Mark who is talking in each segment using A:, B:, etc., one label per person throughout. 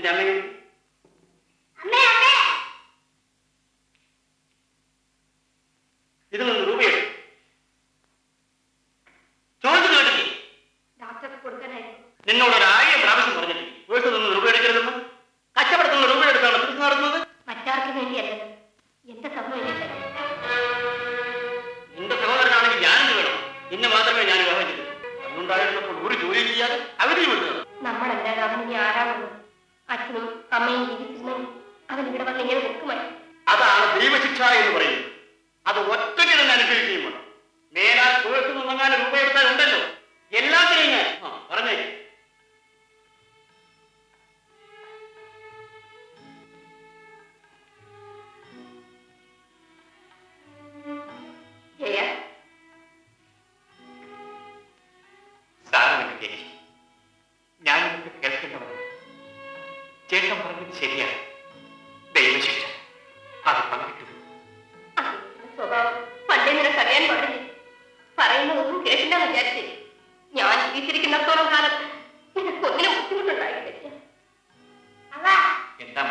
A: എന്റെ അമ്മയും ഇതിൽ നിന്ന് രൂപയെടുക്കും. ചോദിച്ചു കേട്ടില്ലേ? നിന്നോട് ഒരു 1000 പ്രാവശ്യം പറഞ്ഞിട്ടില്ലേ വീട്ടിൽ നിന്ന് രൂപ എടുക്കരുതെന്ന്? കച്ചവടത്തിൽ നിന്ന് രൂപ എടുത്താണ് തിരിച്ചു നടത്തുന്നത്.
B: മറ്റാർക്ക് വേണ്ടിയല്ല, എന്റെ സഹോദരൻ.
A: നിന്റെ സഹോദരനാണെങ്കിൽ ഞാനെന്ന് വേണം. നിന്നെ മാത്രമേ ഞാൻ വിവാഹം ചെയ്തു. അന്നുണ്ടായിരുന്നപ്പോൾ ഒരു ജോലി ചെയ്യാതെ അവധി വിടുന്നത്.
B: നമ്മളല്ലാതെ അവന് ആരാണെന്ന് അച്ഛനും അമ്മയും ജീവിച്ചിരുന്നെങ്കിൽ അവൻ ഇവിടെ വന്ന് ഇങ്ങനെ നിൽക്കുമായി.
A: അതാണ് ദൈവശിക്ഷ എന്ന് പറയുന്നത്. അത് ഒറ്റയ്ക്ക് തന്നെ അനുഭവിക്കുകയും വേണം. മേലാൽ പുഴത്തു നിന്നങ്ങാൻ രൂപ എടുത്താലുണ്ടല്ലോ എല്ലാത്തിനെയും ഞാൻ പറഞ്ഞേ.
C: ഞാൻ കേൾക്കുന്നവർ ചേട്ടൻ പറഞ്ഞത് ശരിയാണ്. ദൈവശിക്ഷ അത് പങ്കിട്ടു.
B: സ്വഭാവം പണ്ടേ നിനക്കറിയാൻ പാടില്ല. പറയുന്നതൊന്നും കേട്ടില്ലെന്ന് വിചാരിച്ചേ. ഞാൻ ജീവിച്ചിരിക്കുന്നിടത്തോളം കാലം നിനക്കൊന്നിനും ബുദ്ധിമുട്ടുണ്ടായിട്ടില്ല.
C: എന്താ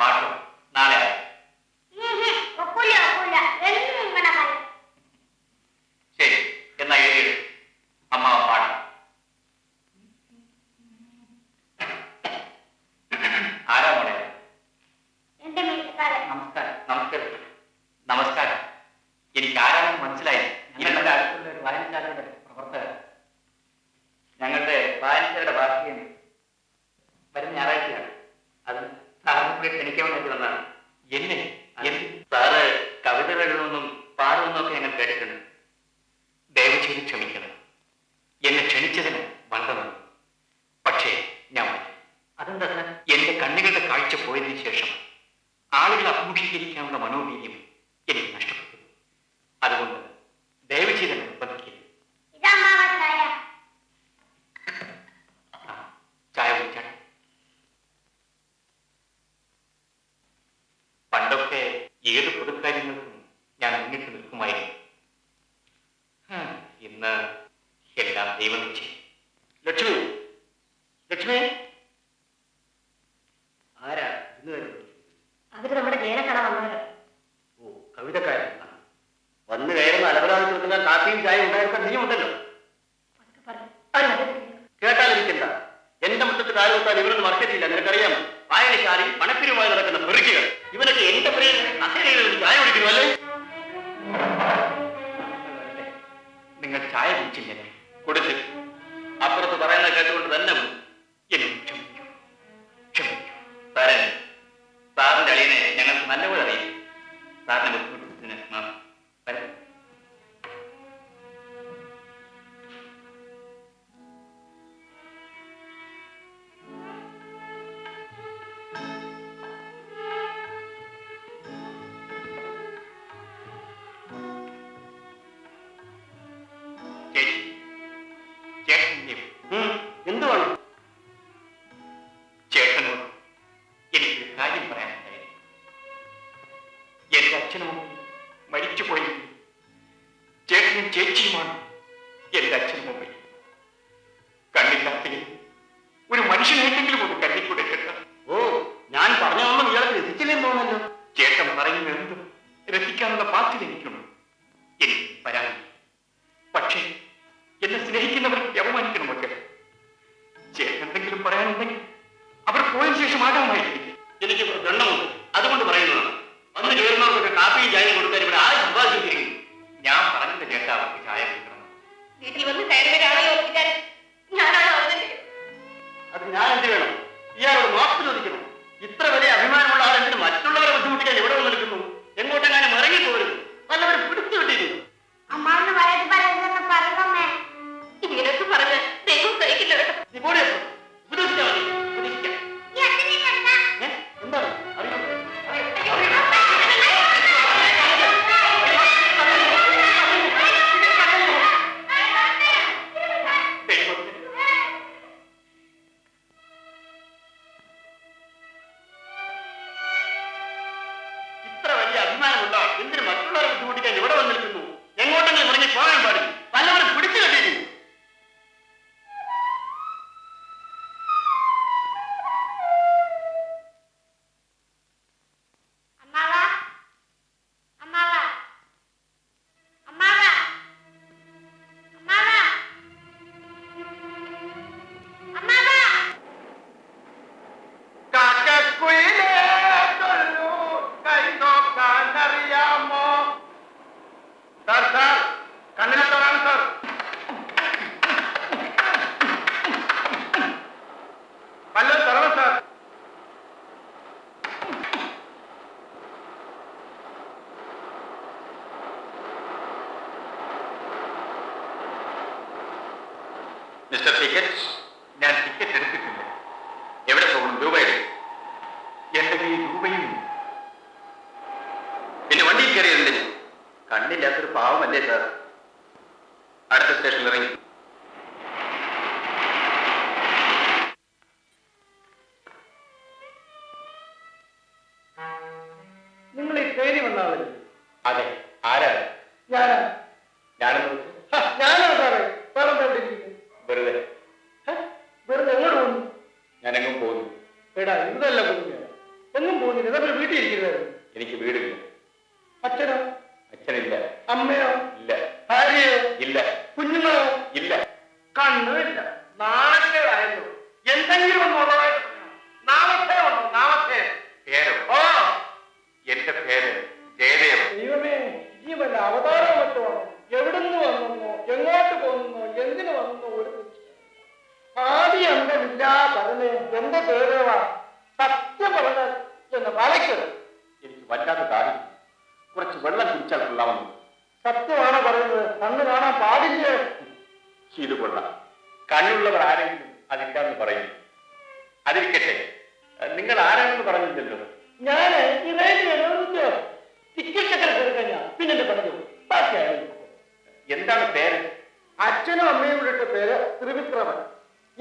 C: പാട്ടോ? നാളെ ശരി, എന്നാ എഴുതിയത് അമ്മാവ പാടും. ആരാ മോളെ? നമസ്കാരം. നമസ്കാരം. നമസ്കാരം. എനിക്ക് ആരാണെന്ന് മനസ്സിലായി. ഞങ്ങളുടെ അടുത്തുള്ള ഒരു വായനശാലയുടെ പ്രവർത്തകർ. ഞങ്ങളുടെ വായനശാലയുടെ വാർഷികം വരുന്ന ഞായറാഴ്ചയാണ്. അത് സാറിനെ കൂടി ക്ഷണിക്കാൻ വേണ്ടി വന്നതാണ്. എന്നെ സാറ് കവിതകൾ എഴുതുമെന്നും പാടുമെന്നൊക്കെ ഞങ്ങൾ കേട്ടിട്ടുണ്ട്. ദയവ് ചെയ്ത് ക്ഷമിക്കണം. എന്നെ ക്ഷണിച്ചതിന് വന്നത്. പക്ഷേ ഞാൻ അതെന്താ സാർ? എന്റെ കണ്ണുകളുടെ കാഴ്ച പോയതിനു ശേഷം ആളുകൾ അഭിമുഖീകരിക്കാനുള്ള മനോവീര്യം എനിക്ക് നഷ്ടപ്പെട്ടു. അതുകൊണ്ട് ദയവ് ചെയ്ത് നിർബന്ധിക്കരുത്. ചായ കുടിച്ചാണ്. പണ്ടൊക്കെ ഏത് പൊതുക്കാര്യങ്ങൾക്കും ഞാൻ മുന്നിട്ട് നിൽക്കുമായിരുന്നു. ഇന്ന് എല്ലാം ദൈവം ചെയ്യും.
A: ലക്ഷ്മി, ലക്ഷ്മി ആരാ ഇന്ന് വരുന്നത്?
B: അവര് നമ്മുടെ ജയനെ കാണാൻ വന്നവരാ.
A: ഓ, കവിതക്കാരൻ വന്നു കയറുന്ന അലവലാതെ കൊടുക്കുന്ന കാപ്പിയും ചായ ഉണ്ടായിരുന്ന നീയുണ്ടല്ലോ. കേട്ടാലിരിക്കണ്ട. എന്റെ മുറ്റത്ത് കാലുകൊത്താൻ ഇവരൊന്നും മറക്കത്തില്ല. നിനക്കറിയാം, വായനശാലി പണപ്പിരിവുമായി നടക്കുന്ന പെറുക്കികൾ. ഇവനൊക്കെ എന്റെ പേരിൽ അസേനയിൽ ചായ കുടിക്കുന്നുവല്ലേ?
C: നിങ്ങൾ ചായ കുടിച്ചില്ലേ?
A: കൊടുത്ത് അപ്പുറത്ത് പറയുന്നത് കേട്ടുകൊണ്ട് തന്നെ
C: സാരൻ, സാറിന്റെ അളിയനെ ഞങ്ങൾക്ക് നല്ലപോലെ അറിയാം. സാറിനെ ബുദ്ധിമുട്ടത്തിന് വരാം.
A: എന്തുവാണ്?
C: ചേട്ടനോട് എനിക്കൊരു കാര്യം പറയാനുണ്ടായിരുന്നു. എന്റെ അച്ഛനും മരിച്ചുപോയി. ചേട്ടനും ചേച്ചിയുമാണ് എന്റെ അച്ഛനും അമ്മയും. കണ്ണില്ലാത്ത ഒരു മനുഷ്യനായിട്ടെങ്കിലും ഒന്ന് കണ്ണിക്കൂടെ ചേട്ടൻ.
A: ഓ, ഞാൻ പറഞ്ഞതൊന്നും ഇയാൾക്ക് രസിച്ചില്ലെന്ന് തോന്നല്ലോ.
C: ചേട്ടൻ പറയുന്ന എന്തും രസിക്കാനുള്ള ബാധ്യത എനിക്കുണ്ട്. എനിക്ക് പരാതി. പക്ഷേ എന്നെ സ്നേഹിക്കുന്നവർ അവമാനിക്കണമൊക്കെ.
A: മിസ്റ്റർ ടിക്കറ്റ്,
C: ഞാൻ ടിക്കറ്റ് എടുത്തിട്ടില്ല.
A: എവിടെ പോകണം? രൂപയുടെ
C: എന്റെ കയ്യിൽ രൂപയും
A: പിന്നെ വണ്ടിയിൽ കയറിയതിന്റെ കണ്ണില്ലാത്തൊരു പാവമല്ലേ സാർ. അടുത്ത സ്റ്റേഷനിൽ ഇറങ്ങി.
D: നിങ്ങൾ ഈ ട്രെയിനിൽ വന്നാവല്ലേ?
A: അതെ. ആരാ?
D: ഞാനാ.
A: ഞാനെന്ന് വെച്ചു
D: ഞാനാ സാറേ. വേറെ എന്താ ഇവിടെ ഇരിക്കുന്നത്?
A: വെറുതെ.
D: വെറുതെ എങ്ങോട്ട് പോകുന്നു?
A: ഞാനെങ്ങും പോകുന്നു.
D: എടാ ഇതല്ല പോകുക. എങ്ങും പോകുന്നില്ല. ഇതേപോലെ വീട്ടിൽ ഇരിക്കുന്നതായിരുന്നു.
A: എനിക്ക് വീടില്ല.
D: അച്ഛനോ?
A: അച്ഛനില്ല.
D: അമ്മയോ?
A: ഇല്ല.
D: ഭാര്യയോ?
A: ഇല്ല.
D: കുഞ്ഞുങ്ങളോ?
A: ഇല്ല.
D: കണ്ണുമില്ല. നാണക്കേടായല്ലോ. എന്തെങ്കിലും ഒന്ന് ഉള്ളതായിട്ട് നാമത്തെ ഉണ്ടോ? നാമത്തെ
C: പേരോ?
D: ഓ
C: എന്റെ പേര് ജയദേവൻ.
D: ദൈവമേ, ഈ വല്ല അവതാരം മറ്റോ ആണോ? എവിടുന്ന് വന്നെന്നോ എങ്ങോട്ട് പോകുന്നോ എന്തിനു വന്നെന്നോ ഒരു ആദ്യം അന്തമില്ല പറഞ്ഞേ. എന്റെ പേരേവാ സത്യം പറഞ്ഞാൽ എന്ന് വലയ്ക്കരുത്.
A: എനിക്ക് വല്ലാതെ ദാഹി. കുറച്ച് വെള്ളം കുടിച്ചാൽ കൊള്ളാമെന്ന്.
D: സത്യമാണോ പറയുന്നത്? കണ്ണ് കാണാൻ പാടില്ലേ?
A: ഇത് കൊള്ളാം. കണ്ണുള്ളവർ ആരെങ്കിലും അതില്ലാന്ന് പറയുന്നു. അതിരിക്കട്ടെ, നിങ്ങൾ ആരാണെന്ന് പറഞ്ഞില്ലല്ലോ.
D: ഞാന് ഈ റെയിൽവേ ടിക്കറ്റ് എടുക്കാൻ ഞാൻ പിന്നെ പറഞ്ഞു ബാക്കിയായിരുന്നു.
A: എന്താണ് പേര്?
D: അച്ഛനും അമ്മയും കൂടെ ഇട്ട പേര് ത്രിവിക്രമൻ.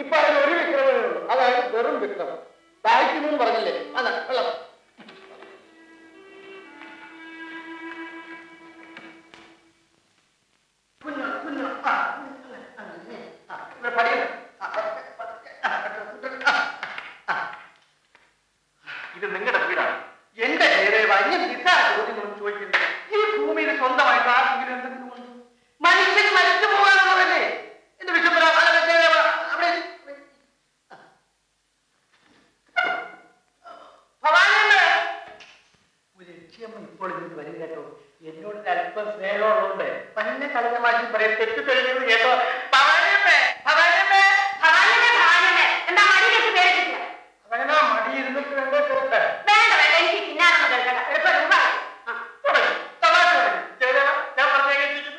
D: ഇപ്പൊ അതിന് ഒരു വിക്രമനേ ഉള്ളൂ. അതായത് വെറും വിക്രമൻ. ദാഹിക്കുന്നു പറഞ്ഞില്ലേ? അതാ വെള്ളം.
C: ഇത് നിങ്ങളുടെ വീടാണ്.
D: എന്റെ ജയദേവ, ഇങ്ങനെ നിസ്സാര ചോദ്യങ്ങളൊന്നും ചോദിക്കുന്നത്. ഈ ഭൂമിയിൽ സ്വന്തമായിട്ട് ആർക്കെങ്കിലും എന്തെങ്കിലും ഉണ്ട്? മനുഷ്യൻ മരിച്ചു പോകാനുള്ളതല്ലേ എന്റെ വിശുദ്ധ ജയദേവ. അവിടെ ഭവാനിയമ്മേ, ഒരു രക്ഷയമ്മ ഇപ്പോൾ ഇതിന് വരും കേട്ടോ. എന്നോട് അല്പം സ്നേഹമുള്ളതുകൊണ്ട് തന്നെ കളിഞ്ഞ മാറ്റി പറയും. തെറ്റിദ്ധരിക്കുന്നത് കേട്ടോ. ഭവാനിയമ്മേ, ഭവാനിയമ്മേ,
B: ഭവാനിയുടെ ഭവാനിയുടെ എന്താ മടിയിലേക്ക് പേരിട്ടില്ല?
D: അങ്ങനെ മടി ഇരുന്നിട്ട് വേണ്ടേ കേട്ടെ.
B: വേണ്ട വേണ്ട, എനിക്ക് പിന്നാലൊന്നും കേൾക്കണ്ട. എളുപ്പം രൂപ
D: തമാശ ജയദേവ, ഞാൻ പറഞ്ഞേക്കുന്നു.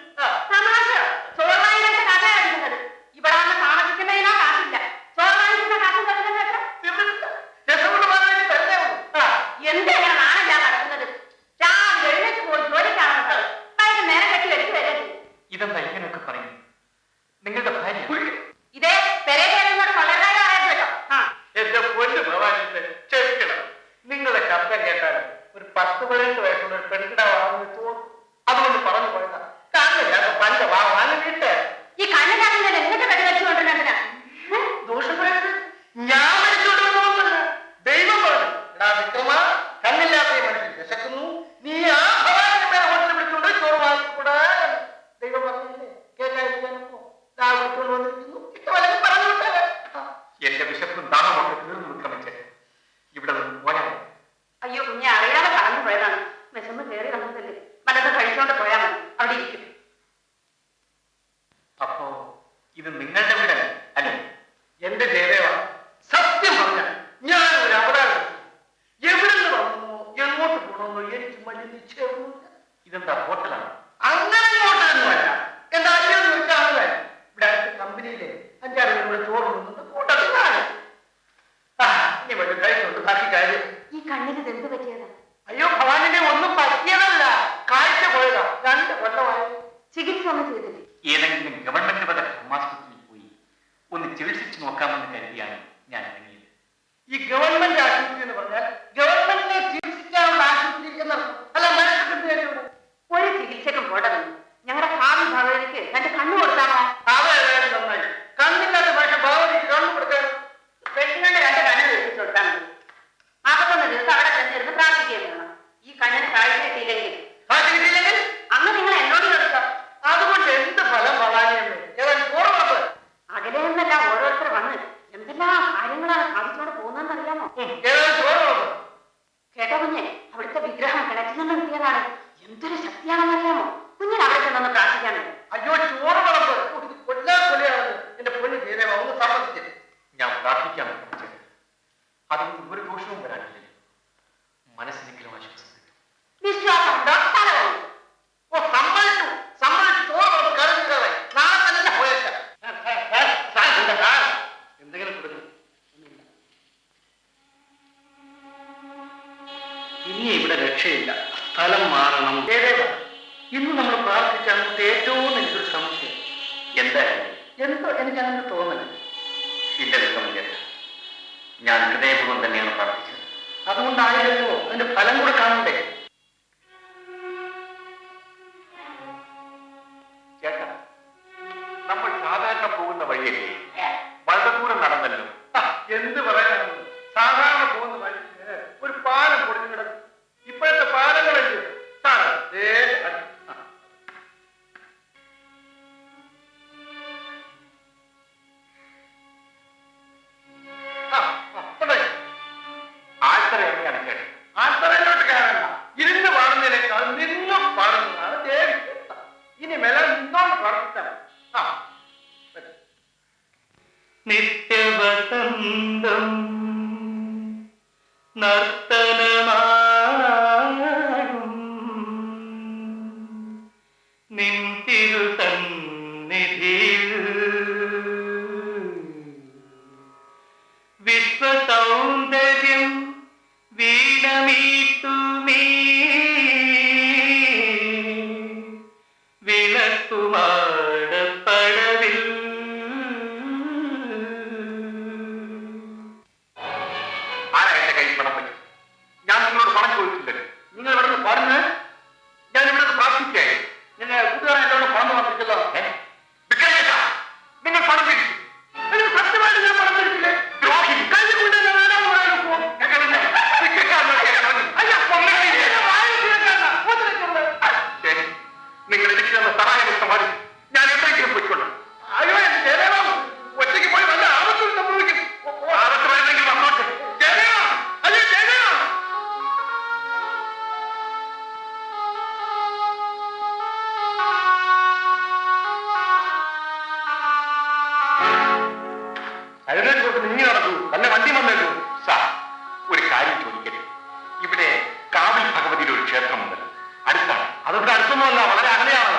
B: തമാശ. ചോറ് വാങ്ങിയിട്ട് കഥ അടിക്കുന്നത്. ഇവിടെ വന്ന് താമസിക്കുന്നതിനോ കാശില്ല. ചോറ് വാങ്ങിക്കുന്ന കാശ് തരുന്നത് എത്ര?
D: രസമുള്ള പറഞ്ഞു തന്നെ
B: എന്തെങ്ങനെ നാണെല്ലാം നടക്കുന്നത്? രാവിലെ എഴുന്നേറ്റ് പോയി ജോലിക്കാണുന്നത്. വൈകിട്ട് നേരം കെട്ടി എടുത്ത് വരരുത്.
C: ഇതെന്താ ഇങ്ങനെയൊക്കെ പറയുന്നു? നിങ്ങളുടെ ഭാര്യ
B: ഇതേ പെരേനോട് വളരെ അറിയാമല്ലോ.
D: എന്റെ പൊന്ന് ഭവാനിന്റെ ക്ഷമിക്കണം. നിങ്ങളുടെ ശബ്ദം കേട്ടാൽ ഒരു 10-15 വയസ്സുള്ള ഒരു പെൺകിടാവാണെന്ന് തോന്നും. അതുകൊണ്ട് പറഞ്ഞു പോയതാ. കാണില്ല പണ്ട് വാങ്ങാൻ വീട്ട്
B: ഈ കണ്ണിലാകുന്നത് എന്നിട്ട് വെടിവെച്ചുകൊണ്ടിരുന്നതിനാ
D: ദോഷം പറയരുത്. ഞാൻ മരിച്ചോണ്ടിരുന്നോന്നല്ല, ദൈവം പറഞ്ഞു. എടാ വിക്രമ, കണ്ണില്ലാത്ത ഈ മനുഷ്യൻ വിശക്കുന്നു. നീ ആ ഭവാനിന്റെ പേരെ ഹോട്ടലിൽ വിളിച്ചുകൊണ്ട് ചോറ് വാങ്ങിക്കൂടാ. ദൈവം പറഞ്ഞില്ലേ? കേൾക്കാതിരിക്കാനോ? വിളിച്ചുകൊണ്ട് വന്നിരിക്കുന്നു. ഇഷ്ടമല്ലെങ്കിൽ പറഞ്ഞു വിട്ടേ.
C: എന്റെ വിശപ്പും ദാഹമൊക്കെ തീർന്നു വിക്രമിച്ച് ഇവിടെ നിന്ന് പോയാൽ
B: അയ്യോ കുഞ്ഞെ, അറിയാതെ പറഞ്ഞു പോയതാണ്. വിശന്ന് കയറി വന്നതല്ലേ. വല്ലതും കഴിച്ചോണ്ട് പോയാൽ മതി. അവിടെ ഇരിക്കും.
C: അപ്പോ ഇത് നിങ്ങളുടെ വീടല്ല അല്ലേ?
D: എന്റെ ജയദേവ, സത്യം പറഞ്ഞ ഞാൻ ഒരു അപരാധം. എവിടുന്ന് വന്നോ എങ്ങോട്ട് പോകണമെന്നോ എനിക്ക് വലിയ നിശ്ചയമൊന്നുമില്ല.
C: ഇതെന്താ ഹോട്ടലാണ്?
D: അങ്ങനെ ഇങ്ങോട്ടൊന്നുമല്ല. എന്താ അല്ലെന്ന് ചോദിച്ചാൽ ഇവിടെ അടുത്ത കമ്പനിയിലെ 5-6 പേരുടെ ചോറ് കൊണ്ടുവന്ന് കൂട്ടത്തിലാണ്. ഇനി വല്ല കഴിച്ചുകൊണ്ട് ബാക്കി കാര്യം.
B: ഈ കണ്ണിന് എന്ത് പറ്റിയതാ?
D: അയ്യോ ഭവാനിനെ ഒന്നും പറ്റിയതല്ല, കാഴ്ച പോയതാ. 2 കൊല്ലമായി.
B: ചികിത്സ ഒന്നും ചെയ്തില്ലേ?
C: ഏതെങ്കിലും ഗവൺമെന്റ് പദ ആശുപത്രിയിൽ പോയി ഒന്ന് ചികിത്സിച്ച് നോക്കാമെന്ന് കരുതിയാണ് ഞാൻ ഇറങ്ങിയത്.
D: ഈ ഗവൺമെന്റ് ആശുപത്രി എന്ന് പറഞ്ഞാൽ ഗവൺമെന്റിനെ ചികിത്സിക്കാനുള്ള ആശുപത്രി എന്നർത്ഥം. അല്ല, മനസ്സിലാക്കുന്നത്
B: ഒരു ചികിത്സക്കും പോടണം. ഞങ്ങളുടെ ഭാവി ഭഗവതിക്ക് 2 കണ്ണു കൊടുക്കാമോ?
D: അതേതായാലും നന്നായി. കണ്ണില്ലാത്ത ഭാഷ ഭാവനയ്ക്ക് കണ്ണു കൊടുക്കാൻ
B: പെണ്ണുങ്ങളുടെ 2 കണ്ണ് വെച്ചിട്ട് കൊടുത്താൽ മതി. 41 ദിവസം അവിടെ ചെന്നിരുന്ന് പ്രാർത്ഥിക്കുകയും വേണം. ഈ കണ്ണിന് കാഴ്ച കിട്ടിയില്ലെങ്കിൽ
D: കിട്ടിയില്ലെങ്കിൽ
B: അന്ന് നിങ്ങൾ എന്നോട് ചോദിക്കാം.
D: അതുകൊണ്ട് എന്ത് ഫലം ഭവാനിയമ്മേ? ഏതായാലും പൂർവ്വം
B: അകലെ നിന്നെല്ലാം ഓരോരുത്തർ വന്ന് എന്തെല്ലാം കാര്യങ്ങളാണ് സാധിച്ചോണ്ട് പോകുന്നതെന്ന് അറിയാമോ?
D: ഏതായാലും പൂർവ്വം
B: കേട്ടോ കുഞ്ഞെ, അവിടുത്തെ വിഗ്രഹം കിണറ്റിൽ നിന്ന് കിട്ടിയതാണ്. എന്തൊരു ശക്തിയാണെന്ന് അറിയാമോ? കുഞ്ഞിന് അവിടെ ചെന്നൊന്ന് പ്രാർത്ഥിക്കാൻ വേണ്ടി.
D: അയ്യോ ചോറ് വിളമ്പ്. അല്ല സാർ എന്തെങ്കിലും കൊടുക്കും.
A: ഇനി ഇവിടെ രക്ഷയില്ല, സ്ഥലം മാറണം.
D: ഏതേതാ ഇന്ന് നമ്മൾ പ്രാർത്ഥിച്ച അങ്ങോട്ട് ഏറ്റവും എനിക്കൊരു സംശയം.
C: എന്തായാലും
D: എന്തോ എനിക്ക് അങ്ങനെ തോന്നല്.
C: ഇല്ല വിക്രമൻ, ഞാൻ ഹൃദയപൂർവ്വം തന്നെയാണ് പ്രാർത്ഥിച്ചത്.
D: അതുകൊണ്ടായില്ലല്ലോ അതിന്റെ ഫലം കൂടെ കാണണ്ടേ.
C: ചേട്ടാ, നമ്മൾ സാധാരണ പോകുന്ന വഴിയല്ലേ വളരെ ദൂരം നടന്നല്ലോ.
D: എന്ത് പറയാനാണ്, സാധാരണ പോകുന്ന വഴിക്ക് ഒരു പാലം പൊടിഞ്ഞു കിടക്കും. ഇപ്പോഴത്തെ പാലങ്ങളല്ലേ സാർ
C: ആഴ്ത്തറയാണ് ചേട്ടൻ.
D: ആൾത്തറയിലോട്ട് കയറണ്ട. ഇരുന്ന് പാടുന്നതിനേക്കാൾ നിന്ന് പാടുന്നതാണ് ദേവിക്ക് ഇഷ്ടം. ഇനി മെല നിന്നോണ്ട് പ്രാർത്ഥിച്ചാൽ
A: നിത്യവസന്തം നർത്തനമാടും നിൻ തിരുസന്നിധിയിൽ വിശ്വസൗന്ദര്യം വീണമീട്ടുമീ വിളക്കുമാടപ്പടവിൽ
C: ആരാ എന്റെ കയ്യിൽ പണം പറ്റും? ഞാൻ നിങ്ങളോട് പണം ചോദിച്ചില്ലല്ലോ.
D: നിങ്ങൾ ഇവിടെ നിന്ന് പാടുന്നത്
C: ഞാൻ ഇവിടെ പ്രാർത്ഥിക്കുകയായി.
D: നിങ്ങൾ കൂട്ടുകാരൻ എന്നോട് പണം വന്നിട്ടില്ല.
C: വിക്രമേട്ടാ, നിങ്ങൾ പണം പിരിച്ചു.
D: സത്യമായിട്ട് ഞാൻ പണം തരിച്ചില്ലേ?
C: ദ്രോഹി.
D: കൈ കൊണ്ട് എന്നെ വേണം പറയാൻ പോ.
C: ശരി, നിങ്ങൾ എനിക്ക് തന്ന സഹായം ഇഷ്ടമായി. ഞാൻ എവിടെയെങ്കിലും പോയിക്കൊള്ളാം.
D: അയ്യോ എന്റെ ജയദേവം, ഒറ്റയ്ക്ക് പോയി വല്ല ആപത്തും സംഭവിക്കും.
C: ആരൊക്കെ വേണമെങ്കിൽ വന്നോട്ടെ.
D: ജയദേവ, അയ്യോ ജയദേവ.
C: അതിനൊരു കൊടുത്ത് നീങ്ങി നടക്കൂ, നല്ല വണ്ടി വന്നേക്കൂ. സാർ, ഒരു കാര്യം ചോദിക്കട്ടെ. ഇവിടെ കാവിൽ ഭഗവതിയുടെ ഒരു ക്ഷേത്രമുണ്ട്, അടുത്താണ്.
D: അതിവിടെ അടുത്തൊന്നുമല്ല, വളരെ അകലെയാണ്.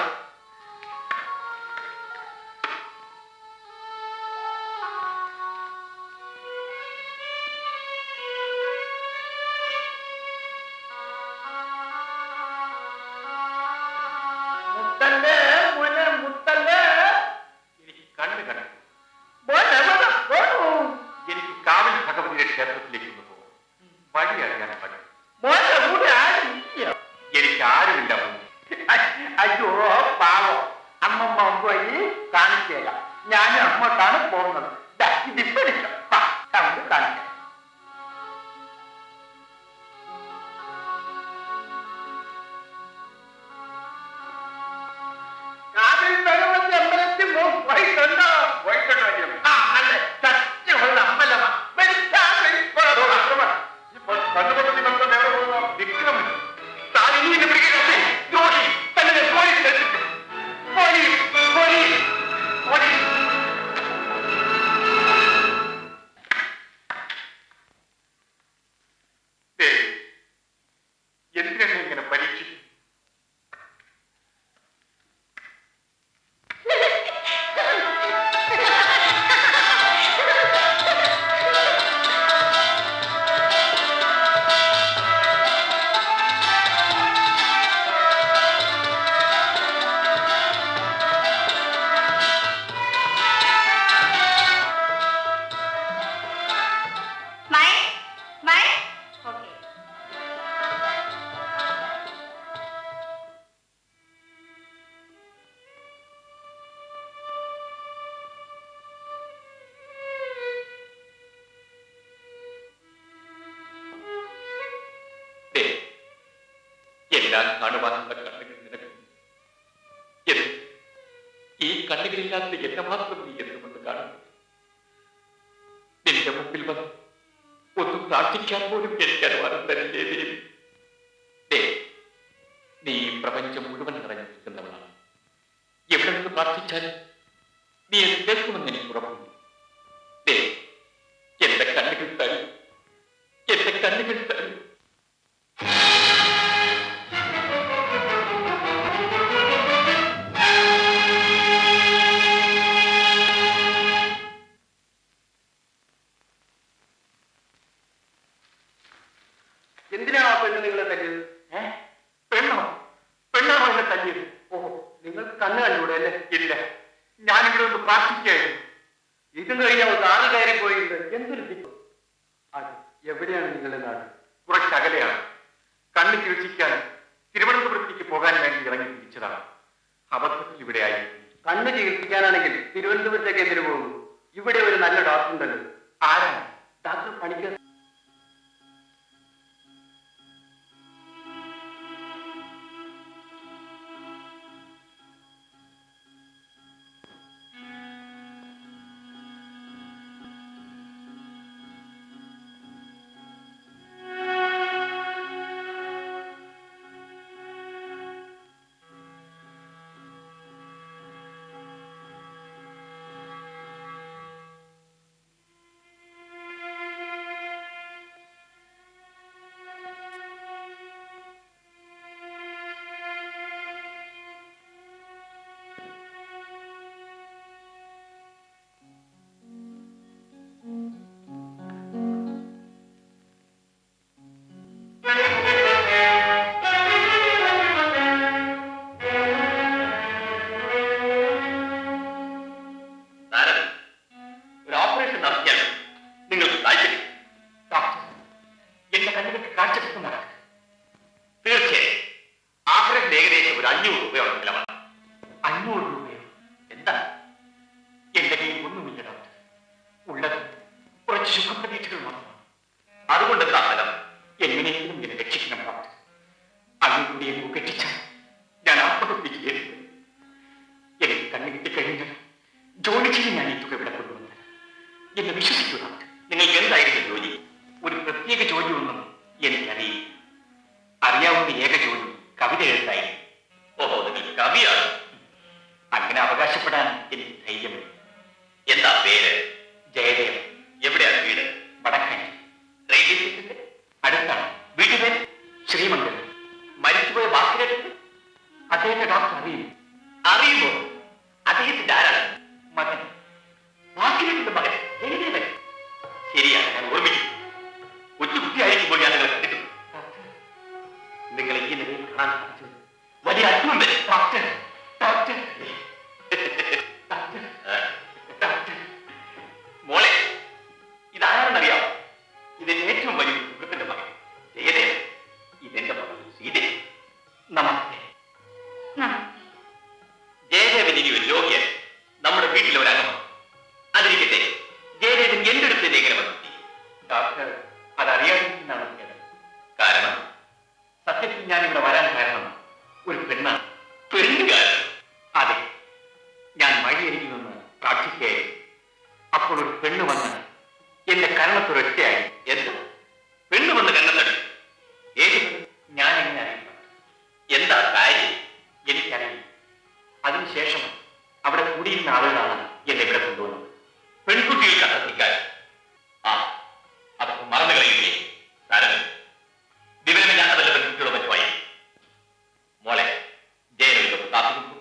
D: മുത്തല്ലേ മോനെ, മുത്തല്ലേ.
C: എനിക്ക് കണ്ണ് കണ്ടു.
D: മോനെ എവിടെ പോണു?
C: എനിക്ക് കാവിൽ ഭഗവതിയുടെ ക്ഷേത്രത്തിലേക്ക് ഒന്ന് പോകും. വഴി അറിയാൻ പറ്റും.
D: മോന്റെ കൂടെ ആരും ഇല്ല.
C: എനിക്ക് ആരുമില്ല.
D: അയ്യോ പാവം, അമ്മമ്മ പോയി കാണിക്കല. ഞാനും അങ്ങോട്ടാണ് പോകുന്നത്. ഇതിപ്പിടിക്കാം, കാണിക്കാം. കാവിൽ ഭഗവതി അമ്പലത്തിൽ പോയിട്ടുണ്ടോ?
C: പോയിട്ടുണ്ടോ അല്ലയോ?
D: ആ അല്ലെ, സത്യമുള്ള അമ്പലമാ.
C: കണ്ണുകൊണ്ട് നിങ്ങൾ നേരെ പോകുന്ന വിക്രമൻ. താൻ ഇനി എന്നെ പിടിക്കട്ടെ. ദ്രോഹി. തന്നെ ഞാൻ പോലീസിൽ എത്തിക്കും. Police, police, police. എന്തിനാണ് ഇങ്ങനെ പരീക്ഷിക്കും? എല്ലാം കാണുവാനുള്ള കണ്ണുകൾ നിനക്കും. ഈ കണ്ണുകളില്ലാത്ത എന്നെ മാത്രം നീ എന്തുകൊണ്ട് കാണുന്നു? നിന്റെ മുമ്പിൽ വന്ന് ഒന്ന് പ്രാർത്ഥിക്കാൻ പോലും എനിക്ക് അനുവാദം തരില്ലേ ദേവി? നീ ഈ പ്രപഞ്ചം മുഴുവൻ നിറഞ്ഞു നിൽക്കുന്നവളാണ്. എവിടെ നിന്ന് പ്രാർത്ഥിച്ചാലും നീ അത് കേൾക്കുമെന്ന് എനിക്ക് ഉറപ്പുണ്ട്. എന്റെ കണ്ണുകൾ തരും, എന്റെ കണ്ണുകൾ തരും.
A: എന്തിനാണ് ആ പെണ്ണ് നിങ്ങളെ തല്ലിയത്?
C: പെണ്ണോ? പെണ്ണാണോ എന്നെ തല്ലിയത്?
A: ഓഹോ, നിങ്ങൾക്ക് കണ്ണ് കണ്ടുകൂടെ അല്ലേ?
C: ഇല്ല, ഞാനിവിടെ ഒന്ന് പ്രാർത്ഥിക്കുകയായിരുന്നു.
A: ഇതും കഴിഞ്ഞ കാറ് കയറി പോയിട്ട് എന്തൊരു ദിക്കും. അത് എവിടെയാണ് നിങ്ങളുടെ നാട്?
C: കുറച്ചകലെയാണ്. കണ്ണ് ചികിത്സിക്കാൻ തിരുവനന്തപുരത്തേക്ക് പോകാൻ വേണ്ടി ഇറങ്ങി തിരിച്ചതാണ്. അബദ്ധത്തിൽ ഇവിടെ ആയി.
A: കണ്ണ് ചികിത്സിക്കാനാണെങ്കിൽ തിരുവനന്തപുരത്തേക്ക് എന്തിനു പോകുന്നു? ഇവിടെ ഒരു നല്ല ഡോക്ടർ ഉണ്ടല്ലോ.
C: ആരാണ്?
A: ഡോക്ടർ പണിക്കർ.
C: ഒരു ഓപ്പറേഷൻ നടത്തിയാണ് നിങ്ങൾക്ക് താല്പര്യം? എന്റെ കണ്ണുകൾക്ക് കാഴ്ച കിട്ടുന്നതാണ്. തീർച്ചയായും ആഗ്രഹത്തിന് ഏകദേശം ഒരു 500 രൂപയോളം ചിലവാണ്. 500 രൂപയോ? എന്താ? എന്റെ കയ്യിൽ ഒന്നുമില്ല ഡോക്ടർ. ഉള്ളത് കുറച്ച് സുഖപ്രതീക്ഷകൾ മാത്രമാണ്. അതുകൊണ്ട് എന്താ ഫലം? എങ്ങനെയെങ്കിലും എന്നെ രക്ഷിക്കണം ഡോക്ടർ. അങ്ങ് കൂടി എന്നെ ഉപേക്ഷിച്ചാൽ ഞാൻ ആത്മഹത്യ ചെയ്യരുത്. എനിക്ക് കണ്ണു കിട്ടിക്കഴിഞ്ഞാൽ ജോലി ചെയ്ത് ഞാൻ ഈ തുക ഇവിടെ കൊണ്ടുവന്നത്. എന്നെ വിശ്വസിക്കൂ ഡോക്ടർ. നിങ്ങൾക്ക് എന്തായിരുന്നു ജോലി? ഒരു പ്രത്യേക ജോലിയൊന്നും എനിക്കറിയില്ല. അറിയാവുന്ന ഏക ജോലി കവിത എഴുത്തായിരുന്നു. ഓഹോ, നിങ്ങൾ കവിയാണ്. അങ്ങനെ അവകാശപ്പെടാൻ എനിക്ക് ധൈര്യമില്ല. എന്താ പേര്? ജയദേവൻ. എവിടെയാണ് വീട്? വടക്കൻ. റെയിൽവേ സ്റ്റേഷന്റെ അടുത്താണ്. വീട്ടു പേര് ശ്രീമംഗലം. മരിച്ചുപോയ വാക്കിരേട്ടന് അദ്ദേഹത്തെ ഡോക്ടർ അറിയുമോ? അറിയുമോ? അദ്ദേഹത്തിന്റെ ആരാണ്? മകൻ. വാക്കിരേട്ടന്റെ മകൻ ജയദേവൻ. ശരിയാണ്, ഞാൻ ഓർമ്മിക്കും. കൊച്ചുകുട്ടിയായിരിക്കുമ്പോൾ ഞാൻ നിങ്ങളെ കണ്ടിട്ടുണ്ട്. നിങ്ങൾ ഈ നിലയിൽ കാണാൻ സാധിച്ചത് വലിയ അത്ഭുതം തന്നെ. Doctor, doctor, doctor, doctor. മോളെ, ഇതാരാണെന്നറിയാമോ? ഇതിന്റെ ഏറ്റവും വലിയ സുഹൃത്തിന്റെ മകൻ ജയദേവൻ. ഇതെന്റെ മകൾ സീത. നമസ്തേ. ജയദേവൻ ഇനി ഒരു രോഗിയാണ്. നമ്മുടെ വീട്ടിലെ ഒരംഗമാണ്. അതിരിക്കട്ടെ, ജയദേവൻ എന്റെ അടുത്ത് എങ്ങനെ വന്നു? ഡോക്ടർ, അതറിയാതിരിക്കുന്നതാണ് കേട്ടത്. കാരണം സത്യത്തിൽ ഞാൻ ഇവിടെ വരാൻ കാരണം ഒരു പെണ്ണാണ്. പെണ്ണുകാരൻ? അതെ, ഞാൻ വഴിയരികിൽ നിന്ന് പ്രാർത്ഥിക്കുകയായിരുന്നു. അപ്പോൾ ഒരു പെണ്ണ് വന്ന് എന്റെ കരണത്തൊരൊറ്റയായി. എന്ത്? പെണ്ണ് വന്ന് കണ്ണത്തടി? ഏത്? ഞാൻ എങ്ങനെ അറിയില്ല. എന്താ കാര്യം? എനിക്കറിയില്ല. അതിനുശേഷം അവിടെ കൂടിയിരുന്ന ആളുകളാണ് എന്നെ ഇവിടെ കൊണ്ടുവന്നത്. പെൺകുട്ടികൾക്ക് അസത്തിക്കാൻ. ആ, അതൊക്കെ മറന്നു കളയുകയെ സാരമില്ല. വിവരമില്ലാത്ത വല്ല പെൺകുട്ടികളോ മറ്റുമായി. മോളെ, ജയനൊരു കാപ്പി കൊടുക്കും.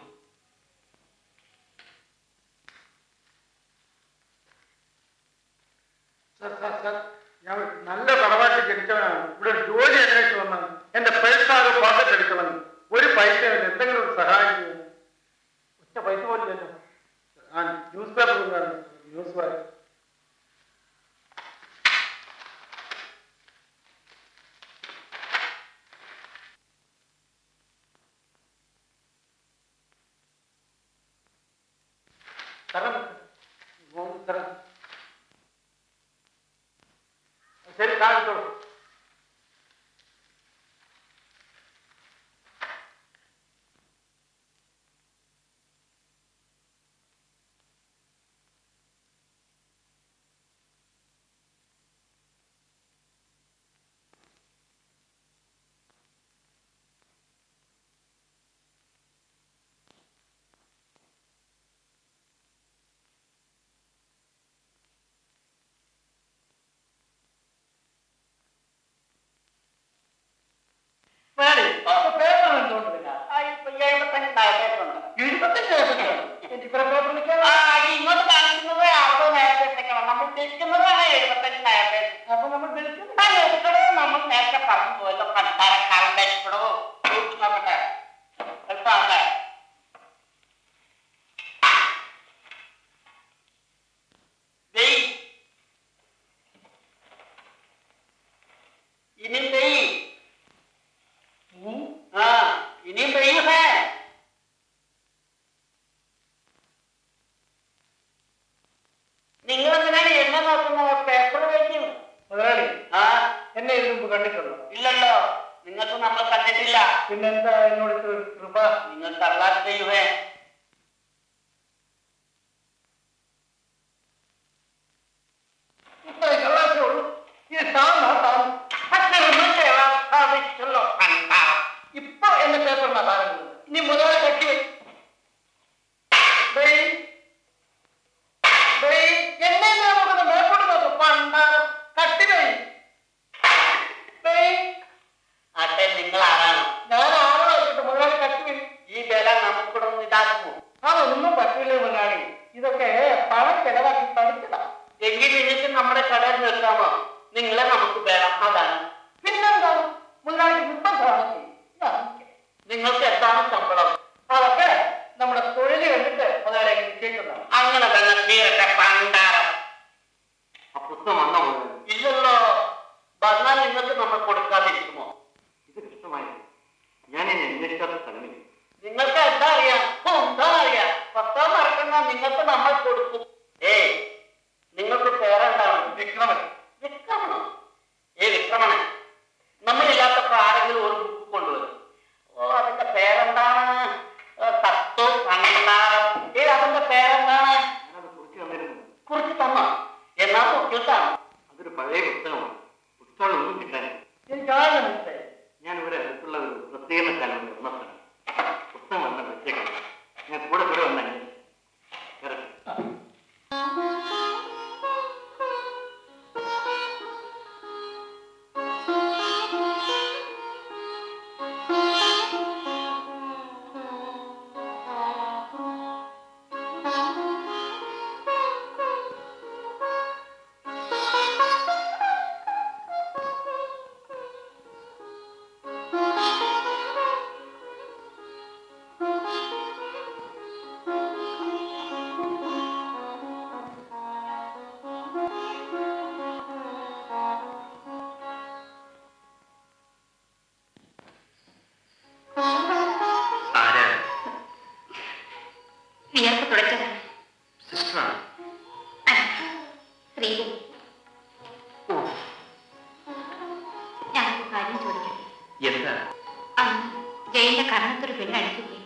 D: ഞാൻ നല്ല തറവാട്ടിൽ ജനിച്ചവനാണ്. ഇവിടെ ഒരു ജോലി അന്വേഷിച്ച് വന്നാണ്. എന്റെ പൈസ പോക്കറ്റ് എടുക്കണം. ഒരു പൈസയില്ല. എന്തെങ്കിലും ഒരു സഹായം ചെയ്യുന്നു. ഒറ്റ പൈസ പോലില്ലല്ലോ. ആ ന്യൂസ് പേപ്പർ ന്യൂസ് വായിക്കും. ശരി, കാണിച്ചോളൂ.
B: ഇങ്ങോട്ട് കാണിക്കുന്നത് 60 നേരത്തെ നമ്മൾ തിരിക്കുന്നതാണ് 75 നേരത്തെ. അപ്പൊ നമ്മൾ നമ്മൾ നേരത്തെ പറഞ്ഞു പോയല്ലോ പണ്ടാരക്കാരന്റെ ഇപ്പോഴോ നോക്കട്ടെ എളുപ്പമാണല്ലേ ഇനിയും പെയ്യ് ഇനിയും പെയ്യേ നിങ്ങൾ എന്തിനാണ് എന്നെ നോക്കുന്നത് പേപ്പർ വയ്ക്കും
D: മുതലാളി
B: ആ
D: എന്നെ ഇതിനു മുമ്പ് കണ്ടിട്ടുണ്ടോ?
B: ഇല്ലല്ലോ നിങ്ങൾക്ക് നമ്മൾ കണ്ടിട്ടില്ല
D: പിന്നെന്താ എന്നോട് ഇത്ര ഒരു കൃപ?
B: നിങ്ങൾ തള്ളാൻ ചെയ്യുവേ
D: ഇത്ര കള്ളാസേ ഉള്ളൂ. ഇത് താന്ന് ഇപ്പൊ എന്റെ പേപ്പറിനാ താരം ഇനി മുതലാളി കട്ടി എന്നെ നോക്കുന്ന മേപ്പോട്ട് നോക്കും പണ്ടാരം കട്ടി
B: അട്ടെ നിങ്ങൾ ആരാണ്
D: ഞാൻ ആരോ ആയിക്കോട്ടെ മുതലാളി കട്ടി
B: ഈ വില നമുക്കിവിടെ ഒന്ന് ഇതാക്കുമോ
D: അതൊന്നും പറ്റില്ല മുതലാളി. ഇതൊക്കെ പണം ചെലവാക്കി പഠിച്ചതാ.
B: എങ്കിൽ നിങ്ങൾക്ക് നമ്മുടെ കടയിൽ നിർത്താമോ നിങ്ങളെ നമുക്ക് വേണം അതാണ്
D: പിന്നെന്താ മുതലാളിക്ക് നിർബന്ധമാണ്.
B: നിങ്ങൾക്ക് എന്താണ് ശമ്പളം
D: അതൊക്കെ നമ്മുടെ തൊഴിൽ കണ്ടിട്ട് മുതലാളി നിശ്ചയിക്കുന്നതാണ്.
B: അങ്ങനെ തന്നെ തീരട്ടെ പണ്ടാരം
A: ആ പുസ്തകം വന്ന പോലെ
B: ഇല്ലല്ലോ വന്നാൽ നിങ്ങൾക്ക് നമ്മൾ കൊടുക്കാതിരിക്കുമോ
A: ഇത് കൃഷ്ണമായി ഞാൻ എന്നെ അന്വേഷിക്കാത്ത സ്ഥലമില്ല.
B: നിങ്ങൾക്ക് എന്താ അറിയാം എന്താ അറിയാം പത്താം മറക്കുന്ന നിങ്ങൾക്ക് നമ്മൾ കൊടുക്കും നിങ്ങൾക്ക് പേരെന്താണ്
D: വിക്രമൻ.
B: വിക്രമണോ വിക്രമണൻ നമ്മളില്ലാത്തപ്പോ ആരെങ്കിലും ഒരു ബുക്ക് കൊണ്ടുവരും അതിന്റെ പേരെന്താണ് തത്വ പണ്ടാരം അതിന്റെ പേരെന്താണ്
A: ഞാനത് കുറിച്ച് തന്നിരുന്നു.
B: കുറിച്ച് തന്നോ എന്നാ നോക്കിയിട്ടാണ്
A: അതൊരു പഴയ പുസ്തകമാണ്. പുസ്തകങ്ങളൊന്നും കിട്ടാനില്ല.
D: എനിക്കാണ് മനസ്സിലായി.
A: ഞാൻ ഇവിടെ അടുത്തുള്ള ഒരു പ്രസിദ്ധീകരണക്കാരനുണ്ട് ഉണർത്തണം. പുസ്തകം വന്ന വെച്ചേക്കാം. ഞാൻ കൂടെ വന്നാൽ
B: വിയർപ്പ് തുടച്ചതാണ്
A: സിസ്റ്ററാണ്.
B: ശ്രീദേവി ഞാനൊരു കാര്യം ചോദിക്കട്ടെ
A: എന്താ?
B: അന്ന് ജയന്റെ കർണത്തൊരു പെണ്ണടിച്ചില്ലേ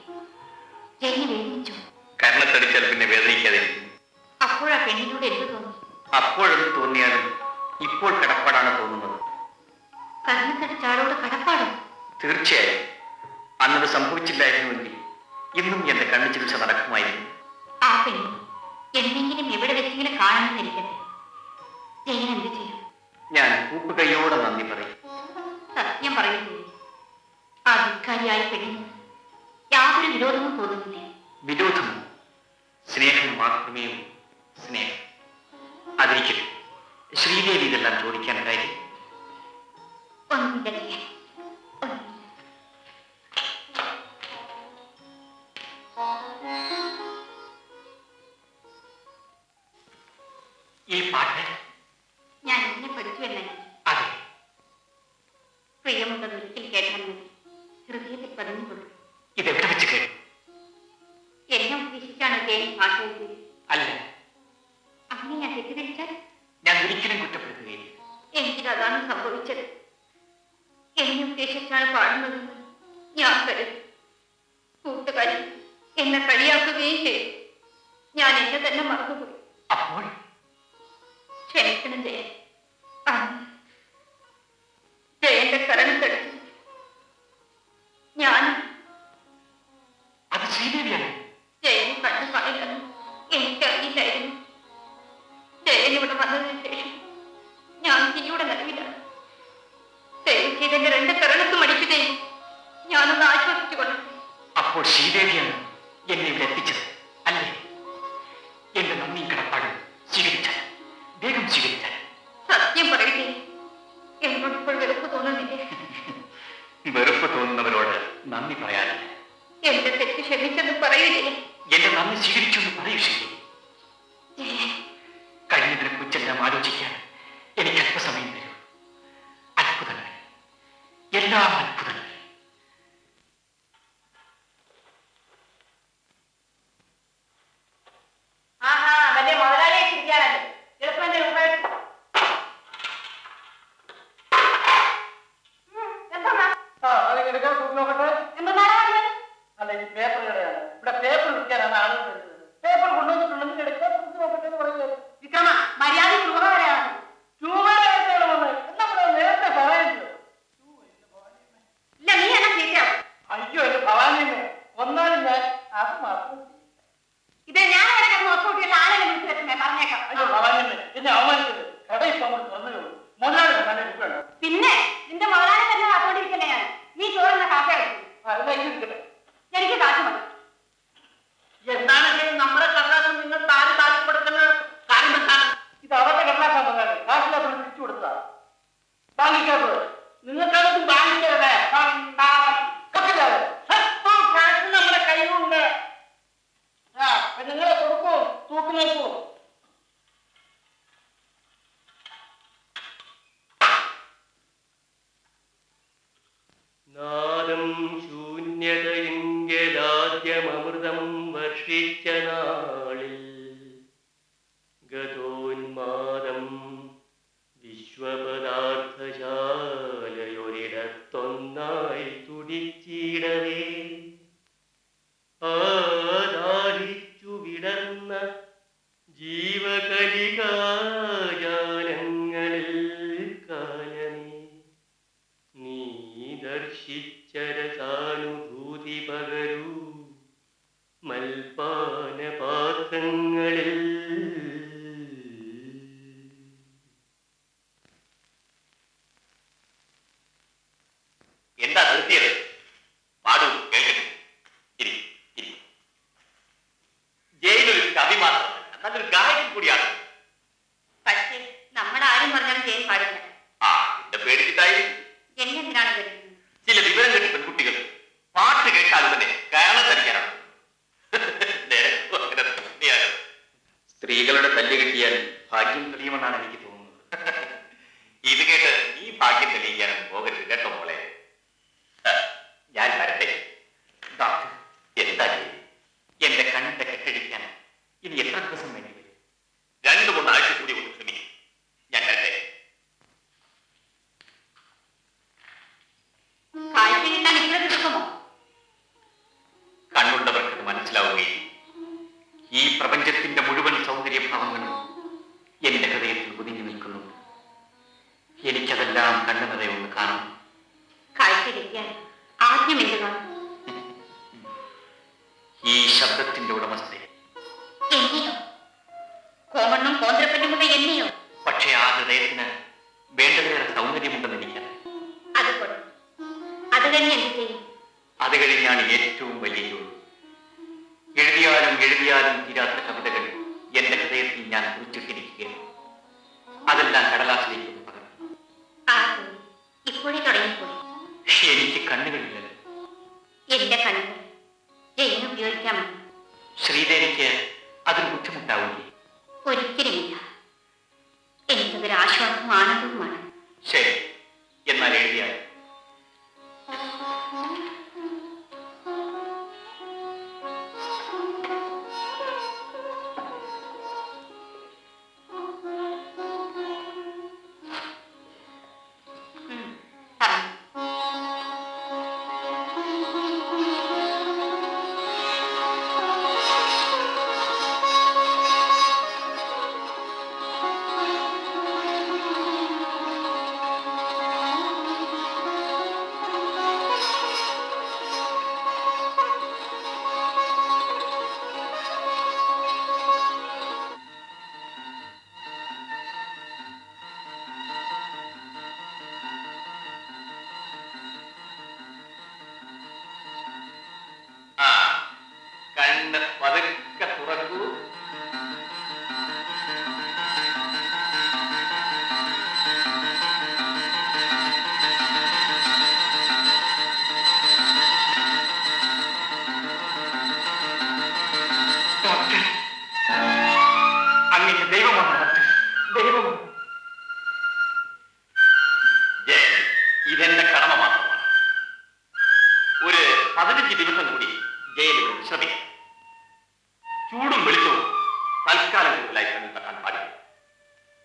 B: ജയന് വേദനിച്ചു
A: കരണത്തടിച്ചാൽ പിന്നെ വേദനിക്കാതിരിക്കും.
B: അപ്പോഴാ പെണ്ണിനോട് എന്ത് തോന്നി
A: അപ്പോഴത് തോന്നിയാലും ഇപ്പോൾ കടപ്പാടാണ് തോന്നുന്നത്.
B: കർണത്തടിച്ചാളോട് കടപ്പാടോ
A: തീർച്ചയായും അന്നത് സംഭവിച്ചില്ലായിരുന്നുവെങ്കിൽ ഇന്നും എന്റെ കണ്ണു ചികിത്സ നടക്കുമായിരുന്നു.
B: ആ പെണ്ണ് എന്തെങ്കിലും എവിടെ വെച്ചെങ്കിലും കാണണമെന്നിരിക്കട്ടെ ജയൻ എന്ത് ചെയ്യും
A: ഞാൻ കൂപ്പ് കൈയോടെ നന്ദി പറയും.
B: സത്യം പറയുന്നില്ലേ ആ ധിക്കാരിയായ പെണ്ണിന് യാതൊരു വിരോധവും തോന്നുന്നില്ലേ
A: വിരോധം സ്നേഹം മാത്രമേ ഉള്ളൂ. സ്നേഹം അതിരിക്കട്ടെ. ശ്രീദേവി ഇതെല്ലാം ചോദിക്കാൻ കാര്യം
B: ഒന്നുമില്ല ജയൻ ഒന്നുമില്ല
A: ഈ പാട്ട്
B: ഞാൻ എന്നെ പഠിച്ചു എന്നല്ല
A: അതെ
B: പ്രിയമുള്ളത് ഒരിക്കൽ കേട്ടാൽ മതി ഹൃദയത്തിൽ പതിഞ്ഞുകൊള്ളു
A: ഇതെവിടെ വെച്ച് കേട്ടു?
B: എന്നെ ഉദ്ദേശിച്ചാണ് ജയൻ പാട്ട് എഴുതിയത്
A: അല്ല,
B: അങ്ങനെ ഞാൻ തെറ്റിദ്ധരിച്ചാൽ
A: ഞാൻ ഒരിക്കലും കുറ്റപ്പെടുത്തുകയില്ല.
B: എനിക്കതാണ് സംഭവിച്ചത് എന്നെ ഉദ്ദേശിച്ചാണ് പാടുന്നതെന്ന് ഞാൻ കരുതി കൂട്ടുകാരി എന്നെ കളിയാക്കുകയും ചെയ്തു ഞാൻ എന്നെ തന്നെ മറന്നുപോയി
A: അപ്പോൾ
B: ക്ഷമിക്കണം ജയൻ ജയന്റെ കരണത്തടിച്ചു ഞാൻ
A: അത് ശ്രീദേവിയാണ്.
B: ജയന് കണ്ണു കാണില്ലെന്ന് എനിക്കറിയില്ലായിരുന്നു ജയൻ ഇവിടെ വന്നതിന് ശേഷം ഞാൻ തീയുടെ നടുവിലാണ് ദയവ് ചെയ്തെന്റെ രണ്ട് കരണത്തും അടിക്കുകയും ഞാനൊന്ന് ആശ്വസിച്ചു കൊള്ളട്ടെ
A: അപ്പോൾ ശ്രീദേവിയാണ് എന്നെ ഇവിടെ എത്തിച്ചത് അല്ലേ? എന്റെ നന്ദിയും കടപ്പാടും സ്വീകരിച്ചാൽ വേഗം സ്വീകരിച്ചാൽ
B: സത്യം പറയട്ടെ എന്നോട് ഇപ്പോൾ വെറുപ്പ് തോന്നുന്നു പറയുകയും ചെയ്യും.
C: എന്റെ നന്ദി സ്വീകരിച്ചു എന്ന് പറയൂ ശരി. കഴിഞ്ഞതിനെ കുറിച്ചെല്ലാം ആലോചിക്കാൻ എനിക്ക് അല്പസമയം തരൂ. അത്ഭുതങ്ങൾ, എല്ലാം അത്ഭുതങ്ങൾ.
B: ആഹാ, വലിയ മുതലാളിയെ ചിരിക്കാനല്ലേ എളുപ്പം എന്റെ രൂപ
D: അതെടുക്കാൻ നോക്കട്ടെ.
B: എന്താണ്
D: അല്ല, ഈ പേപ്പർ കടയാണ്. ഇവിടെ പേപ്പർ വിൽക്കാനാണ് ആളുകൾ വരുന്നത്. പേപ്പർ കൊണ്ടുവന്നിട്ടുണ്ടെങ്കിൽ എടുക്കാൻ നോക്കട്ടെ എന്ന് പറയുന്നത്.
B: വിക്രമ, മര്യാദ രൂപ വരെയാണ്.
D: ചൂടായിട്ടാണ് വന്നത്. നമ്മൾ നേരത്തെ പറയുന്നത്.
B: ഇല്ല, നീ എന്നെ ചീത്തയാവും.
D: അയ്യോ, എന്റെ ഭവാനിയമ്മേ, ഒന്നാലും ഞാൻ അത് മാത്രം ചെയ്യും.
B: ഇത് ഞാൻ അവിടെ കിടന്ന് ഒത്തുകൂട്ടിയുള്ള ആളെന്നെ വിളിച്ചു വെച്ചേ പറഞ്ഞേക്കാം.
D: അയ്യോ ഭവാനിയമ്മേ, എന്നെ അവമാനിച്ചത്. കട ഇപ്പൊ നമ്മൾ തുറന്നേ ഉള്ളൂ. മുതലാളി നല്ല രൂപയാണ്.
B: പിന്നെ നിന്റെ മുതലാളി തന്നെ കാത്തോണ്ടിരിക്കല്ലേ ഞാൻ. നീ ചോറുന്ന കാപ്പ എടുക്കും.
D: ഇരിക്കട്ടെ.
B: എനിക്ക് കാശ് മതി.
D: എന്താണ് നമ്മുടെ കടലാസം നിങ്ങൾ താഴെ കൊടുക്കുന്ന കാര്യം എന്താണ്? ഇത് അവരുടെ കടലാസാണ് മുതലാളി. കാശില്ലാത്ത തിരിച്ചു കൊടുത്തതാ. ബാങ്കിക്കാത്തത് നിങ്ങൾക്കത് ബാങ്കിക്കരുത്. കാശ് നമ്മുടെ കയ്യിലുണ്ട്. നിങ്ങളെ കൊടുക്കൂ, തൂക്കി നോക്കൂ.
A: നാദം ശൂന്യതയെങ്കലാദ്യമൃതം വർഷിച്ച നാളിൽ ഗതോന്മാദം വിശ്വപദാർത്ഥശാലയൊരിടത്തൊന്നായി തുടിച്ചിടവേ ആദാഹിച്ചു വിടർന്ന ജീവകലികാജാലങ്ങളിൽ കാലമേ നീ ദർശിച്ചരസാനുഭൂതി പകരൂ മൽപാനപാത്രങ്ങളിൽ.
C: എന്താ നിർത്തിയത്? പാടൂ, കേൾക്കട്ടെ. ജയിലൊരു കവി മാത്രമല്ല, നല്ലൊരു ഗായകൻ കൂടിയാണ്.
B: പക്ഷേ നമ്മുടെ ആരും പറഞ്ഞാലും ചെയ്യാൻ പാടില്ല.
C: ആ, എന്റെ പേടിച്ചിട്ടായി.
B: എന്നെന്തിനാണ് പേടിക്കുന്നത്?
C: ചില വിവരം കേട്ട പെൺകുട്ടികൾ പാട്ട് കേട്ടാൽ തന്നെ കേരളത്തടിക്കാനാണ്. സ്ത്രീകളുടെ തല്ല് കിട്ടിയാൽ ഭാഗ്യം തെളിയുമെന്നാണ് എനിക്ക് തോന്നുന്നത്. ഇത് കേട്ട് നീ ഭാഗ്യം തെളിയിക്കാനും പോകരുത് കേട്ടോ മോളെ. ഞാൻ വരട്ടെ. ഡോക്ടർ, എന്താ ചെയ്യും? എന്റെ കണ്ണിന്റെ കെട്ടഴിക്കാൻ ഇനി എത്ര ദിവസം വേണ്ടി വരും? 2-3 ആഴ്ച കൂടി ഒന്ന് ക്ഷമിക്കും. ഞാൻ വരട്ടെ.
B: കാഴ്ച കിട്ടാൻ ഇത്ര ദിവസമോ?
C: കണ്ണുള്ളവർക്കത് മനസ്സിലാവുകയും ഈ പ്രപഞ്ചത്തിന്റെ മുഴുവൻ സൗന്ദര്യഭാവങ്ങളും എന്റെ ഹൃദയത്തിൽ ഒതുങ്ങി നിൽക്കുന്നുണ്ട്. എനിക്കതെല്ലാം കണ്ണു നിറയെ ഒന്ന് കാണണം.
B: കാഴ്ച കിട്ടിയാൽ ആദ്യം എന്ത് കാണും?
C: ഈ ശബ്ദത്തിന്റെ ഉടമസ്ഥയെ.
B: എന്നെയോ? കോമണ്ണും കോന്ത്രപ്പറ്റും കൂടെ എന്നെയോ?
C: പക്ഷേ ആ ഹൃദയത്തിന് വേണ്ടതിലേറെ സൗന്ദര്യമുണ്ടെന്ന് എനിക്കറിയാം.
B: അത് കൊടുക്കും. അത് കഴിഞ്ഞ് എന്ത് ചെയ്യും?
C: അത് കഴിഞ്ഞാണ് ഏറ്റവും വലിയ ജോലി. എഴുതിയാലും എഴുതിയാലും തീരാത്ത കവിതകൾ എന്റെ ഹൃദയത്തിൽ ഞാൻ കുറിച്ചിട്ടിരിക്കുകയാണ്. അതെല്ലാം കടലാസിലേക്ക് പകർന്നു.
B: ആ ജോലി ഇപ്പോഴേ തുടങ്ങിപ്പോയി.
C: എനിക്ക് കണ്ണുകളില്ലല്ലോ.
B: എന്റെ കണ്ണുകൾ ജയിന് ഉപയോഗിക്കാമോ?
C: ശ്രീദേവിക്ക് അതിന് ബുദ്ധിമുട്ടാവില്ലേ?
B: ഒരിക്കലുമില്ല. എനിക്കതൊരു ആശ്വാസവും ആനന്ദവുമാണ്.
C: ശരി, എന്നാൽ എഴുതിയാൽ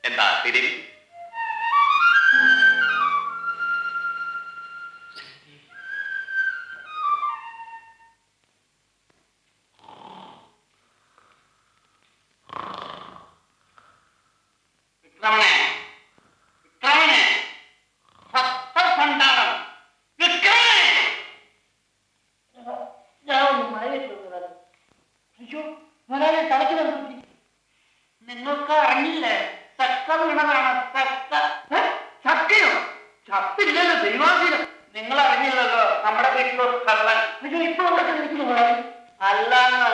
C: എന്താ ശ്രീദേവി?
B: വിക്രമനെ, വിക്രമനെ, സപ്തഭണ്ഡാരം, വിക്രമനെ. ഞാൻ ഒന്ന് മഴയിട്ടു. അയ്യോ, മുതലാളി തലയ്ക്ക് വന്നു. നിങ്ങൾക്ക് അറിഞ്ഞില്ലേ? ചക്ക വീണതാണ്. ചക്ക. ചക്കയോ? ചത്തില്ലല്ലോ ദൈവാധീനം. നിങ്ങൾ അറിഞ്ഞില്ലല്ലോ നമ്മുടെ വീട്ടിലൊരു കള്ളൻ. അയ്യോ, ഇപ്പൊ അല്ലാന്ന്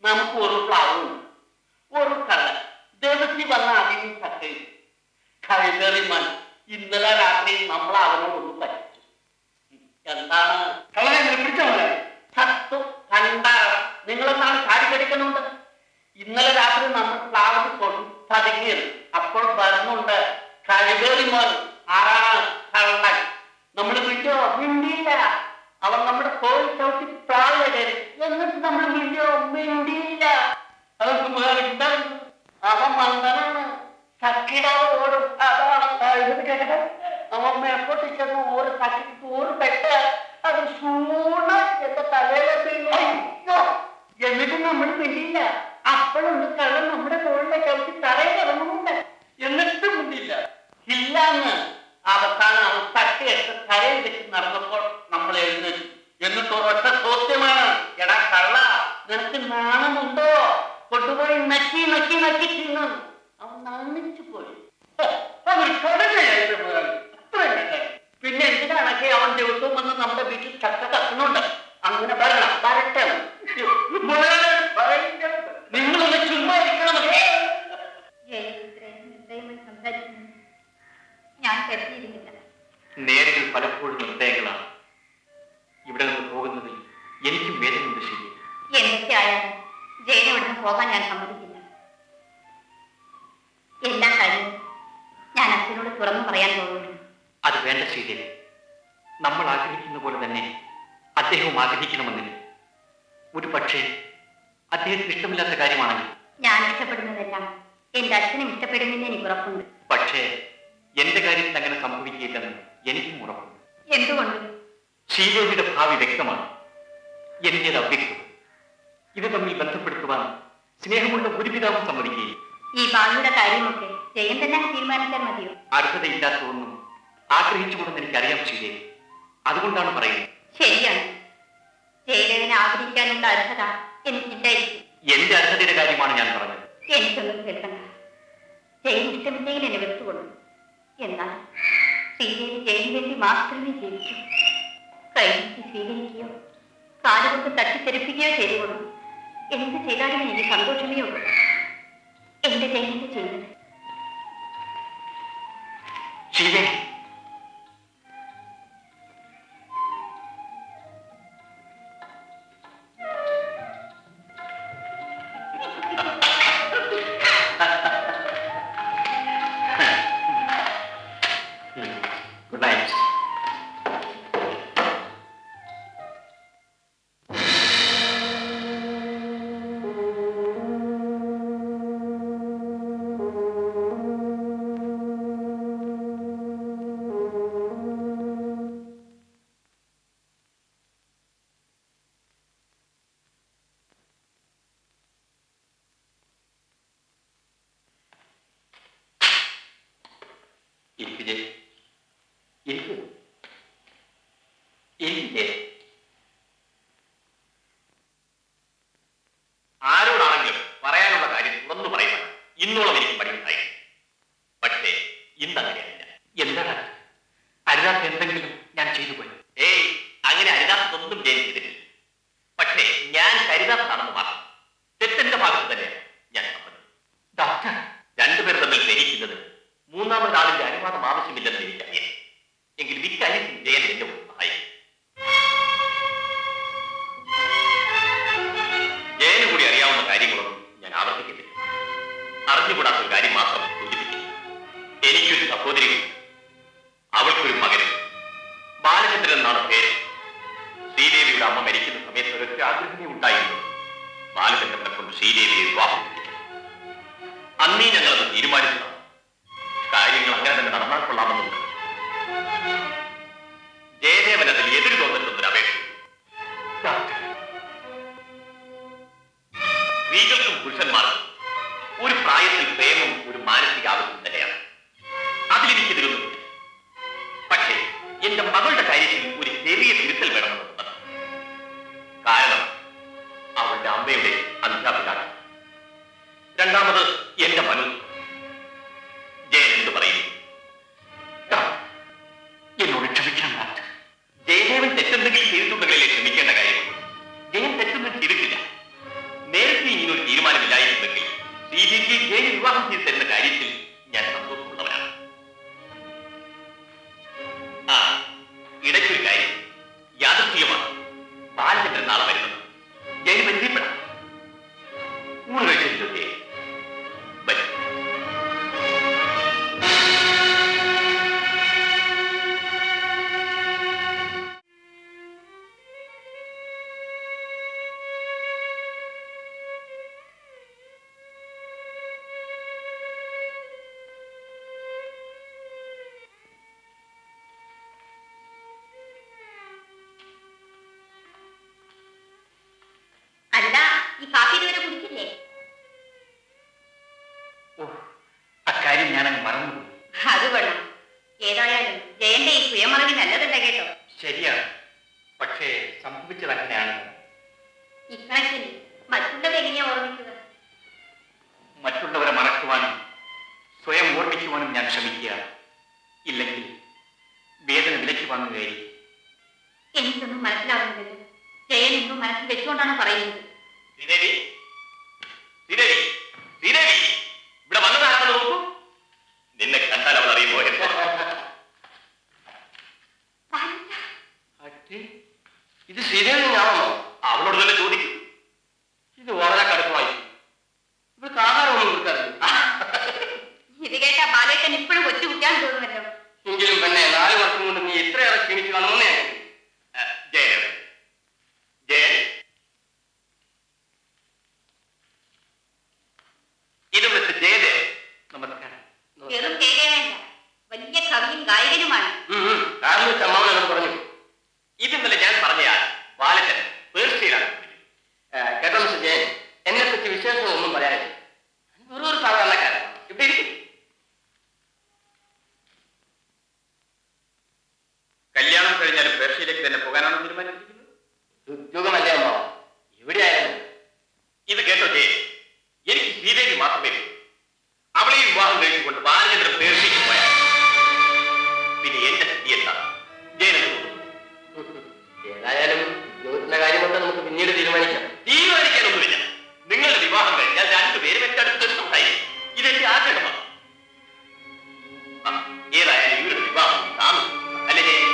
B: നമുക്ക് ഒരു പ്ലാവും ഒരു കള്ളൻ ദിവസി വന്ന അതിന് ചക്കയും കൈതറിമാൻ ഇന്നലെ രാത്രി നമ്മൾ അവനോടൊന്ന് പറ്റിച്ചു. എന്താണ് കള്ളനെ പിടിച്ചോളെ? ചത്തു കണ്ടാറ്. നിങ്ങളെന്താണ് ചാടിക്കടിക്കുന്നുണ്ട്? ഇന്നലെ രാത്രി നമ്മൾ പ്ലാവിൽ തൊട്ട് പതുങ്ങിയത്. അപ്പോൾ വരുന്നുണ്ട് കൈതറിമാൻ. ആരാണ് കള്ളൻ? നമ്മൾ വിട്ടോ? മിണ്ടിയില്ല. അവൻ നമ്മുടെ കോഴി ചവിട്ടി പ്രായ കയറി. എന്നിട്ട് നമ്മൾ വിട്ടോ? മിണ്ടിയില്ല. അവർക്ക് ഉണ്ടായിരുന്നു. അവൻ മന്ദനാണ്. ചക്കിടാതെ ഓടും. അതാണ് ഇത് കേട്ടത്. അവൻ മേപ്പോട്ട് ചെന്ന് ഒരു ചക്കിട്ട് ഒരു പെട്ട് അത് സൂണ എന്റെ തലയിലെ വീണു. എന്നിട്ട് നമ്മൾ മിണ്ടിയില്ല. അപ്പോഴുണ്ട് കള്ളൻ നമ്മുടെ കോഴിനെ ചവിട്ടി തറയിൽ ഇറങ്ങുന്നുണ്ട്. എന്നിട്ടും മിണ്ടിയില്ല. ഇല്ലാന്ന് അവസാനം അവൻ തട്ടിയെടുത്ത് കരയിൽ വെച്ച് നടന്നപ്പോൾ നമ്മൾ എഴുന്നേറ്റു. എന്നിട്ട് ഒരൊറ്റ ചോദ്യമാണ്, എടാ കള്ള, നിനക്ക് നാണമുണ്ടോ? കൊണ്ടുപോയി നക്കി നക്കി നക്കി തിന്നു. അവൻ നാണിച്ചു പോയി. അവർ കടലയായിട്ട് പോയാണ്. പിന്നെ എന്തിനാണൊക്കെ അവൻ ദിവസവും വന്ന് നമ്മുടെ വീട്ടിൽ ചക്ക കത്തുന്നുണ്ട്. അങ്ങനെ വരണം, വരട്ടെ. നിങ്ങളൊന്ന് ചുമ്മാ ഇരിക്കണം.
E: ഞാൻ കരുതിയിരുന്നില്ല.
C: നേരിൽ പലപ്പോഴും നിർദ്ദയങ്ങളാണ്. ഇവിടെ നിന്ന് പോകുന്നതിൽ എനിക്കും വേദനയുണ്ട്. ശരി,
E: എന്തൊക്കെ ആയാലും ജയിലിൽ ഇവിടുന്ന് പോകാൻ ഞാൻ സമ്മതിക്കില്ല. എല്ലാ കാര്യവും ഞാൻ അച്ഛനോട് തുറന്നു പറയാൻ പോകുന്നു.
C: അത് വേണ്ട ശ്രീദേവി. നമ്മൾ ആഗ്രഹിക്കുന്ന പോലെ തന്നെ അദ്ദേഹവും ആഗ്രഹിക്കണമെന്നില്ല. ഒരു പക്ഷേ അദ്ദേഹത്തിന് ഇഷ്ടമില്ലാത്ത കാര്യമാണെങ്കിൽ
E: ഞാൻ ഇഷ്ടപ്പെടുന്നതെല്ലാം എന്റെ അച്ഛനും ഇഷ്ടപ്പെടുമെന്ന് എനിക്ക് ഉറപ്പുണ്ട്.
C: പക്ഷേ എന്റെ കാര്യത്തിൽ അങ്ങനെ സംഭവിക്കില്ലെന്ന് എനിക്കും ഉറപ്പുണ്ട്.
E: എന്തുകൊണ്ട്?
C: ശ്രീദേവിയുടെ ഭാവി വ്യക്തമാണ്, എന്റേത് അവ്യക്തം. ഇത് തമ്മിൽ ബന്ധപ്പെടുത്തുവാൻ സ്നേഹമുള്ള ഒരു പിതാവും സമ്മതിക്കുകയില്ല.
E: ഈ ഭാവിയുടെ കാര്യമൊക്കെ ജയൻ തന്നെ തീരുമാനിച്ചാൽ മതിയോ?
C: അർഹതയില്ലാത്തതൊന്നും ആഗ്രഹിച്ചുകൊണ്ടെന്ന് എനിക്കറിയാം ശ്രീദേവി. അതുകൊണ്ടാണ് പറയുന്നത്.
E: ശരിയാണ്, ജയദേവനെ ആഗ്രഹിക്കാനുള്ള അർഹത എനിക്കില്ലായിരിക്കും.
C: എന്റെ അർഹതയുടെ കാര്യമാണ് ഞാൻ പറഞ്ഞത്.
E: എനിക്കൊന്നും കേൾക്കണ്ട. ജയൻ ഇഷ്ടമില്ലെങ്കിൽ എന്നെ വെറുത്തുകൊള്ളു. എന്നാൽ ശ്രീദേവി ജയന് വേണ്ടി മാത്രമേ ജീവിക്കൂ. കൈനീട്ടി സ്വീകരിക്കുകയോ കാലുകൊണ്ട് തട്ടിത്തെറിപ്പിക്കുകയോ ചെയ്തുകൊള്ളു. എന്ത് ചെയ്താലും എനിക്ക് സന്തോഷമേ ഉള്ളൂ. എന്റെ ജയന്റെ ചെയ്യുന്നത്.
C: Sridevi, good night. ആരോടാണെങ്കിലും പറയാനുള്ള കാര്യം തുറന്നു പറയുവാൻ ഇന്നോളം എനിക്ക് പഠിക്കുന്നായി. പക്ഷേ ഇന്നങ്ങനെയല്ല. എന്താണ് അരുതാത്ത എന്തെങ്കിലും ഞാൻ ചെയ്തു പോയി? ഏയ്, അങ്ങനെ അരുതാത്തതൊന്നും ഞാൻ ചെയ്തിട്ടില്ല. പക്ഷേ ഞാൻ കരുതാത്തതാണെന്ന് മാത്രം. തെറ്റെന്റെ ഭാഗത്ത് തന്നെയാണ് ഞാൻ സമ്മതിക്കുന്നത്. ഡോക്ടർ, രണ്ടുപേർ തമ്മിൽ സ്നേഹിക്കുന്നത് മൂന്നാമതൊരാളിന്റെ അനുവാദം ആവശ്യമില്ലെന്ന് എനിക്കറിയാം. എങ്കിലും ഇക്കാര്യത്തിൽ ജയൻ എന്നെ ഒന്ന് സഹായിക്കും. ജയന് കൂടി അറിയാവുന്ന കാര്യങ്ങളൊന്നും ഞാൻ ആവർത്തിക്കുന്നില്ല. അറിഞ്ഞുകൂടാത്ത ഒരു കാര്യം മാത്രം സൂചിപ്പിക്കും. എനിക്കൊരു സഹോദരിയുണ്ട്. അവൾക്കൊരു മകനും. ബാലചന്ദ്രൻ എന്നാണ് പേര്. ശ്രീദേവിയുടെ അമ്മ മരിക്കുന്ന സമയത്ത് ഒരൊറ്റ ആഗ്രഹമേ ഉണ്ടായിരുന്നു, ബാലചന്ദ്രനെ കൊണ്ട് ശ്രീദേവിയെ വിവാഹം കഴിക്കണം. അന്നേ ഞങ്ങളത് തീരുമാനിച്ചതാണ്.
E: അത് കൊള്ളാം. ഏതായാലും ജയന്റെ ഈ സുയമറവി നല്ലതല്ല കേട്ടോ.
C: ശരിയാണ്, പക്ഷേ സംഭവിച്ചത് അങ്ങനെയാണ്.
E: ഇക്കണക്കിൽ മറ്റുള്ളവരെ എങ്ങനെയാ ഓർമ്മിക്കുക?
C: മറ്റുള്ളവരെ മറക്കുവാനും സ്വയം ഓർമ്മിക്കുവാനും ഞാൻ ശ്രമിക്കുകയാണ്. ഇല്ലെങ്കിൽ വേദന വിലയ്ക്ക് വാങ്ങുകയായിരിക്കും.
E: എനിക്കൊന്നും മനസ്സിലാവുന്നില്ലല്ലോ. ജയൻ എന്നും മനസ്സിൽ വെച്ചുകൊണ്ടാണ് പറയുന്നത്.
C: ശ്രീദേവി, ശ്രീദേവി, ശ്രീദേവി, ഇവിടെ വന്നതാണെന്ന് നോക്കൂ. നിന്നെ കണ്ടാൽ അവൾ അറിയുമോ?
D: ഇത് ശ്രീദേവി ഞാനാണോ?
C: അവളോട് തന്നെ ചോദിക്കും.
D: ഇത് വളരെ കടുപ്പമായി. ഇവൾക്ക് ആഹാരമൊന്നും കൊടുക്കാറില്ല.
E: ഇത് കേട്ടാ ബാലേട്ടൻ ഇപ്പോഴും കൊച്ചു കുട്ടിയാന്ന് തോന്നുമല്ലോ.
D: എങ്കിലും പിന്നെ 4 വർഷം കൊണ്ട് നീ ഇത്രയേറെ ക്ഷീണിച്ചു കാണുമെന്ന് ഞാൻ കരുതി.
C: ജയൻ, ജയൻ, ഇത് മിസ്റ്റർ ജയദേവ്. നമസ്കാരം.
E: വെറും കേൾക്കേണ്ട വലിയ കവിയും ഗായകനുമാണ്.
D: കാരണം ചമ്മാവൻ എന്നോട് പറഞ്ഞു.
C: ഇതെന്നല്ല ഞാൻ പറഞ്ഞയാൾ ബാലചൻ പേർഷ്യയിലാണ്.
D: കേട്ടോ മിസ്റ്റർ ജയൻ, എന്നെ പറ്റി വിശേഷമൊന്നും പറയാനില്ല. വെറും ഒരു സാധാരണക്കാരൻ. ഇവിടെ ഇരിക്കും.
C: കല്യാണം കഴിഞ്ഞാലും പേർഷ്യയിലേക്ക് തന്നെ പോകാനാണ് തീരുമാനിച്ചിരിക്കുന്നത്.
D: ഉദ്യോഗമല്ലേ അമ്മ, എവിടെയായിരുന്നു?
C: ഇത് കേട്ടോ ജയൻ, എനിക്ക് ശ്രീദേവി മാത്രമേ ഉള്ളൂ. അവളെ വിവാഹം കഴിച്ചുകൊണ്ട് ബാലചന്ദ്രൻ പേർഷ്യയ്ക്ക് പോയാൽ പിന്നെ എന്റെ സ്ഥിതി എന്താ? ജയനെന്ന് തോന്നുന്നു.
D: ഏതായാലും ഉദ്യോഗത്തിന്റെ കാര്യമൊക്കെ നമുക്ക് പിന്നീട് തീരുമാനിക്കാം.
C: തീരുമാനിക്കാനൊന്നുമില്ല. നിങ്ങളുടെ വിവാഹം കഴിഞ്ഞാൽ 2 പേരും എന്റെ അടുത്ത് ഉണ്ടായിരിക്കും. ഇതെന്റെ ആഗ്രഹമാണ്. ഏതായാലും ഇവരുടെ വിവാഹം താമസിക്കും, അല്ലേ ജയൻ?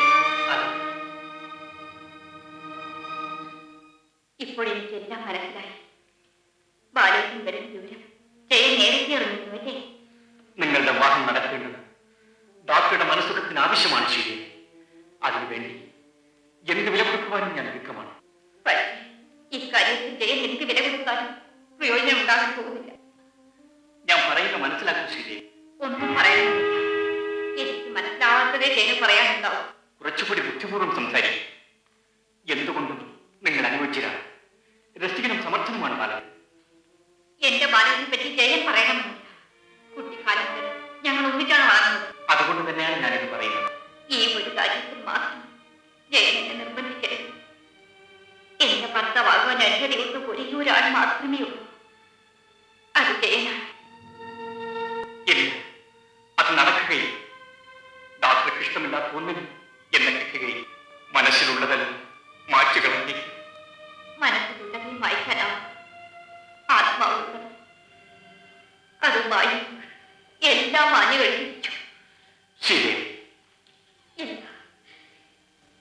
E: ഇപ്പോൾ എനിക്കെല്ലാം മനസ്സിലായി. ബാലേട്ടൻ വരുന്ന വിവരം ജയൻ നേരത്തെ അറിഞ്ഞിരുന്നു അല്ലേ?
C: നിങ്ങളുടെ വിവാഹം നടക്കേണ്ടത് ഡോക്ടറുടെ മനസ്സുഖത്തിന് ആവശ്യമാണ് ശരി. അതിനുവേണ്ടി എന്ത് വില കൊടുക്കുവാനും ഞാൻ ഒരുക്കമാണ്.
E: പക്ഷേ ഇക്കാര്യത്തിൽ ജയൻ എനിക്ക് വില കൊടുത്താലും പ്രയോജനം ഉണ്ടാകാൻ പോകുന്നില്ല.
C: ഞാൻ പറയുന്ന മനസ്സിലാക്കും ശ്രീദേവി.
E: ഒന്നും പറയാനില്ല. എനിക്ക് മനസ്സിലാവാത്തതേ ജയന് പറയാനുണ്ടാവും.
C: കുറച്ചുകൂടി ബുദ്ധിപൂർവ്വം സംസാരിക്കും. എന്തുകൊണ്ടും നിങ്ങൾ അനുവദിച്ചിരാണ്. രസികനും സമർത്ഥനുമാണ് ബാലൻ.
E: എന്റെ ബാലനെ പറ്റി ജയൻ പറയണമെന്നില്ല. കുട്ടിക്കാലം മുതൽ ഞങ്ങൾ ഒന്നിച്ചാണ് വളർന്നത്.
C: അതുകൊണ്ട് തന്നെയാണ് ഞാനിത് പറയുന്നത്.
E: ഈ ഒരു കാര്യത്തിൽ മാത്രം ജയൻ എന്നെ നിർബന്ധിക്കരുത്. എന്റെ ഭർത്താവാകുവാൻ അർഹതയുള്ള ഒരേ ഒരാൾ മാത്രമേ ഉള്ളൂ. അത് ജയനാണ്.
C: ഇല്ല, അത് നടക്കുകയില്ല. ഡോക്ടർക്ക് ഇഷ്ടമില്ലാത്ത ഒന്നിനും എന്നെ കിട്ടുകയും മനസ്സിലുള്ളതെല്ലാം മാറ്റുകളഞ്ഞി.
E: മനസ്സിലുള്ളതേ വായിക്കാനാവും. ആത്മാവുള്ളത് അത് വായി എല്ലാം മാഞ്ഞു കഴിഞ്ഞിരിച്ചു.
C: ശരി,
E: ഇല്ല,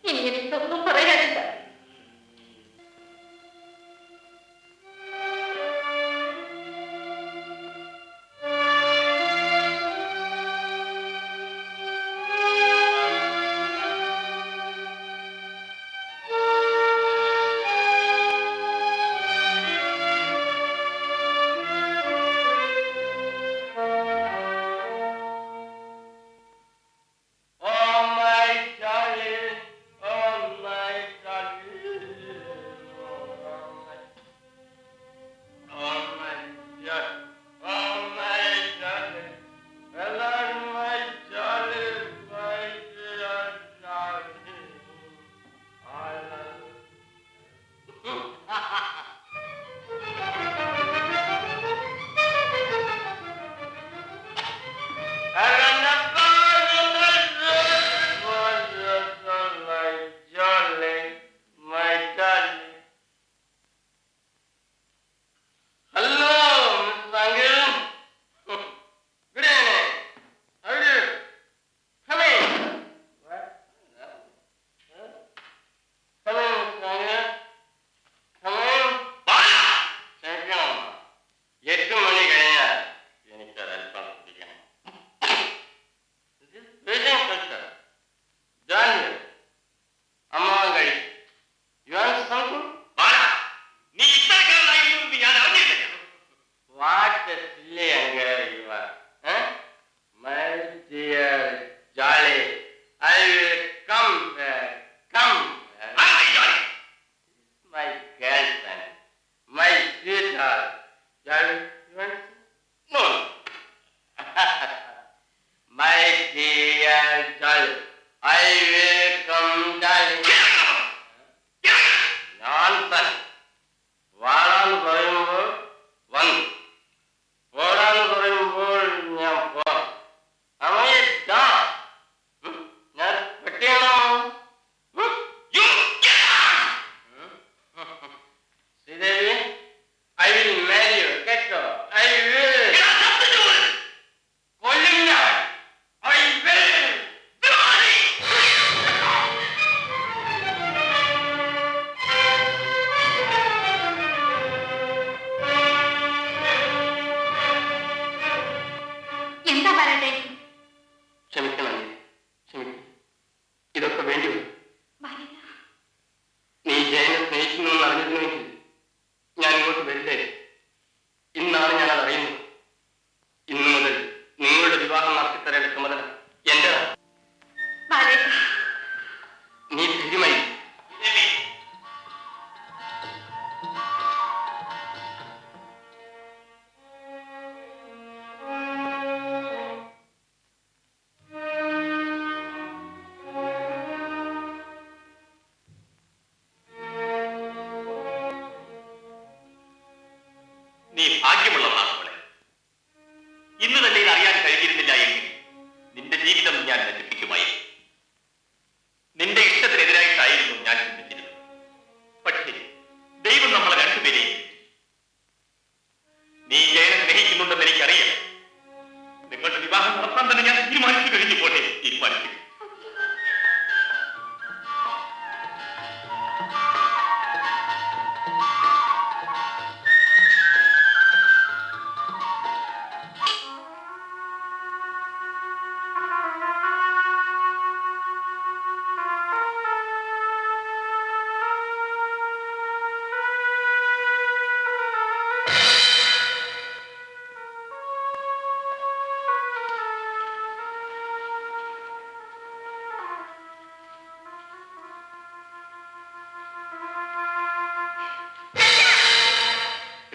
E: ഇനി എനിക്കൊന്നും പറയാനില്ല.
C: വേണ്ടി വരും.
E: ബാലേട്ട,
C: നീ ജയനെ സ്നേഹിക്കുന്നുവെന്ന് അറിഞ്ഞിരുന്നുവെങ്കിൽ ഞാൻ ഇങ്ങോട്ട് വരില്ലേ. ഇന്നാണ് ഞാൻ അത് അറിയുന്നത്. ഇന്നു മുതൽ നിങ്ങളുടെ വിവാഹം നടത്തിത്തരേണ്ട ചുമതല എന്റേതാണ്.
E: ബാലേട്ട,
C: നീ ധൈര്യമായി. നീ ഭാഗ്യമുള്ളവളാണ് മോളെ. ഇന്ന് തന്നെ ഇത് അറിയാൻ കഴിഞ്ഞിരുന്നില്ല എങ്കിൽ നിന്റെ ജീവിതം ഞാൻ നശിപ്പിക്കുമായിരുന്നു. നിന്റെ ഇഷ്ടത്തിനെതിരായിട്ടായിരുന്നു ഞാൻ ചിന്തിച്ചിരുന്നത്. പക്ഷേ ദൈവം നമ്മളെ രണ്ടുപേരെയും വിളിച്ചു. നീ ജയനെ സ്നേഹിക്കുന്നുണ്ടെന്ന് എനിക്കറിയാം. നിങ്ങളുടെ വിവാഹം നടത്താൻ തന്നെ ഞാൻ തീരുമാനിച്ചു കഴിഞ്ഞു. പോട്ടെ, തീരുമാനിച്ചു.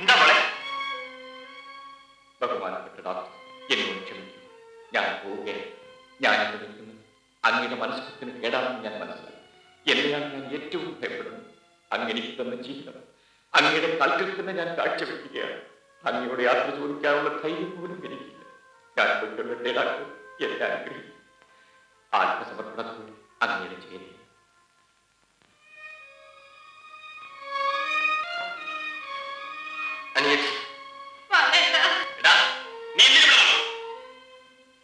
C: എന്താ മോളെ? ബഹുമാനപ്പെട്ട ഡോക്ടർ, എന്നോട് ക്ഷമിക്കൂ. ഞാൻ പോവുകയാണ്. ഞാൻ ഇവിടെ നിൽക്കുന്നത് അങ്ങയുടെ മനസ്സുഖത്തിന് കേടാണെന്ന് ഞാൻ മനസ്സിലാക്കി. എന്നെയാണ് ഞാൻ ഏറ്റവും ഭയപ്പെടുന്നത്. അങ്ങനെ തന്ന ജീവിതം അങ്ങയുടെ കാൽക്കൽ തന്നെ ഞാൻ കാഴ്ചവെക്കുകയാണ്. അങ്ങയോട് യാത്ര ചോദിക്കാനുള്ള ധൈര്യം പോലും എനിക്കില്ല. ഞാൻ കൊണ്ടുവരട്ടെ ഡോക്ടർ, എന്നെ അനുഗ്രഹിക്കും. ആത്മസമർപ്പണത്തോടെ അങ്ങയുടെ ചേരുക.
E: ബാലേട്ട,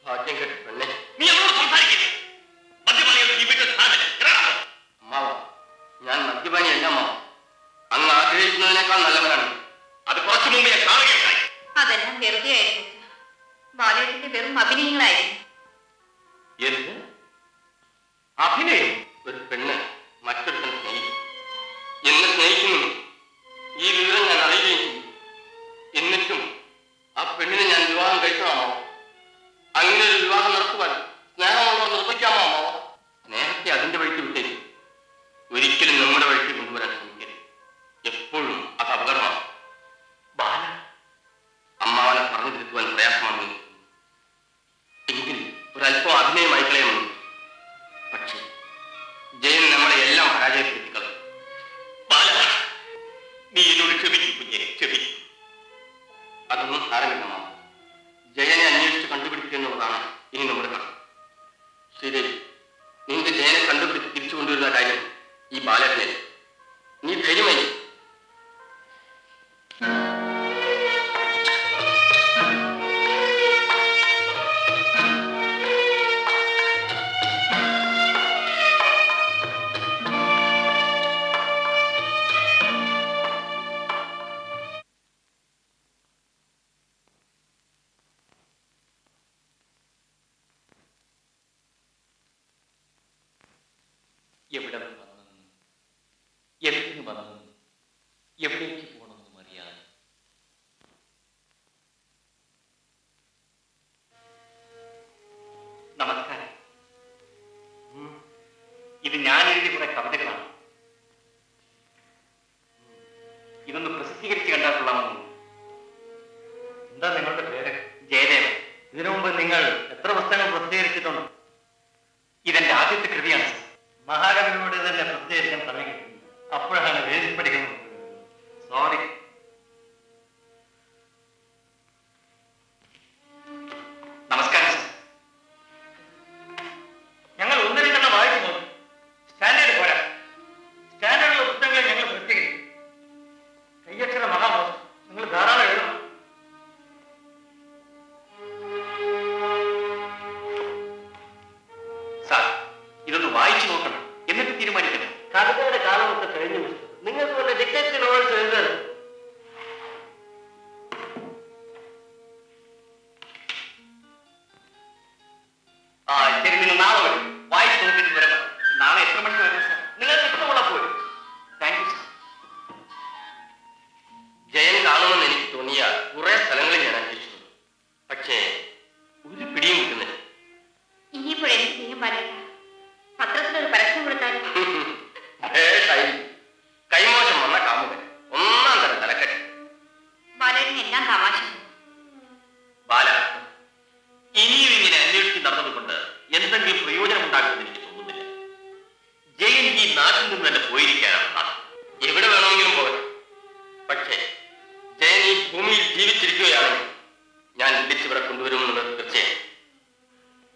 C: ഭാഗ്യം കെട്ട പെണ്ണെ, നീ അവളോട് സംസാരിക്കില്ല. മദ്യപാനികളുടെ ഈ വീട്ടിൽ സ്ഥാനമില്ല. അമ്മാവ, ഞാൻ മദ്യപാനിയല്ല അമ്മാവ. അങ്ങ് ആഗ്രഹിക്കുന്നതിനേക്കാൾ നല്ലവനാണ്. അത് കുറച്ചു മുമ്പ് ഞാൻ കാണുകയുണ്ടായി.
E: അതെല്ലാം വെറുതെ ആയിരുന്നു. ബാലേട്ടന്റെ വെറും അഭിനയങ്ങളായിരുന്നു.
C: എന്ത് അഭിനയം? ഒരു പെണ്ണ് മറ്റൊരുത്തൻ സ്നേഹിക്കും, എന്നെ സ്നേഹിക്കുന്നു. ഈ വിവരം ഞാൻ അറിയുകയും ചെയ്യും. എന്നിട്ടും ആ പെണ്ണിനെ ഞാൻ വിവാഹം കഴിക്കണമോ? അങ്ങനെ ഒരു വിവാഹം നടത്തുവാൻ സ്നേഹമുള്ളവർ നിർമ്മിക്കാമോ അമ്മാവോ? സ്നേഹത്തെ അതിന്റെ വഴിക്ക് വിട്ടേക്കും. ഒരിക്കലും നമ്മുടെ വഴിക്ക് കൊണ്ടുവരാൻ ശ്രമിക്കരുത്. എപ്പോഴും അത് അപകടമാണ്. ബാല, അമ്മാവനെ പറഞ്ഞു തിരുത്തുവാൻ പ്രയാസമാണ്. എങ്കിൽ ഒരല്പം അഭിനയമായി കളയുന്നു. പക്ഷേ ജയൻ നമ്മളെ എല്ലാം പരാജയപ്പെടുത്തിക്കളയും. ബാല, നീ എന്നോട് ക്ഷമിക്കും കുഞ്ഞെ, ക്ഷമിക്കും. അതൊന്നും സാരമില്ല മാം. ജയനെ അന്വേഷിച്ച് കണ്ടുപിടിക്കുക എന്നുള്ളതാണ് ഇനി നമ്മുടെ കടമ. ശരി, നിങ്ങൾക്ക് ജയനെ കണ്ടുപിടിച്ച് തിരിച്ചു കൊണ്ടുവരുന്ന കാര്യം ഈ ബാലനെ. നീ ധൈര്യമായി. എവിടെ വന്നെന്നും എന്തിനു വന്നെന്നും എവിടേക്ക് പോകണമെന്നും അറിയാതെ നമസ്കാരം. ഇത് ഞാൻ എഴുതിയ കുറെ കവിതകളാണ്. ഇതൊന്ന് പ്രസിദ്ധീകരിച്ച് കണ്ടാൽ കൊള്ളാമെന്നു. എന്താ നിങ്ങളുടെ പേര്? ജയദേവൻ. ഇതിനു മുമ്പ് നിങ്ങൾ എത്ര പുസ്തകങ്ങൾ പ്രസിദ്ധീകരിച്ചിട്ടുണ്ട്? ഇതെന്റെ ആദ്യത്തെ കൃതിയാണ്. മഹാകവിയോട് തന്നെ പ്രസിദ്ധീകരിക്കാൻ സമയം കിട്ടുന്നില്ല. അപ്പോഴാണ് വേദി പഠിക്കുന്നത്. സോറി. നമസ്കാരം സർ. ഞങ്ങൾ ഒന്ന് രണ്ടെണ്ണം വായിച്ചു നോക്കി. സ്റ്റാൻഡേർഡ് പോരാ. സ്റ്റാൻഡേർഡുള്ള പുസ്തകങ്ങളെ ഞങ്ങൾ പ്രസിദ്ധീകരിക്കും. കയ്യക്ഷര മഹാമോശം. നിങ്ങൾ ധാരാളം എഴുതണം. സാർ, ഇതൊന്ന് വായിച്ചു നോക്കണം, എന്നിട്ട് തീരുമാനിക്കണം. കവിതയുടെ കാലമൊക്കെ കഴിഞ്ഞു. നിങ്ങൾക്ക് വല്ല ഡിറ്റക്റ്റീവ് നോവൽസ് എഴുതാൻ. ശരി, നിങ്ങൾ നാളെ വരും. വായിച്ചു നോക്കിയിട്ട് വരാം. നാളെ ഉണ്ടാകുമെന്ന് എനിക്ക് തോന്നുന്നില്ല. ജയൻ ഈ നാട്ടിൽ നിന്ന് തന്നെ പോയിരിക്കാനാണ് സാധ്യത. എവിടെ വേണമെങ്കിലും പോകാം. പക്ഷേ ജയൻ ഈ ഭൂമിയിൽ ജീവിച്ചിരിക്കുകയാണെങ്കിൽ ഞാൻ വിളിച്ചിവിടെ കൊണ്ടുവരുമെന്നുള്ളത് തീർച്ചയായും.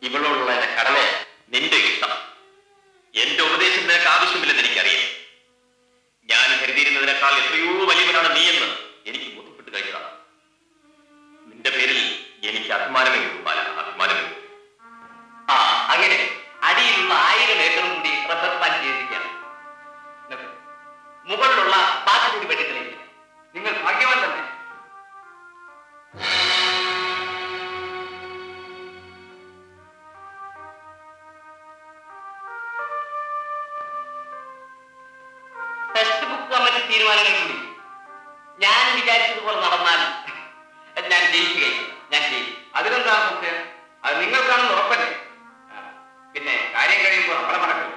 C: ഇവളോടുള്ള എന്റെ കടമയാണ്. നിന്റെ ഇഷ്ടം. എന്റെ ഉപദേശം നിനക്ക് ആവശ്യമില്ലെന്ന് എനിക്കറിയാം. ഞാൻ കരുതിയിരുന്നതിനേക്കാൾ എത്രയോ വലിയവനാണ് നീയെന്ന് എനിക്ക് ബോധ്യപ്പെട്ട് കഴിഞ്ഞതാണ്. നിന്റെ പേരിൽ എനിക്ക് അഭിമാനമേ ഉള്ളൂ ബാല, അഭിമാനമേ ഉള്ളൂ.
B: ആ അങ്ങനെ അടിയിലുള്ള 1000 ഏക്കറും കൂടി റബ്ബർ പ്ലാൻ ചെയ്തിരിക്കുകയാണ്. മുകളിലുള്ള ബാക്കി കൂടി വെട്ടിക്കളില്ല. നിങ്ങൾ ഭാഗ്യവാൻ തന്നെ. ടെക്സ്റ്റ് ബുക്ക് കമ്മിറ്റി തീരുമാനങ്ങൾ കൂടി ഞാൻ വിചാരിച്ചതുപോലെ നടന്നാൽ ഞാൻ ജയിക്കുകയില്ല. ഞാൻ ജയിക്കും. അതിലെന്താണ് സംശയം? അത് നിങ്ങൾക്കാണെന്ന് ഉറപ്പല്ലേ? പിന്നെ കാര്യം കഴിയുമ്പോൾ നമ്മളെ മറക്കില്ല.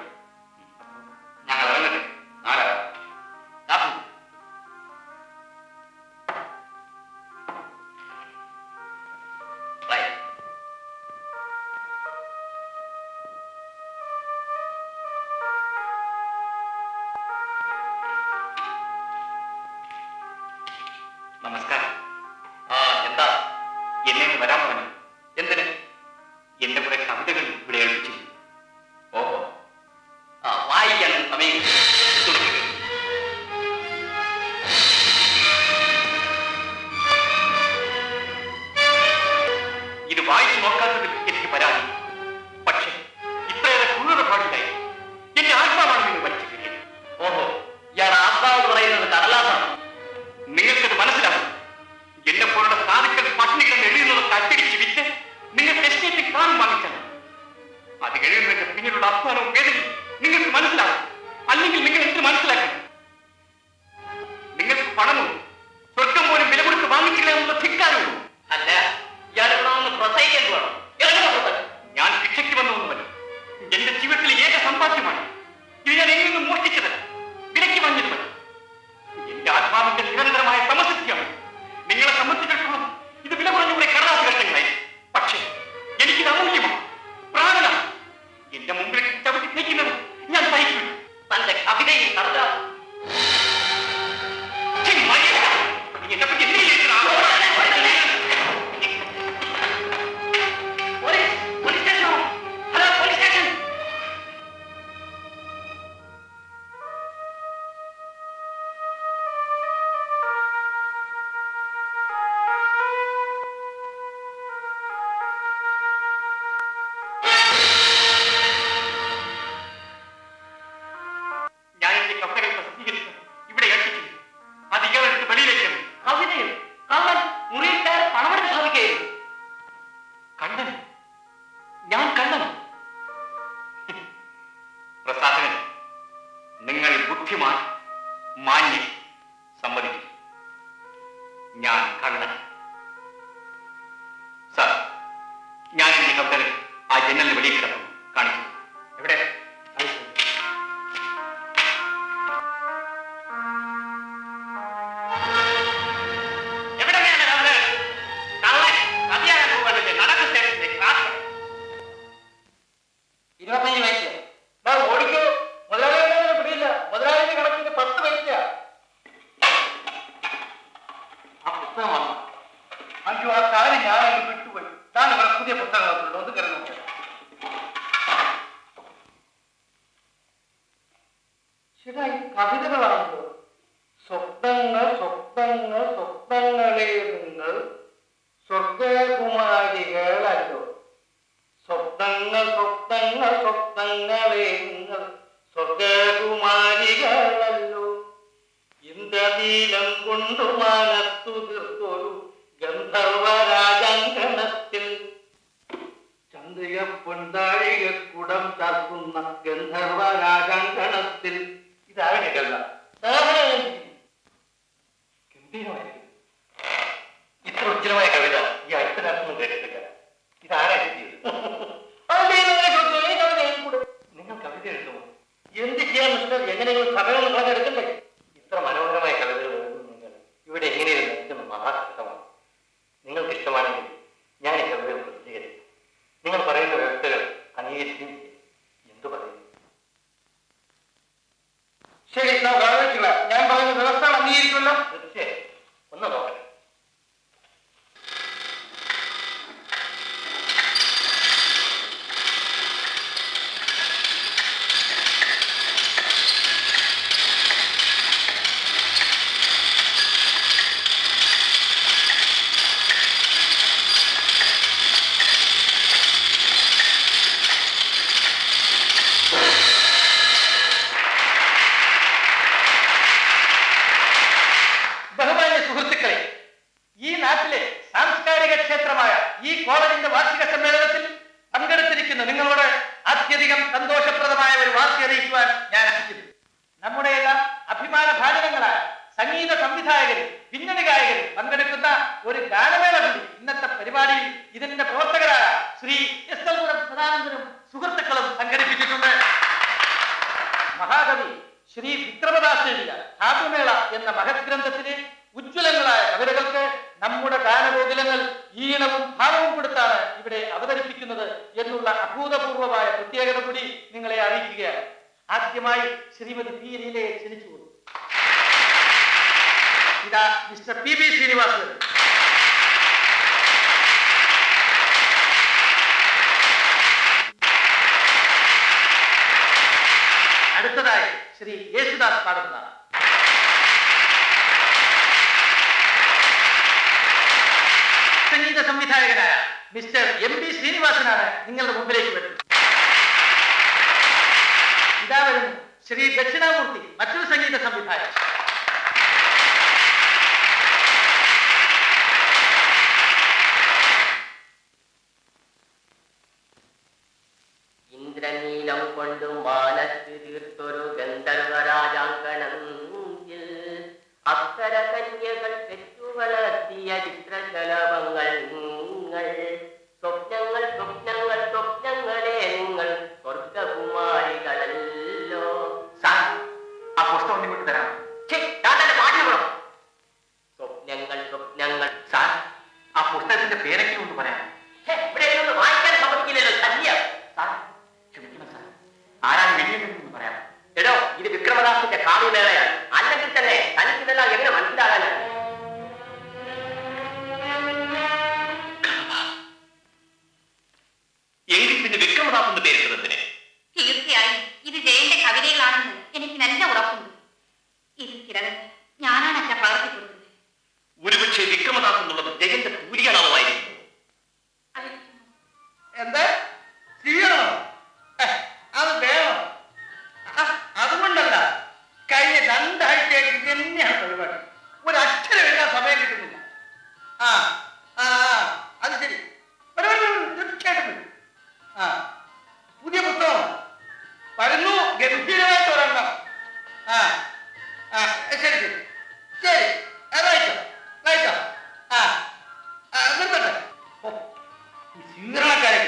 B: ഞങ്ങൾ ഇറങ്ങട്ടെ. നാളെ കാപ്പി. ബൈ.
C: നമസ്കാരം. എന്താ എന്നെ ഒന്ന് വരാൻ പറഞ്ഞു?
B: എന്തിന്?
C: എന്റെ കുറെ കവിതകൾ ഇവിടെ ഏൽപ്പിച്ചു.
B: ഓഹോ, വായിക്കാനും സമയം കിട്ടും.
C: ഇത് വായിച്ചു നോക്കാത്തതിൽ എനിക്ക് പരാതി. പക്ഷേ ഇത്രയേറെ ക്രൂരത പാടില്ലായി. എന്റെ ആത്മാവാണ് നിങ്ങൾ വലിച്ചു കയറിയത്.
B: ഓഹോ, ഇയാൾ ആത്മാവ് പറയുന്നത് കടലാസാണ്.
C: നിങ്ങൾക്കത് മനസ്സിലാകും. എന്നെ പോലുള്ള സാധുക്കൾ പട്ടിണികളെന്ന് എഴുതുന്നതൊക്കെ അച്ചടിച്ച് വിറ്റ് നിങ്ങൾക്ക് എസ്റ്റേറ്റ് കാണും വാങ്ങിച്ചാൽ അത് കഴിയുന്നതിന്റെ പിന്നിലുള്ള അധ്വാനവും വേദനയും നിങ്ങൾക്ക് മനസ്സിലാകും. അല്ലെങ്കിൽ നിങ്ങൾ എന്ത് മനസ്സിലാക്കണം? നിങ്ങൾക്ക് പണമോ സ്വർഗം പോലും വില കൊടുത്ത് വാങ്ങിച്ചില്ല എന്നുള്ള ധിക്കാരവും.
B: അല്ല, ഇയാൾ ഇവിടെ വന്ന് പ്രസംഗിക്കാൻ വേണം.
C: ഞാൻ ശിക്ഷയ്ക്ക് വന്നൊന്നുമല്ല. എന്റെ ജീവിതത്തിലെ ഏക സമ്പാദ്യമാണ് ഇത്. ഞാൻ എങ്ങനെ മോഷ്ടിച്ചതല്ല, വിലയ്ക്ക് വാങ്ങിയതുമല്ല. എന്റെ ആത്മാവിന്റെ നിരന്തരമായ സമസിദ്ധിയാണ്. നിങ്ങളെ സംബന്ധിച്ചിടത്തോളം ഇത് വില കുറഞ്ഞുകൂടെ കടലാസ് കഷ്ടങ്ങളായി. പക്ഷേ എനിക്കിത് അമൂല്യമാണ്, പ്രാണനാണ്. എന്റെ മുമ്പിൽ ചവിട്ടി തേക്കുന്നത് ഞാൻ സഹിക്കും.
B: തന്റെ കവിതയിൽ കടലാസ്.
C: എന്നെ പറ്റി എന്തെങ്കിലും ഞാൻ എന്റെ കവിതകൾ പ്രസിദ്ധീകരിച്ച് ഇവിടെ ഏൽപ്പിക്കുന്നു. അത് ഇയാളെടുത്ത് വെളിയിലേക്കാണ്.
B: കവിതയിൽ കള്ളൻ മുറിയിട്ടാൽ പണമെടുത്ത് സാധിക്കുകയായിരുന്നു.
C: കണ്ണൻ? ഞാൻ കണ്ണൻ? പ്രസാദകൻ, നിങ്ങൾ ബുദ്ധിമാൻ, മാന്യൻ. സമ്മതിക്കും. ഞാൻ കണ്ണൻ. സാർ, ഞാൻ എന്റെ കവിതകൾ ആ ജനലിന് വെളിയിൽ കിടക്കുന്നു. കാണിച്ചു. എവിടെ? എവിടെയാണ് കവിതകൾ? കള്ളൻ കവിയാകാൻ പോകാനല്ലേ നടക്കു സ്റ്റേഷന്റെ ക്ലാസ്.
D: 25 പൈസ ഓടിക്കോ. മുതലാളിയുടെ പിടിയില്ല. മുതലാളിയുടെ കണക്കിന് 10 പൈസ.
B: ആ പുസ്തകം വന്നു.
D: അയ്യോ, ആ കാര്യം ഞാൻ അങ്ങ് വിട്ടുപോയി. താൻ ഇവിടെ പുതിയ പുസ്തകങ്ങളുണ്ടോ? ഒന്ന് കയറി നോക്കാം. ശരിയാ, ഈ കവിതകളാണല്ലോ. സ്വപ്നങ്ങൾ സ്വപ്നങ്ങൾ സ്വപ്നങ്ങളെ നിങ്ങൾ സ്വർഗകുമാരികളല്ലോ. സ്വപ്നങ്ങൾ സ്വപ്നങ്ങൾ സ്വപ്നങ്ങളെ നിങ്ങൾ സ്വർഗകുമാരികളല്ലോ. ഇന്ദ്രനീലം കൊണ്ടു മാനത്തു തീർത്തൊരു ഗന്ധർവരാജാങ്കണത്തിൽ ചന്ദ്രിക പൊന്താഴികക്കുടം ചാർത്തുന്ന ഗന്ധർവരാജാങ്കണത്തിൽ. ഇതാരുടെ കവിത? ഗംഭീരമായിരിക്കും.
C: ഇത്ര ഉജ്ജ്വലമായ കവിത ഈ അടുത്ത കാലത്തൊന്നും കേട്ടിട്ടില്ല. ഇതാരാ എഴുതിയത്? നിങ്ങൾ കവിത എഴുതുമോ?
D: എന്ത് ചെയ്യാൻ മിസ്റ്റർ? എങ്ങനെയെങ്കിലും സമയം പറഞ്ഞെടുക്കണ്ടേ?
C: ഇത്ര മനോഹരമായ കവിതകൾ എഴുതുന്ന നിങ്ങൾ ഇവിടെ എങ്ങനെയായിരുന്നു? എനിക്കൊന്ന് മഹാകഷ്ടമാണ്. നിങ്ങൾക്ക് ഇഷ്ടമാണെങ്കിൽ ഞാൻ ഈ കവിതകൾ പ്രസിദ്ധീകരിക്കും. നിങ്ങൾ പറയുന്ന വ്യവസ്ഥകൾ അംഗീകരിക്കുകയും ചെയ്യും.
D: ഇന്ന് നിങ്ങളോട് അത്യധികം സന്തോഷപ്രദമായ ഒരു വാർത്ത അറിയിക്കുവാൻ ഞാൻ ആശിക്കുന്നു. നമ്മുടെ എല്ലാം അഭിമാന ഭാജനങ്ങളായ സംഗീത സംവിധായകരും പിന്നണി ഗായകരും പങ്കെടുക്കുന്ന ഒരു ഗാനമേള കൂടി ഇന്നത്തെ പരിപാടിയിൽ ഇതിന്റെ പ്രവർത്തകരായ ശ്രീ എസ് എൽ പുരം സദാനന്ദനും സുഹൃത്തുക്കളും സംഘടിപ്പിച്ചിട്ടുണ്ട്. മഹാകവി ശ്രീ വിക്രമദാസ് എഴുതിയ കാവ്യമേള എന്ന മഹത് ഗ്രന്ഥത്തിലെ ഉജ്ജ്വലങ്ങളായ കവിതകൾക്ക് നമ്മുടെ ഗാനഗോകുലങ്ങൾ ഈണവും ഭാവവും കൊടുത്താണ് ഇവിടെ അവതരിപ്പിക്കുന്നത് എന്നുള്ള അഭൂതപൂർവമായ പ്രത്യേകത കൂടി നിങ്ങളെ അറിയിക്കുകയാണ്. ആദ്യമായി ശ്രീമതി പി ലീലയെ ക്ഷണിച്ചു കൊടുത്തു. ഇതാ മിസ്റ്റർ പി ബി ശ്രീനിവാസൻ. അടുത്തതായി ശ്രീ യേശുദാസ് പാടുന്നതാണ്. സംഗീത സംവിധായകനായ മിസ്റ്റർ എം പി ശ്രീനിവാസനാണ് നിങ്ങളുടെ മുമ്പിലേക്ക് വരുന്നത്. ഇതാ വരുന്നു ശ്രീ ദക്ഷിണാമൂർത്തി, മറ്റൊരു സംഗീത സംവിധായകൻ.
B: ഇന്ദ്രനീലം കൊണ്ടു മാനത്ത് തീർത്തൊരു ഗന്ധർവരാജാങ്കണത്തിൽ അക്ഷര കന്യകൾ പെറ്റു വളർത്തിയ ചിത്രശലഭങ്ങൾ നിങ്ങൾ. സ്വപ്നങ്ങൾ സ്വപ്നങ്ങൾ സ്വപ്നങ്ങളെ നിങ്ങൾ സ്വർഗകുമാരികളല്ലോ.
C: ആ പുസ്തകം ഇങ്ങോട്ട് തരാം.
B: സ്വപ്നങ്ങൾ സ്വപ്നങ്ങൾ.
C: സാർ, ആ പുസ്തകത്തിന്റെ പേരെങ്കിലും ഒന്ന് പറയാം.
B: ഇവിടെയൊന്നും വായിക്കാൻ സമ്മതിക്കില്ലല്ലോ, ശല്യം.
C: സാർ, ക്ഷമിക്കണം സാർ, ആരാണ് വെളിയിലെന്ന് പറയാം.
B: എടോ, ഇത് വിക്രമദാസിന്റെ കാവ്യമേളയാണ്. അല്ലെങ്കിൽ തന്നെ തനിക്കിതെല്ലാം എങ്ങനെ മനസ്സിലാകാനാണ്?
C: എങ്കിൽ പിന്നെ വിക്രമദാസ് എന്ന് പേരിട്ടതിന്
E: തീർച്ചയായും ഇത് ജയന്റെ കവിതകളാണെന്ന് എനിക്ക് നല്ല ഉറപ്പുണ്ട്. ഇതിൽ ചിലത് ഞാനാണ് അച്ഛൻ പകർത്തിക്കൊടുത്തത്.
C: ഒരുപക്ഷെ വിക്രമദാസ് എന്നുള്ളത് ജയന്റെ തൂലികനാവുമായിരിക്കും.
D: എന്താ ചെയ്യണോ? അത് വേണം. അതുകൊണ്ടല്ല, കഴിഞ്ഞ 2 ആഴ്ചയായിട്ട് ഇത് തന്നെയാണ് പരിപാടി. ഒരു അക്ഷരം എഴുതാൻ സമയം കിട്ടുന്നില്ല. അത് ശരി, തീർച്ചയായിട്ടും വരും. പുതിയ പുസ്തകം വരുന്നു, ഗംഭീരമായിട്ട് ഒരെണ്ണം. ശരി ശരി ശരി, വായിച്ചോ വായിച്ചോ. നിർത്തട്ടെ. ഈ സ്വീകരണക്കാരെ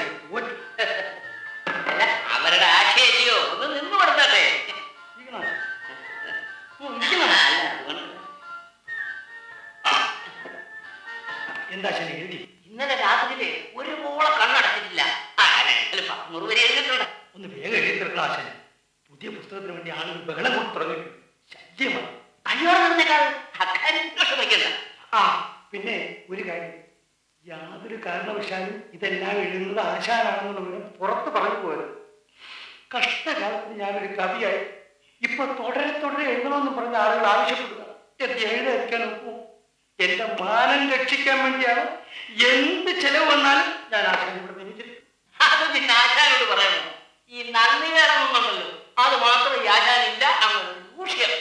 B: അവരുടെ ആശയോ ഒന്ന് നിന്ന് കൊടുത്തട്ടെ.
D: എന്താ ശരി എഴുതി?
B: ഇന്നലെ രാത്രിയില് ഒരു മോളെ കണ്ണടച്ചിട്ടില്ല. മുറിവരി എഴുതിയിട്ടുണ്ട്.
D: ഒന്ന് വേഗം എഴുതി തീർക്കണം ആശാൻ. പുതിയ പുസ്തകത്തിന് വേണ്ടി ആളുകൾ ബഹളം കൊണ്ട് തുടങ്ങിയിട്ടുണ്ട്. ശല്യമാണ്.
B: അയ്യോടെ നിർന്നേക്കാൾ അക്കാര്യം വിഷമിക്കണ്ട.
D: പിന്നെ ഒരു കാര്യം, യാതൊരു കാരണവശാലും ഇതെല്ലാം എഴുതുന്നത് ആശാനാണെന്നുള്ള പുറത്ത് പറഞ്ഞു പോയത്. കഷ്ടകാലത്ത് ഞാനൊരു കവിയായി ഇപ്പൊ തുടരെ തുടരെ എഴുതണമെന്ന് പറഞ്ഞ ആളുകൾ ആവശ്യപ്പെടുക. എന്ത് എഴുതാതിരിക്കാൻ നോക്കൂ? എന്റെ മാനം രക്ഷിക്കാൻ വേണ്ടിയാണ്. എന്ത് ചെലവ് വന്നാലും ഞാൻ ആശാൻ ഇവിടെ നിന്നിട്ടില്ല.
B: അത് പിന്നെ ആശാനോട് പറയണോ? ഈ നന്ദി വേണമെന്നുണ്ടല്ലോ, അത് മാത്രം ഈ ആശാനില്ല. അങ്ങനെ ദൂഷ്യം.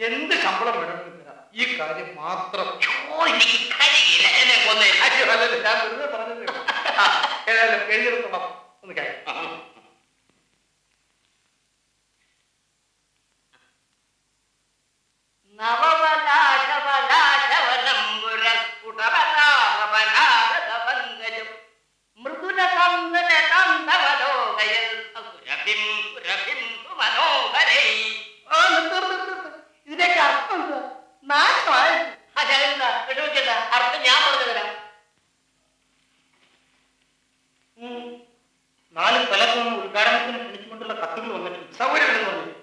D: എന്ത് ശമ്പളം വേണമെന്ന് തരാം, ഈ കാര്യം മാത്രം.
B: എനിക്ക് കഴിയില്ല, എന്നെ കൊന്നേ.
D: ഞാൻ വെറുതെ പറഞ്ഞതേ ഉള്ളൂ. ഏതായാലും എഴുതിയെടുത്തോളാം. ഒന്ന് കാര്യം ഇതിനൊക്കെ അർത്ഥം എന്താ? നാശമായി.
B: അർത്ഥം ഞാൻ പറഞ്ഞു തരാം.
D: 4 സ്ഥലത്ത് നിന്ന് ഉദ്ഘാടനത്തിന് ക്ഷണിച്ചുകൊണ്ടുള്ള കത്തുകൾ വന്നിട്ടുണ്ട്. സൗകര്യമെന്ന് പറഞ്ഞു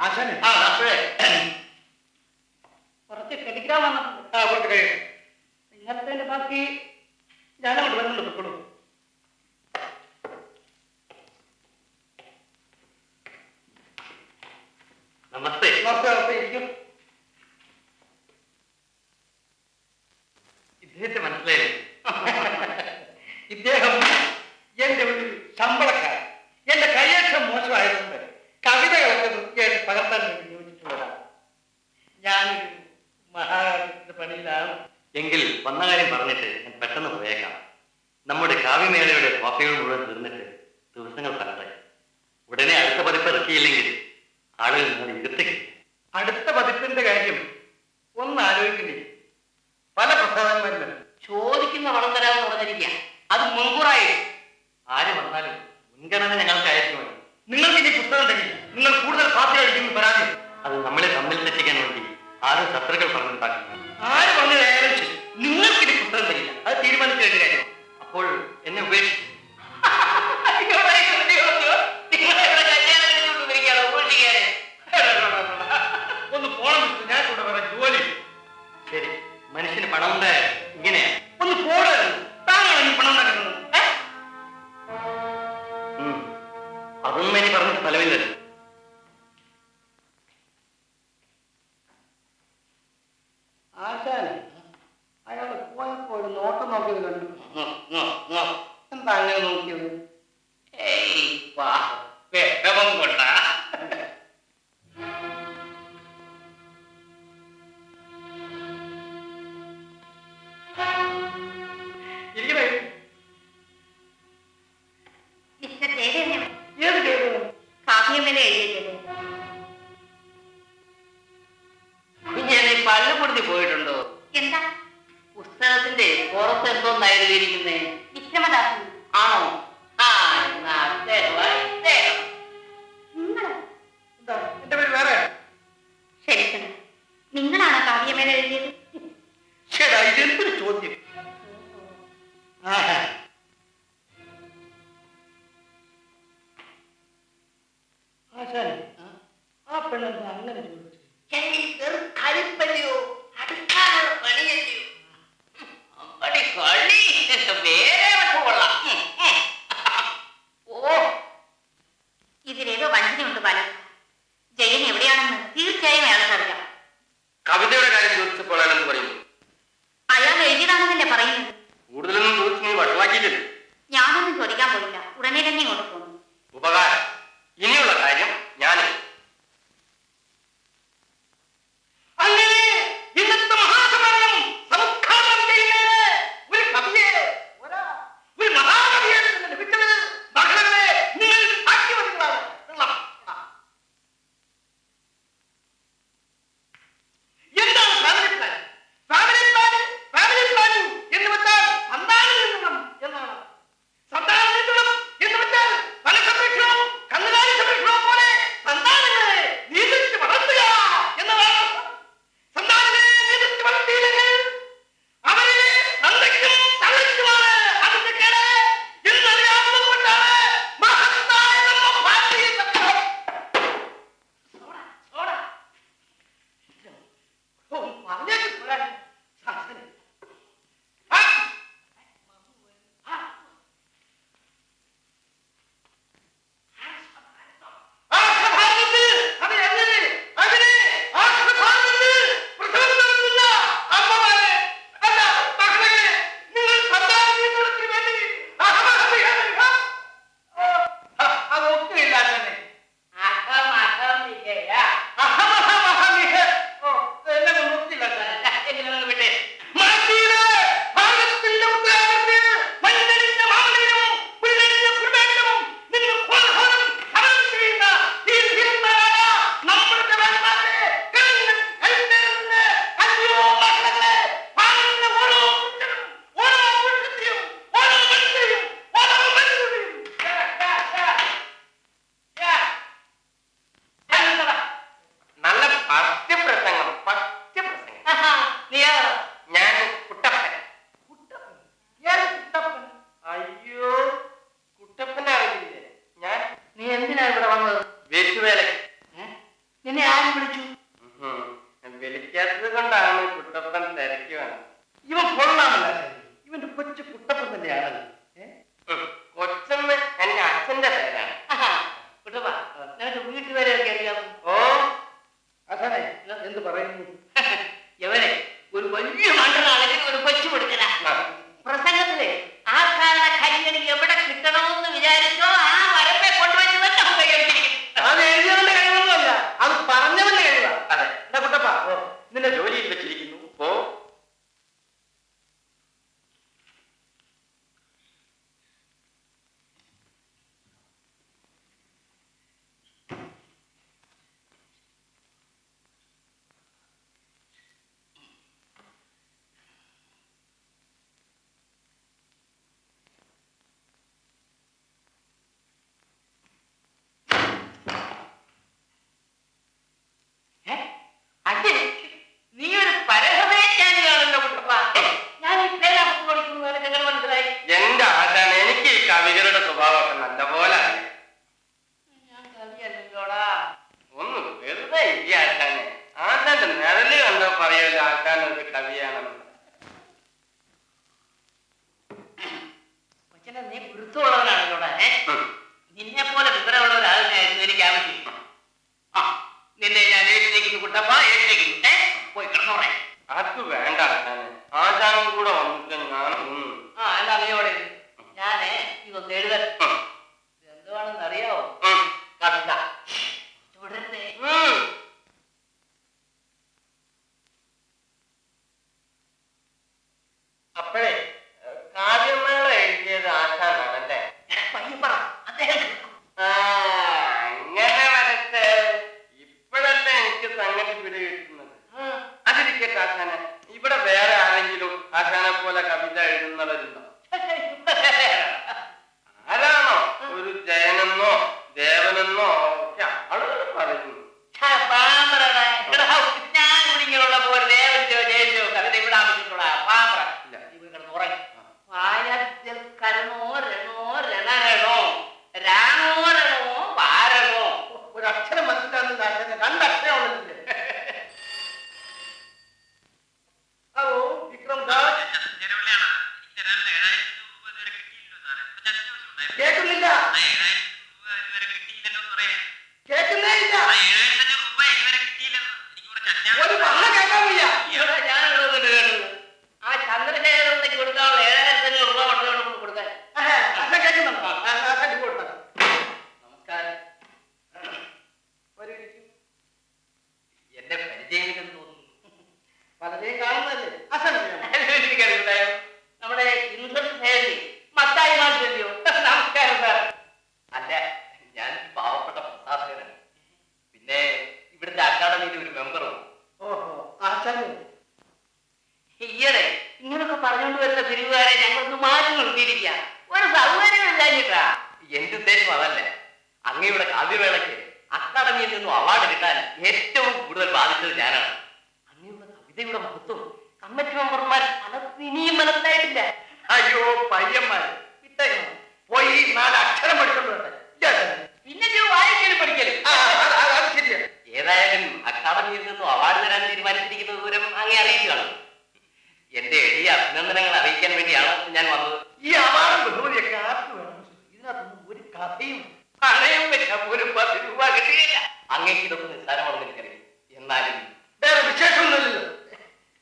D: ആശാനെ.
B: അപ്പോഴേ
E: കുറച്ച് ടെലിഗ്രാം വന്നിട്ടുണ്ട്.
D: കുറച്ച് കഴിയും.
E: ഇന്നത്തെ ബാക്കി
D: ഞാനങ്ങോട്ട് വരുന്നുണ്ട്. പൊക്കോളൂ.
C: നമസ്തേ.
D: നമസ്തേ. ഇരിക്കും.
C: ഇദ്ദേഹത്തെ മനസ്സിലായില്ലേ?
D: ഇദ്ദേഹം എന്റെ ഒരു ശമ്പളക്കാരൻ. എന്റെ കൈയക്ഷരം മോശമായതുകൊണ്ട് കവിതകളൊക്കെ പകർത്താൻ വേണ്ടി നിയോഗിച്ചിട്ടുള്ളതാണ്. ഞാനൊരു മഹാകാര്യത്തിന്റെ പണിയിലാണ്.
C: എങ്കിൽ വന്ന കാര്യം പറഞ്ഞിട്ട് ഞാൻ പെട്ടെന്ന് പോയേക്കാം. നമ്മുടെ കാവ്യമേളയുടെ കോപ്പികൾ മുഴുവൻ തീർന്നിട്ട്
A: ദിവസങ്ങൾ പറഞ്ഞത്. ഉടനെ അടുത്ത പതിപ്പ് ഇറക്കിയില്ലെങ്കിൽ ആളുകൾ നിങ്ങൾ ഇരുത്തുക.
D: അടുത്ത പതിപ്പിന്റെ കാര്യം ഒന്ന് ആലോചിക്കണ്ടേ? പല പ്രസാദന്മാരും
B: ചോദിക്കുന്ന വളം തരാമെന്ന് പറഞ്ഞിരിക്കുക. അത് മുൻകൂറായി
A: ആര് വന്നാലും മുൻഗണന ഞങ്ങൾക്കായിരിക്കുമല്ലോ.
D: നിങ്ങൾക്ക് ഇനി പുസ്തകം തരില്ല. നിങ്ങൾ കൂടുതൽ കാപ്പി കഴിക്കുന്നു പരാതി.
A: അത് നമ്മളെ തമ്മിൽ തെറ്റിക്കാൻ വേണ്ടി ആരും ശത്രുക്കൾ പറഞ്ഞുണ്ടാക്കുന്നു.
D: ആര് പറഞ്ഞാലും ശരി, നിങ്ങൾക്ക് ഇനി പുസ്തകം തരില്ല. അത് തീരുമാനിക്കേണ്ട കാര്യം.
A: അപ്പോൾ എന്നെ ഉപേക്ഷിക്കും.
D: ഒന്ന് പോണം, ഞാൻ കൂടെ വേറെ ജോലി.
A: ശരി, മനുഷ്യന് പണം ഉണ്ടായാൽ ഇങ്ങനെയാ.
D: ഒന്ന് പോടായിരുന്നു. താങ്കളാണ് ഈ പണം ഉണ്ടാക്കുന്നത്.
A: അതൊന്നും എനിക്ക് പറഞ്ഞിട്ട് ഫലമില്ലല്ലോ.
D: ആശാൻ അയാൾ പോയപ്പോ ഒരു നോട്ടം നോക്കിയത് കണ്ടു. എന്താ അങ്ങനെ നോക്കിയത്?
B: വിഷമം കൊണ്ടാ.
D: ഇരിക്കണേ.
E: മിസ്റ്റർ ജയദേവൻ
D: ഏത് ചെയ്തു?
E: കാവ്യമേല എഴുതിയത്
B: കുഞ്ഞാനെ പള്ളിപ്പുറത്തി പോയിട്ടുണ്ടോ?
E: എന്താ?
B: പുസ്തകത്തിന്റെ പുറത്ത് എന്തോന്നാ എഴുതിയിരിക്കുന്നേ?
E: വിക്രമദാസൻ.
B: ആണോ? ആ എന്നാ അദ്ദേഹം അദ്ദേഹം.
E: നിങ്ങളോ?
D: എന്താ എന്റെ പേര് വേറെ?
E: ക്ഷമിക്കണം, നിങ്ങളാണോ കാവ്യമേല എഴുതിയത്?
D: ചേടാ, ഇതെന്തൊരു ചോദ്യം. ആശാൻ, ആ പെണ്ണെന്താ അങ്ങനെ ചോദിച്ചു?
B: വെറും കളിപ്പള്ളിയോ അടുക്കാനുള്ള പണിയല്ലയോ? അമ്പടി കളി വേറെ കൊള്ളാം. ഓ,
E: ഇതിലേതോ വഞ്ചനയുണ്ട് ബാലൻ. ജയൻ എവിടെയാണെന്ന് തീർച്ചയായും അയാൾക്കറിയാം.
A: കവിതയുടെ കാര്യം ചോദിച്ചപ്പോൾ അയാളെന്ന് പറയുന്നു.
E: അയാൾ എഴുതിയതാണെന്നല്ലേ പറയുന്നത്.
A: കൂടുതലൊന്നും ചോദിച്ചു നീ വഷളാക്കിയില്ലല്ലോ.
E: ഞാനൊന്നും ചോദിക്കാൻ പോയില്ല, ഉടനെ തന്നെ ഇങ്ങോട്ട് പോന്നു.
A: ഉപകാരം. ഇനിയുള്ള കാര്യം ഞാൻ
D: അങ്ങനെ ഇന്നത്തെ മഹാസമ്മേളനം സമുദ്ഘാടനം ചെയ്യുന്നതിന് ഒരു കവിയെ ഒരു മഹാകവിയെ തന്നെ ലഭിച്ചത് മകളെ നിങ്ങൾ സാക്ഷ്യവതികളാണ്. എന്താണ് ഫാമിലി പ്ലാൻ? ഫാമിലി പ്ലാനിംഗ് എന്ന് വെച്ചാൽ സന്താന നിയന്ത്രണം എന്നാണ്. സന്താന നിയന്ത്രണം എന്ന് വെച്ചാൽ ഫലസംരക്ഷണവും കന്നുകാലി സംരക്ഷണവും പോലെ സന്താനങ്ങളെ നിയന്ത്രിച്ച് വളർത്തുക എന്നതാണ്. സന്താനങ്ങളെ നിയന്ത്രിച്ച് വളർത്തിയില്ലെങ്കിൽ അവരെ തന്തയ്ക്കും തള്ളയ്ക്കുമാണ് അതിന്റെ കേട് എന്നറിയാവുന്നത് കൊണ്ടാണ് മഹത്തായ നമ്മ ഭാരതീയ സമൂഹം പറഞ്ഞേക്ക് പോരാ. ശാസനം.
A: വിളിക്കാത്തത് കൊണ്ടാണ് കുട്ടപ്പൻ തിരക്കുവാണ്.
D: ഇവൻ കൊള്ളാമല്ല. ഇവന്റെ കൊച്ചു കുട്ടപ്പൻ തന്നെയാണ്.
A: കൊച്ചെന്ന് എന്റെ അച്ഛന്റെ പേരാണ്.
B: കുട്ടപ്പ, നിനക്ക് വീട്ടുപേരെയൊക്കെ അറിയാമോ?
A: ഓ,
D: അച്ഛനെ എന്ത് പറയുന്നു?
B: എവനെ ഒരു വലിയ മണ്ടനാണെങ്കിൽ ഒരു കൊച്ചു കൊടുക്കല. പ്രസംഗത്തില് ആൾക്കാരുടെ കൈകളിൽ എവിടെ കിട്ടണമെന്ന് വിചാരിച്ചോ ആ വരമ്പെ കൊണ്ടുവച്ച് തന്നെ ഉപയോഗിച്ചിരിക്കുന്നു.
D: കേൾക്കുന്നില്ല, കേൾക്കുന്നേ ഇല്ല. ഒരു പറഞ്ഞ കേൾക്കാൻ വയ്യ.
B: ഞാനുള്ളതുകൊണ്ട് കേട്ടത് ആ ചന്ദ്രശേഖരനിലേക്ക് കൊടുക്കാനുള്ള 7,500 രൂപ കൊണ്ടുകൊണ്ട് കൊടുക്കാൻ.
D: അച്ഛൻ കേൾക്കുന്നുണ്ടോ? അച്ഛൻ കൊടുത്താൽ
B: നമസ്കാരം.
D: ഒരു ഇരിക്കും.
B: എന്റെ പരിചയമില്ലെന്ന് തോന്നുന്നു.
D: പലരെയും കാണുന്നതല്ലേ അച്ഛൻ?
B: എനിക്കറിയില്ലായോ നമ്മുടെ ഇന്ദ്രൻ മത്തായി മാസല്ലോ. നമസ്കാരം സാർ. അല്ല, ഞാൻ പാവപ്പെട്ട പ്രസാദകനാണ്. പിന്നെ ഇവിടുത്തെ അക്കാഡമിയിലെ ഒരു മെമ്പറും.
D: ഓഹോ, അച്ഛൻ
B: ഈയിടെ ഇങ്ങനൊക്കെ പറഞ്ഞുകൊണ്ട് വരുന്ന പിരിവുകാരെ ഞങ്ങളൊന്ന് മാറ്റി നിർത്തിയിരിക്കുക. ഒരു സൗകര്യം ഇല്ലാഞ്ഞിട്ടാ. എന്റെ ഉദ്ദേശം അതല്ല. അങ്ങയുടെ കാവ്യവേളയ്ക്ക് അക്കാഡമിയിൽ നിന്നും അവാർഡ് കിട്ടാൻ ഏറ്റവും കൂടുതൽ ബാധിച്ചത് ഞാനാണ്. അങ്ങയുടെ കവിതയുടെ മഹത്വം കമ്മിറ്റി മെമ്പർമാർ പലർക്കും ഇനിയും മനസ്സിലായിട്ടില്ല.
D: അയ്യോ പയ്യന്മാര് വിട്ടേക്കണം. പോയി 4 അക്ഷരം പഠിച്ചോണ്ട് വരട്ടെ.
B: പിന്നെ വായിക്കലും പഠിക്കലും.
D: അത് ശരിയാ.
B: ഏതായാലും അക്കാഡമിയിൽ നിന്നും അവാർഡ് തരാൻ തീരുമാനിച്ചിരിക്കുന്ന വിവരം അങ്ങേ അറിയിച്ചു കാണും. എന്റെ എളിയ അഭിനന്ദനങ്ങൾ അറിയിക്കാൻ വേണ്ടിയാണ് ഞാൻ വന്നത്.
D: ഈ അവാർഡും ബഹുമതിയൊക്കെ ആർക്ക് വേണം? ഇതിനകത്തൊന്നും ഒരു കഥയും
B: പണയം വെച്ചാൽ പോലും 10 രൂപ കിട്ടുകയില്ല. അങ്ങേക്ക് ഇതൊക്കെ നിസ്സാരമാണെന്ന് എനിക്കറിയാം. എന്നാലും
D: വേറെ വിശേഷമൊന്നുമില്ലല്ലോ.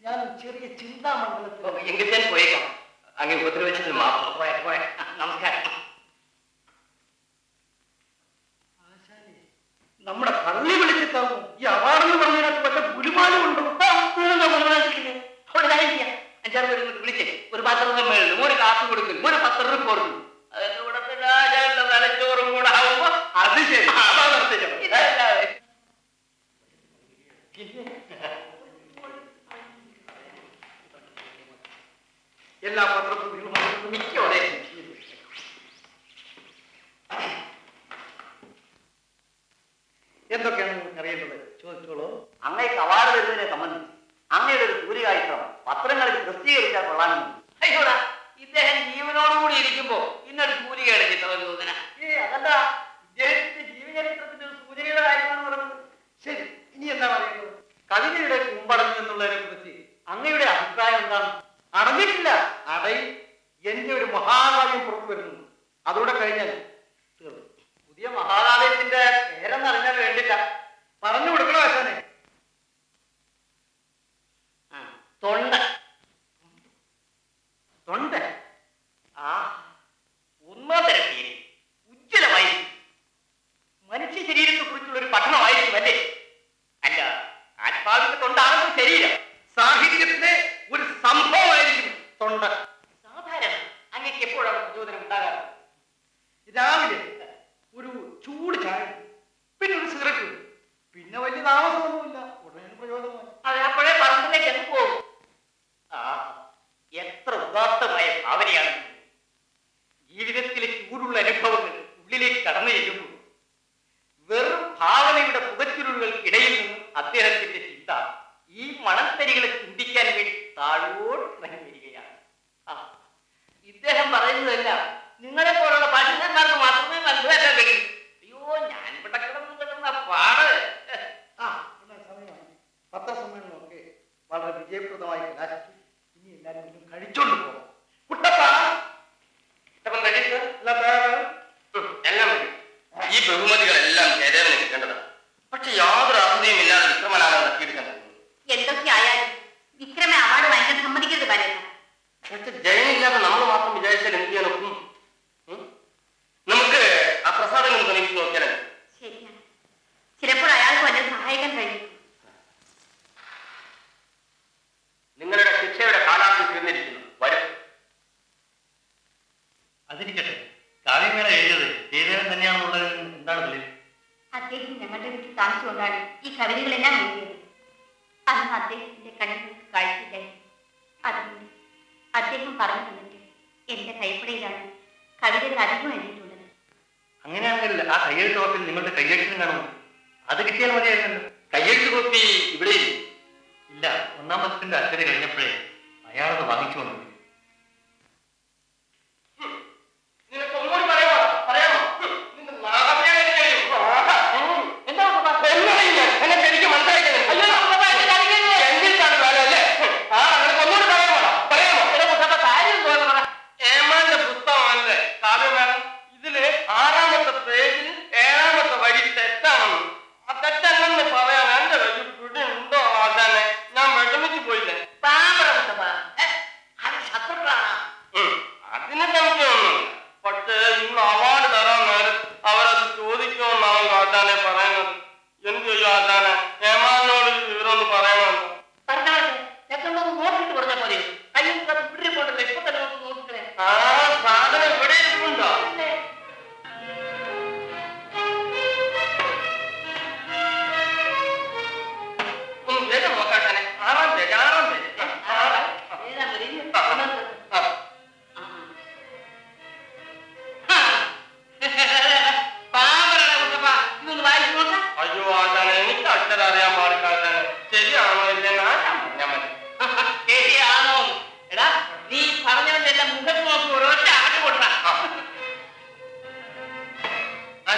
D: ഞാൻ ചെറിയ ചിന്താമണ്ഡലത്തിൽ
B: എങ്കിൽ ഞാൻ പോയേക്കാം. അങ്ങ് ഉപദ്രവിച്ചതിന് മാത്രം. നമസ്കാരം.
D: നമ്മുടെ പള്ളി വിളിച്ച് തന്നു. ഈ അവാർഡെന്ന് പറഞ്ഞതിനകത്ത് വല്ല ഗുരുമാനം ഉണ്ടോ?
B: അവിടെ കാര്യം ചെയ്യാം. 5-6 പേര് ഇങ്ങോട്ട് വിളിച്ചേ ഒരു പത്രത്തിൽ മേളിലും ഒരു കാപ്പി കൊടുക്കും, ഒരു പത്രം റിപ്പോർട്ടും. അതിന്റെ കൂടെ തലച്ചോറും കൂടെ ആവുമ്പോ
D: അത് ശരി.
B: ഇതല്ലാതെ
D: എല്ലാ പത്രത്തിലും
B: മിക്കോടെ
D: എന്തൊക്കെയാണ് നിങ്ങൾക്ക് അറിയേണ്ടത്? ചോദിച്ചോളൂ.
B: അങ്ങേക്ക് അവാർഡ് തരുന്നതിനെ സംബന്ധിച്ച് അങ്ങയുടെ ഒരു സൂര്യകാഴ്ചം പത്രങ്ങളിൽ പ്രസിദ്ധീകരിച്ചാൽ കൊള്ളാമെന്ന്. അയ്യോടാ, ഇദ്ദേഹം ജീവനോടുകൂടി ഇരിക്കുമ്പോ ഇന്നൊരു സൂര്യകയുടെ ചിത്രം ചോദന.
D: അതല്ല, ഇദ്ദേഹത്തിന്റെ ജീവചരിത്രത്തിന്റെ ഒരു സൂചനയുടെ കാര്യമാണ് പറഞ്ഞത്. ശരി, ഇനി എന്താ പറയുന്നത്? കവിതയുടെ കുമ്പടഞ്ഞു എന്നുള്ളതിനെ കുറിച്ച് അങ്ങയുടെ അഭിപ്രായം എന്താണ്? അടഞ്ഞിട്ടില്ല, അടയിൽ എന്റെ ഒരു മഹാകാവ്യം പുറത്തു വരുന്നു. അതോടെ കഴിഞ്ഞാൽ തീർന്നു.
B: പുതിയ മഹാകാവ്യത്തിന്റെ പേരെന്നറിഞ്ഞാൽ വേണ്ടില്ല.
D: പറഞ്ഞു കൊടുക്കണോ അച്ഛനെ?
B: തൊണ്ട.
D: തൊണ്ട
B: ആ ഒന്നാം തരം പേര്. ഉജ്ജ്വലമായിരിക്കും. മനുഷ്യ ശരീരത്തെ കുറിച്ചുള്ള ഒരു പഠനമായിരിക്കും അല്ലേ? അല്ല, ആത്മാവിന്റെ തൊണ്ടാണെന്ന് ശരീരം.
D: സാഹിത്യത്തിന്റെ ഒരു സംഭവമായിരിക്കും തൊണ്ട.
B: സാധാരണ അങ്ങേക്ക് എപ്പോഴാണ് പ്രചോദനം ഉണ്ടാകാറ്?
D: രാവിലെ ഒരു ചൂട് ചായ, പിന്നെ ഒരു സിഗരറ്റ്, പിന്നെ വലിയ താമസമൊന്നുമില്ല, ഉടനെ പ്രയോജനമായി.
B: അത് അപ്പോഴേ പറമ്പിലേക്ക് അങ്ങ് പോകും. ആ എത്ര ഉദാത്തമായ ഭാവനയാണ്. ജീവിതത്തിലെ ചൂടുള്ള അനുഭവങ്ങൾ ഉള്ളിലേക്ക് കടന്നു ചെല്ലുമ്പോൾ വെറും ഭാവനയുടെ പുകച്ചുരുളുകൾക്കിടയിൽ നിന്ന് അദ്ദേഹത്തിന്റെ ചിന്ത ഈ മണൽത്തരികളെ ചിന്തിക്കാൻ വേണ്ടി താഴോട്ട് ഇറങ്ങി വരികയാണ്. ആ ഇദ്ദേഹം പറയുന്നതെല്ലാം നിങ്ങളെ പോലുള്ള പണ്ഡിതന്മാർക്ക് മാത്രമേ മനസ്സിലാക്കാൻ കഴിയൂ. അയ്യോ, ഞാൻ ഇവിടെ കിടന്ന പാട്.
D: സമയമാണ്. പത്രസമ്മേളനമൊക്കെ വളരെ വിജയപ്രദമായി കലാശിച്ചു. ഇനി എല്ലാവരും കഴിച്ചോണ്ട് പോകാം. കുട്ടപ്പ
A: എല്ലാം മതി. ഈ ബഹുമതികളെല്ലാം ജയദേവന് കിട്ടേണ്ടതാണ്. പക്ഷെ യാതൊരു അർഹതയും ഇല്ലാതെ വിക്രമനാണ് തട്ടിയെടുക്കാൻ പോകുന്നത്.
E: എന്തൊക്കെ ആയാലും വിക്രമ അവാർഡ് വാങ്ങിക്കാൻ സമ്മതിക്കരുത് പറയുന്നു.
A: പക്ഷെ ജയനില്ലാതെ നമ്മൾ മാത്രം വിചാരിച്ചാൽ എന്ത് ചെയ്യാൻ ഒക്കും? നമുക്ക് ആ പ്രസാദം സമീപിച്ച് നോക്കിയാലും.
E: ശരിയാണ്, ചിലപ്പോൾ അയാൾക്ക് എന്നെ സഹായിക്കാൻ കഴിയും.
A: നിങ്ങളുടെ ശിക്ഷയുടെ കാലാവധി തീർന്നിരിക്കുന്നു. വരും.
C: അതിരിക്കട്ടെ, കാവ്യമേള എഴുതിയത് ജയദേവൻ തന്നെയാണെന്നുള്ളത് എന്താണ് തെളിവ്?
E: അദ്ദേഹം ഞങ്ങളുടെ വീട്ടിൽ താമസിച്ചുകൊണ്ടാണ് ഈ കവിതകളെല്ലാം എഴുതിയത്. അന്ന് അദ്ദേഹത്തിന്റെ കണ്ണുകൾക്ക് കാഴ്ചയില്ലായിരുന്നു. അതുകൊണ്ട് അദ്ദേഹം പറഞ്ഞു തന്നിട്ട് എന്റെ കൈപ്പടയിലാണ് കവിതകൾ അധികം എഴുതിയിട്ടുള്ളത്.
C: അങ്ങനെയാണെങ്കിൽ ആ കയ്യെഴുത്ത് കോപ്പിൽ നിങ്ങളുടെ കയ്യെഴുത്തിനും കാണുമോ? അത് കിട്ടിയാൽ മതിയായിരുന്നല്ലോ.
A: കയ്യെഴുത്ത് കോപ്പി ഇവിടെ
C: ഇല്ല, 1-ാം വർഷത്തിന്റെ അച്ഛന് കഴിഞ്ഞപ്പോഴേ അയാളത് വാങ്ങിച്ചു വന്നു.
A: നിനക്ക് ഒന്നുകൂടി പറയാമോ? നിന്റെ നാടകമേ എനിക്ക് മനസ്സിലാക്കുന്നത് എന്തിനാണ് വേല അല്ലേ? ആ നിനക്ക് ഒന്നുകൂടി പറയാമോ? പറയാമോ?
B: കാര്യം തോന്നുന്നു.
A: ഏമാന്റെ പുസ്തകമല്ലേ കാവ്യമേള? ഇതില്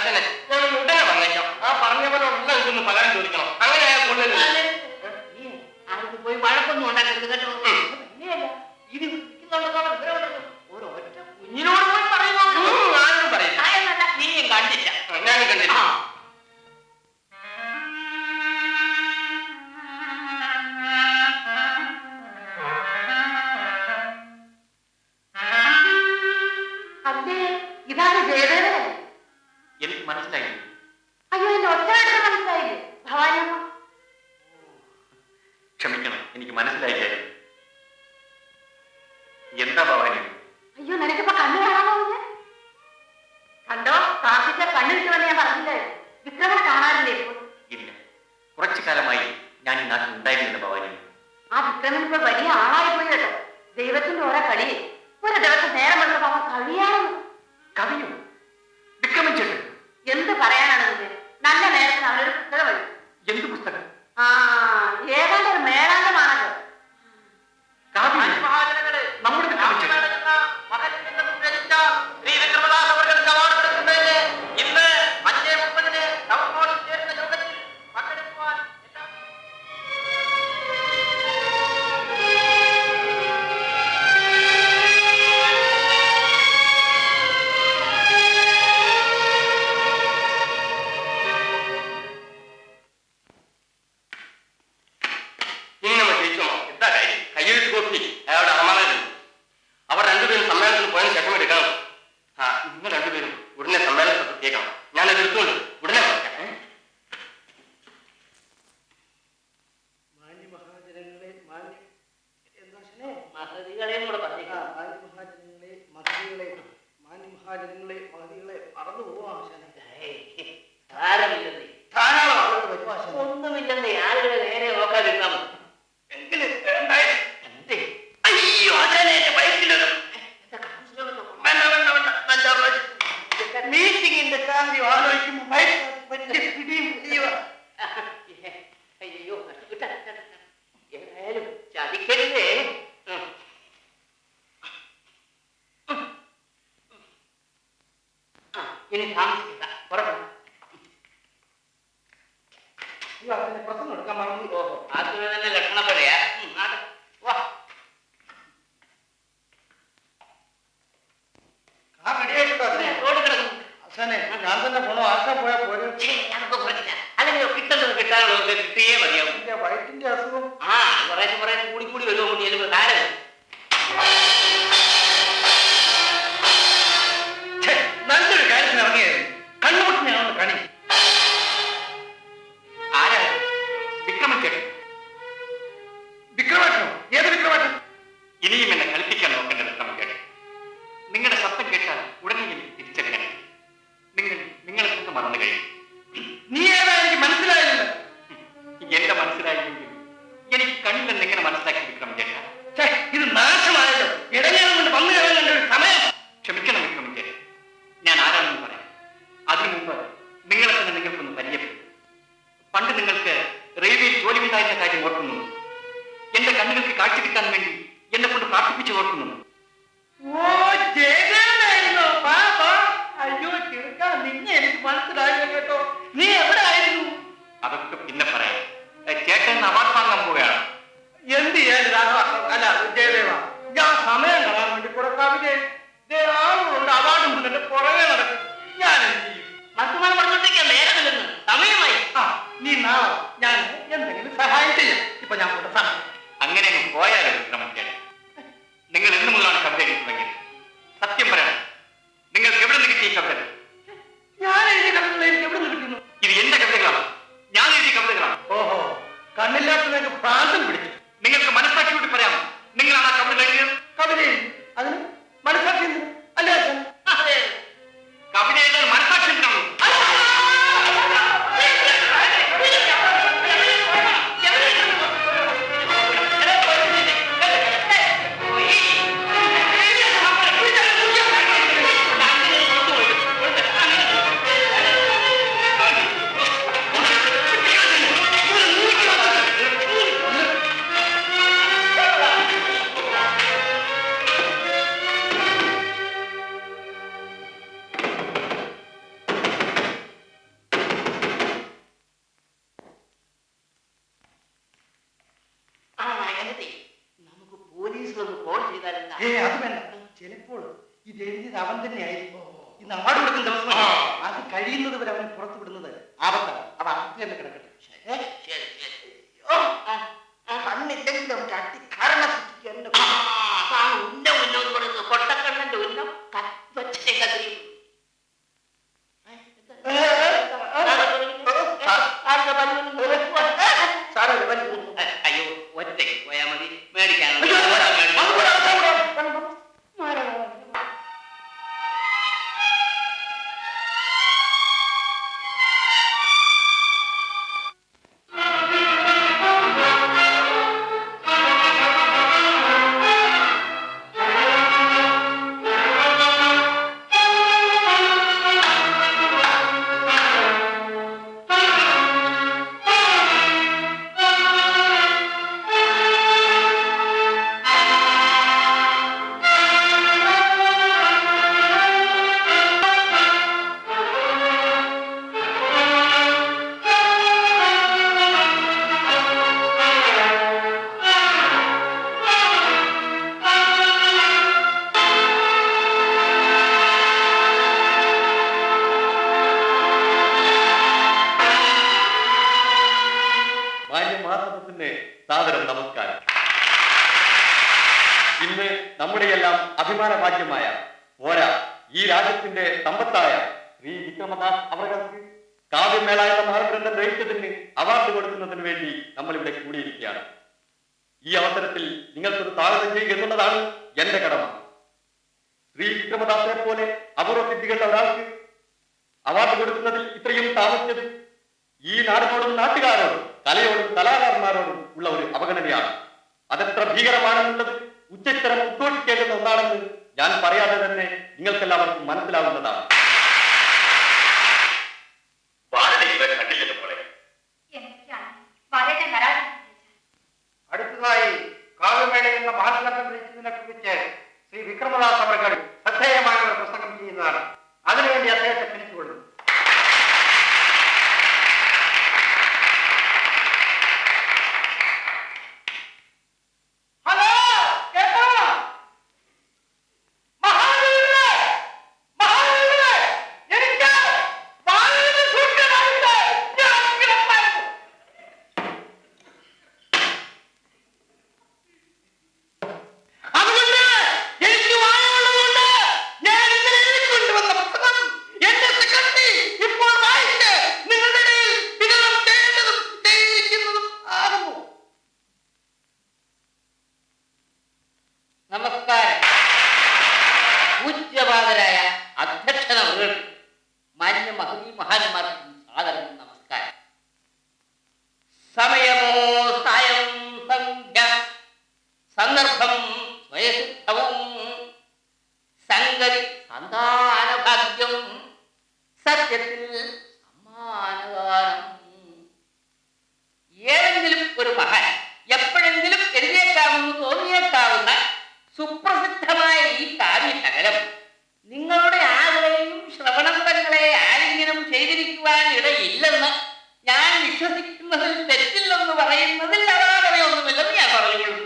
C: അച്ഛനെ ഞാൻ ഉടനെ വന്നേക്കാം. ആ പറഞ്ഞ പോലെ എല്ലാം ഇതൊന്ന് പകരം ചോദിക്കണം. അങ്ങനെ അയാൾ കൊള്ളരുത്.
B: നീ ആർക്ക് പോയി വഴക്കൊന്നും ഉണ്ടാക്കരുത് കേട്ടോ. തന്നെയല്ല ഇത് വിളിക്കുന്നുണ്ടെന്നുള്ള വിവരമുണ്ടല്ലോ. ഒരൊറ്റ കുഞ്ഞിനോട് പോയി പറയുന്നു.
C: ആരോടും പറയില്ല.
B: നീയും കണ്ടില്ല.
C: ഞാനും കണ്ടില്ല.
E: ഇതാണ് ജയദേവൻ.
C: എനിക്ക് മനസ്സിലായി.
E: അയ്യോ, എന്റെ ഒറ്റയായിട്ട് മനസ്സിലായില്ലേ? ഭവാനിയമ്മ.
C: ക്ഷമിക്കണം, എനിക്ക് മനസ്സിലായില്ലായിരുന്നു. എന്താ ഭവാനി?
E: അയ്യോ, നിനക്കിപ്പോ കണ്ണു കാണാമോ? കണ്ടോ, പ്രാർത്ഥിച്ച കണ്ണിരിക്കുമെന്ന് ഞാൻ പറഞ്ഞില്ലായിരുന്നു. വിക്രമനെ കാണാറില്ലേ ഇപ്പോൾ?
C: ഇല്ല, കുറച്ചു കാലമായി ഞാൻ ഈ നാട്ടിൽ ഉണ്ടായിരുന്നില്ല ഭവാനി.
E: ആ വിക്രമൻ ഇപ്പൊ വലിയ ആളായി പോയി കേട്ടോ. ദൈവത്തിന്റെ ഓരോ കളി. ഒരു ദിവസം നേരം വന്നപ്പോ അവൻ കവിയാണെന്ന്.
C: കവിയോ? വിക്രമൻ ചേട്ടൻ?
E: എന്ത് പറയാനാണ് ഇതിന്? നല്ല നേരത്തിന് അവനൊരു പുസ്തകം എഴുതി.
C: എന്ത് പുസ്തകം?
E: ആ, ഏതാണ്ട് ഒരു മേളാങ്കമാണല്ലോ.
C: കാവ്യ?
B: മഹാജനങ്ങളെ,
C: നമ്മുടെ വിക്രമൻ ചേട്ടൻ?
B: ശ്രീ വിക്രമദാസ് അവർക്ക് അവാർഡ് കൊടുക്കുന്നതിന് ഇന്ന് 5:30 ടൗൺ ഹാളിൽ ചേരുന്ന യോഗത്തിൽ പങ്കെടുക്കുവാൻ
C: ഇനി നമ്മൾ ജയിച്ചോ? എന്താ കാര്യം? കയ്യെഴുത്ത് കോപ്പി അയാളുടെ അമ്മാവനുണ്ട്. അവർ രണ്ടുപേരും സമ്മേളനത്തിന് പോയതിനു ശേഷം എടുക്കണം. നിങ്ങൾ രണ്ടുപേരും ഉടനെ സമ്മേളനത്തിൽ കേൾക്കണം. ഞാനത് എടുത്തുകൊണ്ട് ഉടനെ പറയാം.
D: മാന്യമഹാജനങ്ങളെ
B: മഹതികളെയും കൂടെ പറഞ്ഞേക്കാം.
D: മാന്യമഹാജനങ്ങളെ മഹതികളെ മറന്നു പോവാ ആശാനെ.
B: സാരമില്ലെന്നേ,
D: ധാരാളം ആളുകൾ വരുവാ ആശാനെ.
B: ഒന്നുമില്ലെന്നേ. ആളുകളെ നേരെ നോക്കാതിരുന്നാ മതി.
D: എങ്കിലും വേണ്ടായിരുന്നു.
B: എന്തേ?
D: അയ്യോ ആശാനെ, എന്റെ വയറ്റിലൊരു മീറ്റിംഗിന്റെ കാര്യം ആലോചിക്കുമ്പോ വലിയ പിടിയും പിടിയുവാ.
B: അയ്യോ, ഏതായാലും ചതിക്കരുതേ. ഇനി താമസിക്കണ്ട, പുറപ്പെട്ടു.
D: അയ്യോ ആശാനെ, പ്രസംഗം എടുക്കാൻ മറന്നു.
B: ഓഹോ, ആദ്യമേ തന്നെ ലക്ഷണപ്പെടയാ. വാ.
D: ആ റെഡിയായിട്ടോ ആശാനെ?
B: റോഡ് കിടക്കുന്നു.
D: ആശാനെ, ഞാൻ തന്നെ പോണോ? ആശാൻ പോയാ പോരെ?
B: ഞാനൊക്കെ കുറച്ചില്ല. അല്ലെങ്കിൽ കിട്ടേണ്ടത് കിട്ടാനുള്ളതൊക്കെ കിട്ടിയേ മതിയാവും.
D: എന്റെ വയറ്റിന്റെ അസുഖം.
B: ആ, കുറേ കൂടി വരുമോ കുട്ടിയാലും കാര്യം.
D: നല്ലൊരു കാര്യത്തിന് ഇറങ്ങിയായിരുന്നു. കണ്ണുമുട്ടിനാണ് കണി.
C: ആരാ? വിക്രമൻ ചേട്ടൻ?
D: വിക്രമാറ്റനോ? ഏത് വിക്രമാറ്റൻ?
C: ഇനിയും എന്നെ കളിപ്പിക്കാൻ നോക്കേണ്ട വിക്രമൻ ചേട്ടൻ. നിങ്ങളുടെ ശബ്ദം കേട്ടാൽ ഉടനെ എനിക്ക് തിരിച്ചറിയാൻ കഴിയും. നിങ്ങളെ കൊണ്ട് മറന്നു കഴിയും.
D: നീ ഏതാ? എനിക്ക് മനസ്സിലായില്ല.
C: എന്റെ മനസ്സിലായില്ലെങ്കിൽ എനിക്ക് കണ്ണില്ലെന്ന് എങ്ങനെ മനസ്സിലാക്കി വിക്രമൻ ചേട്ടൻ?
D: ഇത് നാശമായല്ലോ. ഇടഞ്ഞാലും കൊണ്ട് വന്നു കയറാൻ ഒരു സമയം.
C: ക്ഷമിക്കണം വിക്രമൻ ചേട്ടൻ, ഞാൻ ആരാണെന്ന് പറയാം. അതിനു മുമ്പ് നിങ്ങളെ തന്നെ നിങ്ങൾക്കൊന്ന് പരിചയപ്പെടും. പണ്ട് നിങ്ങൾക്ക് റെയിൽവേയിൽ ജോലി ഉണ്ടായിരുന്ന കാര്യം ഓർക്കുന്നു. എന്റെ കണ്ണുകൾക്ക് കാഴ്ച കിട്ടാൻ വേണ്ടി എന്നെ കൊണ്ട് പ്രാർത്ഥിപ്പിച്ച് ഓർക്കുന്നു.
D: ഓ, ജയദേവനായിരുന്നോ? അയ്യോ ചെറുക്കാ, നിന്നെ എനിക്ക് മനസ്സിലായില്ല കേട്ടോ. നീ എവിടെ ആയിരുന്നു?
C: അതൊക്കെ പിന്നെ പറയാം. ചേട്ടൻ അവാർഡ് വാങ്ങാൻ പോവുകയാണ്.
D: എന്ത് ചെയ്യാൻ രാഘവ? അല്ല ജയദേവ, ഞാൻ സമയം കളയാൻ വേണ്ടി കുറെ കവിത ആളുകളുണ്ട്. അവാർഡും എന്റെ പുറകെ നടക്കും. ഞാൻ എന്ത് ചെയ്യും?
B: വർത്തമാനം പറഞ്ഞോട്ടേക്കാ നേരമില്ലെന്ന്. സമയമായി.
D: നീ നാളെ ഞാൻ എന്തെങ്കിലും സഹായം ചെയ്യാം. ഇപ്പൊ ഞാൻ കൂടെ സമയം.
C: അങ്ങനെ അങ്ങ് പോയാലോ വിക്രമൻ ചേട്ടൻ? നിങ്ങൾ എന്ന് മുതലാണ് കവിത എഴുതി തുടങ്ങിയത്? സത്യം പറയണം, നിങ്ങൾക്ക് എവിടെ നിന്ന് കിട്ടിയ കവിതകൾ?
D: ഞാൻ എഴുതിയ കവിതകൾ എനിക്ക് എവിടെ നിന്ന് കിട്ടുന്നു?
C: ഇത് എന്റെ കവിതകളാണ്, ഞാൻ എഴുതിയ കവിതകളാണ്.
D: ഓഹോ, കണ്ണില്ലാത്തതിനൊക്കെ പ്രാന്തം പിടിച്ചു.
C: നിങ്ങൾക്ക് മനസ്സാക്ഷിയോട് പറയാമോ നിങ്ങളാണ് ആ കവിത എഴുതിയത്?
D: കവിത എഴുതി, അതിന് മനസ്സാക്കി അല്ലേ അച്ഛൻ?
B: അതെ,
C: കവിത
D: ഇന്ന് അവാർഡ് കൊടുക്കുന്ന ദിവസം അത് കഴിയുന്നത് വരെ അവനെ പുറത്തു വിടുന്നത് ആപത്താണ്. അത് അകത്ത് തന്നെ കിടക്കട്ടെ. കണ്ണില്ലെങ്കിൽ അവൻ അട്ടി കാരണം
B: ഉന്നം ഉന്നം എന്ന് പറയുന്നത് കൊട്ടക്കണ്ണന്റെ ഉന്നം അയ്യോ ഒറ്റയ്ക്ക് പോയാ മതി മേടിക്കാനുള്ള
C: മാന്യമാധവത്തിന്റെ സാദരം നമസ്കാരം. ഇന്ന് നമ്മുടെയെല്ലാം അഭിമാന ഭാഗ്യമായ പോരാ ഈ രാജ്യത്തിന്റെ സമ്പത്തായ ശ്രീ വിക്രമദാസ് അവർക്ക് കാവ്യമേള എന്ന മഹാഗ്രന്ഥം രചിച്ചതിന് അവാർഡ് കൊടുക്കുന്നതിന് വേണ്ടി നമ്മൾ ഇവിടെ കൂടിയിരിക്കുകയാണ്. ഈ അവസരത്തിൽ നിങ്ങൾക്കൊരു സ്വാഗതം ചെയ്യുക എന്നുള്ളതാണ് എന്റെ കടമ. ശ്രീ വിക്രമദാസിനെ പോലെ അപൂർവ സിദ്ധികളുടെ ഒരാൾക്ക് അവാർഡ് കൊടുക്കുന്നതിൽ ഇത്രയും താമസിച്ചത് ഈ നാടിനോടും നാട്ടുകാരോടും കലയോടും കലാകാരന്മാരോടും ഉള്ള ഒരു അവഗണനയാണ്. അതെത്ര ഭീകരമാണെന്നുള്ളത് ഉച്ചസ്ഥരം ഉദ്ഘോഷിക്കേണ്ടുന്ന ഒന്നാണെന്ന് ഞാൻ പറയാതെ തന്നെ നിങ്ങൾക്കെല്ലാവർക്കും മനസ്സിലാവുന്നതാണ്.
D: അടുത്തതായി കാവ്യമേള എന്ന മഹാഗ്രന്ഥം രചിച്ചതിനെ കുറിച്ച് ശ്രീ വിക്രമദാസ് അവർ ശ്രദ്ധേയമായ ഒരു പ്രസംഗം ചെയ്യുന്നതാണ്. അതിനുവേണ്ടി അദ്ദേഹത്തെ ക്ഷണിച്ചുകൊള്ളുന്നു.
B: നമസ്കാരം. പൂജ്യപാതരായ അധ്യക്ഷനവർ, മാന്യ മഹാന്മാർക്കും സാദരം നമസ്കാരം. സമയമോ സായം സന്ധ്യ, സന്ദർഭം സ്വയസിദ്ധവും, സംഗതി സന്താനഭാഗ്യം, സത്യത്തിൽ സമ്മാനദാനം. ഏതെങ്കിലും ഒരു മഹാൻ എപ്പോഴെങ്കിലും എഴുതിയേക്കാമെന്ന് തോന്നിയേക്കാവുന്ന സുപ്രസിദ്ധമായ ഈ കാവ്യശകലം നിങ്ങളുടെ ആളുകളെയും ശ്രവണങ്ങളെ ആലിംഗനം ചെയ്തിരിക്കുവാൻ ഇടയില്ലെന്ന് ഞാൻ വിശ്വസിക്കുന്നതിൽ തെറ്റില്ലെന്ന് പറയുന്നതിൽ അപാകതയൊന്നുമില്ലെന്ന് ഞാൻ പറഞ്ഞുകൊള്ളു.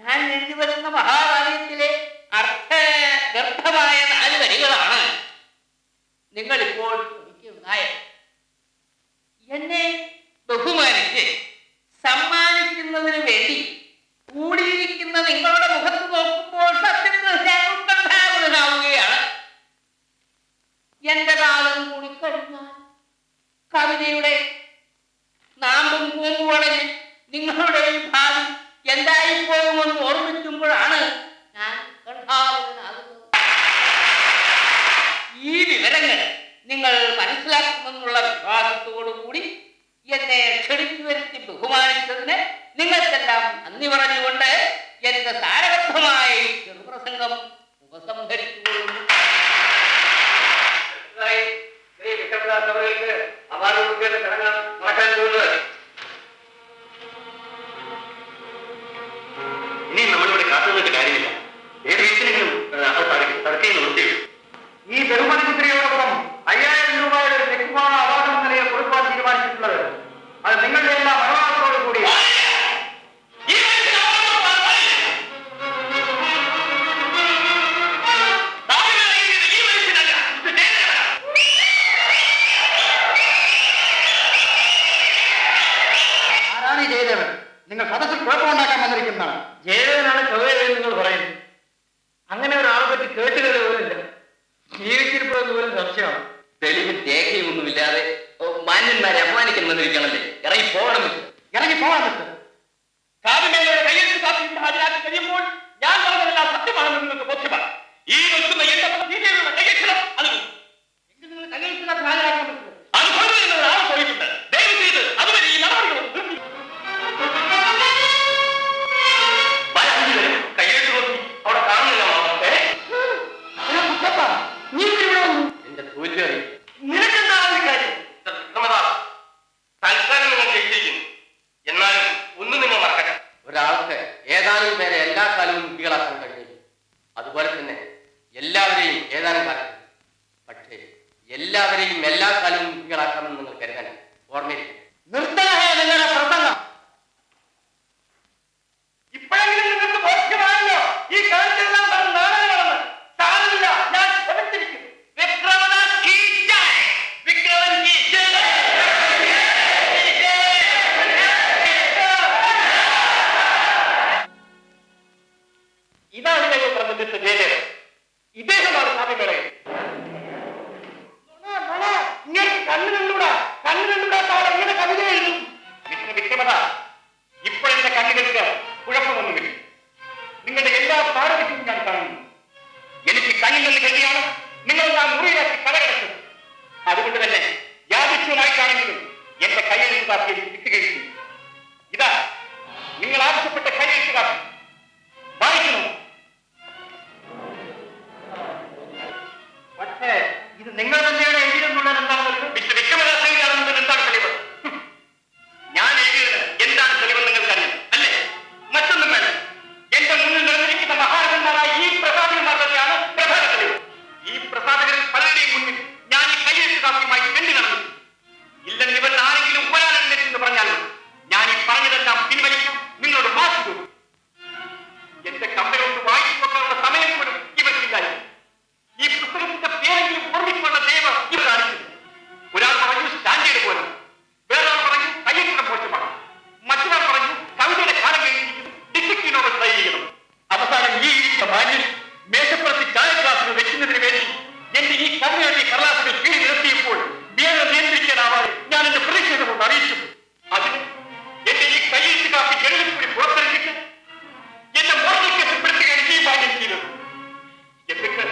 B: ഞാൻ എഴുതി വരുന്ന മഹാകാവ്യത്തിലെ അർത്ഥഗർഭമായ 4 വരികളാണ് നിങ്ങളിപ്പോൾ ശ്രമിക്കുന്നത്. എന്നെ ബഹുമാനിച്ച് സമ്മാനിക്കുന്നതിന് വേണ്ടി കൂടിയിരിക്കുന്ന നിങ്ങളുടെ മുഖത്ത് നോക്കുമ്പോൾ സത്യത്തിൽ ഞാൻ ഉത്കണ്ഠാകുലനാവുകയാണ്. എന്റെ കാലം കൂടി കഴിഞ്ഞാൽ കവിതയുടെ നാമ്പും കൂമ്പുകളഞ്ഞ് നിങ്ങളുടെ ഈ ഭാവി എന്തായി പോകുമെന്ന് ഓർമ്മിക്കുമ്പോഴാണ് ഞാൻ ഉത്കണ്ഠാകുലനാകുന്നത്. ഈ വിവരങ്ങൾ നിങ്ങൾ മനസ്സിലാക്കുമെന്നുള്ള വിശ്വാസത്തോടുകൂടി എന്നെ ക്ഷണിച്ചു വരുത്തി ബഹുമാനിച്ചതിന് നിങ്ങൾക്കെല്ലാം നന്ദി പറഞ്ഞുകൊണ്ട് എന്റെ സാരബദ്ധമായ ഈ ചെറുപ്രസംഗം ഉപസംഹരിച്ചുകൊള്ളുന്നു.
C: ശ്രീ വിക്രമദാസ് അവർക്ക് അവാർഡ് കൊടുക്കേണ്ട ചടങ്ങ് നടക്കാൻ പോകുന്നത്. ഇനിയും നമ്മളിവിടെ കാത്തുനിന്നിട്ട് കാര്യമില്ല. ഏത് വീട്ടിലെങ്കിലും തർക്കയിൽ നിർത്തിയുള്ളൂ.
D: ഈ ബഹുമതി മുദ്രയോടൊപ്പം 5000 രൂപയുടെ ഒരു ചെക്കുമാണ് അവാർഡ് നിലയെ കൊടുക്കാൻ തീരുമാനിച്ചിട്ടുള്ളത്. അത് നിങ്ങളുടെ എല്ലാം അനുവാദത്തോടു കൂടി കുഴപ്പമുണ്ടാക്കാൻ വന്നിരിക്കുന്നതാണ്. ജയദേവനാണ് ചൊവ്വയെന്ന് നിങ്ങൾ പറയുന്നത്. അങ്ങനെ ഒരാളെ പറ്റി കേട്ടുകേറി പോലില്ല. ജീവിച്ചിരിപ്പോയെന്ന് പോലും സംശയമാണ്.
A: തെളിവും രേഖയും ഒന്നുമില്ലാതെ മാന്യന്മാരെ അപമാനിക്കാൻ വന്നിരിക്കണല്ലേ? ഇറങ്ങി പോകണം മിസ്റ്റർ.
D: ഇറങ്ങി പോകാൻ മിസ്റ്റർ.
C: കാവ്യമേലയുടെ കയ്യെഴുത്ത് സാക്ഷിയുടെ ഹാജരാക്കി കഴിയുമ്പോൾ ഞാൻ പറഞ്ഞതെല്ലാം സത്യമാണെന്ന് നിങ്ങൾക്ക് ബോധ്യമാണ്. ഈ നിൽക്കുന്ന എന്റെ സീതയുടെ കയ്യെഴുത്തണം അത്
D: നിങ്ങൾ കയ്യെഴുത്തിനകത്ത് ഹാജരാക്കാൻ മിസ്റ്റർ.
C: അത് കൊണ്ടുവരുന്ന ഒരാൾ പോയിട്ടുണ്ട്. ദയവ് ചെയ്ത് അതുവരെ ഈ നടപടികൾ നിർത്തി. കയ്യെഴുത്ത് നോക്കി അവിടെ കാണുന്നില്ല.
D: നീ ഇവിടെ വന്നു.
A: എന്റെ തോൽവി അറിയും.
D: നിനക്കെന്താണ് കാര്യം?
C: തൽക്കാലം നിങ്ങൾ ജയിച്ചിരിക്കുന്നു. എന്നാലും ഒന്നും നിങ്ങൾ മറക്കട്ടെ.
A: ഒരാൾക്ക് ഏതാനും പേരെ എല്ലാ കാലവും കുട്ടികളാക്കാൻ കഴിഞ്ഞില്ല. അതുപോലെ തന്നെ എല്ലാവരെയും ഏതാനും കാലം. പക്ഷേ എല്ലാവരെയും എല്ലാ കാലവും കുട്ടികളാക്കാമെന്ന് നിങ്ങൾ കരുതാൻ ഓർമ്മയില്ല.
D: നിർത്തണേ നിങ്ങളുടെ പ്രസംഗം.
C: ഇപ്പോഴെങ്കിലും നിങ്ങൾക്ക് ബോധ്യമായല്ലോ ഈ കാലത്തെല്ലാം വെറും നാടകങ്ങളാണ്. സാരമില്ല, ഞാൻ ക്ഷമിച്ചിരിക്കും. വിക്രമദാസ് കീ ജയ്. വിക്രമൻ കീ ജയ്. ഇതാണ് ഞങ്ങൾ പറഞ്ഞ ജയദേവൻ. ഇദ്ദേഹമാണ് കാവ്യമേളയിൽ.
D: ഇങ്ങനെ കണ്ണു കണ്ടൂടാ ഇങ്ങനെ കവിത എഴുതും.
C: വിക്രമദാസ്, ഇപ്പോഴെന്റെ കണ്ണുകൾക്ക് കുഴപ്പമൊന്നുമില്ല. നിങ്ങളുടെ എല്ലാ പാഠവും ഞാൻ കാണുന്നു. എനിക്ക് കണ്ണിൽ കഴിയാണ് നിങ്ങളെല്ലാം മുറിയിലാക്കി കടകടച്ചത്. അതുകൊണ്ട് തന്നെ യാദൃശ്യമായിട്ടാണെങ്കിലും എന്റെ കയ്യെഴുത്ത് കാപ്പി എനിക്ക് കിട്ടുകയും. ഇതാ നിങ്ങൾ ആവശ്യപ്പെട്ട കയ്യെഴുത്ത് കാപ്പി. വായിക്കുന്നു.
D: പക്ഷേ ഇത് നിങ്ങൾ തന്നെയാണ് എഴുതിയെന്നുള്ളത് എന്താണെന്ന്
C: മിസ്റ്റർ വിക്രമദാസ് എഴുതിയാണെന്നത് എന്താണ് തെളിവ്? ഞാൻ എഴുതിയത് എന്താണ് തെളിവെന്ന് നിങ്ങൾക്കറിയാം അല്ലേ? മറ്റൊന്നും വേണം. എന്റെ മുന്നിൽ നിർമ്മിക്കുന്ന മഹാരഥന്മാരായ ഈ പ്രസാദകന്മാർ തന്നെയാണ് പ്രധാന തെളിവ്. ഈ പ്രസാദകരിൽ പലരുടെയും മുന്നിൽ ഞാൻ ഈ കയ്യെഴുത്ത് കാപ്പിയുമായി തെണ്ടി നടന്നു. ഇല്ലെന്ന് ഇവർ ആരെങ്കിലും ഒരാളെന്ന് പറഞ്ഞാൽ ഞാൻ ഈ പറഞ്ഞതെല്ലാം പിൻവലിക്കും. നിങ്ങളോട് മാറ്റി കൊടുക്കും. എന്റെ കമ്പനിയോട് വായിച്ചു നോക്കാനുള്ള സമയം പോലും ഇവർക്കില്ലായിരുന്നു. ഈ പുസ്തകത്തിന്റെ പേരെങ്കിലും ഓർമ്മിച്ചുള്ള ദൈവം ഇവർ കാണിച്ചില്ല. ഒരാൾ പറഞ്ഞു സ്റ്റാൻഡേർഡ് പോലെ, വേറൊരാൾ പറഞ്ഞു കയ്യെഴുത്തം മോശമാണ്, മറ്റൊരാൾ പറഞ്ഞു കവിതയുടെ കാലം കഴിഞ്ഞിരിക്കുന്നു, ഡിസ്ട്രിക്ട് നോവൽ ട്രൈ ചെയ്യണം. അവസാനം ഈ ഇരിക്കുന്ന മാന്യൻ മേശപ്പുറത്ത് ചായ ക്ലാസുകൾ വെക്കുന്നതിന് വേണ്ടി എന്റെ ഈ കവിതയുടെ കടലാസുകൾ കീഴിൽ നിർത്തിയപ്പോൾ വേറെ നിയന്ത്രിക്കാനാവാതെ ഞാൻ എന്റെ പ്രതിഷേധം കൊണ്ട് അറിയിച്ചു. അതിന് എന്റെ ഈ കയ്യെഴുത്ത് കാപ്പി ജനലിൽ കൂടി പുറത്തിറങ്ങിയിട്ട് എന്റെ മോശം കേസപ്പെടുത്തുകയാണ് ഈ മാന്യൻ ചെയ്തത്. എന്നിട്ട്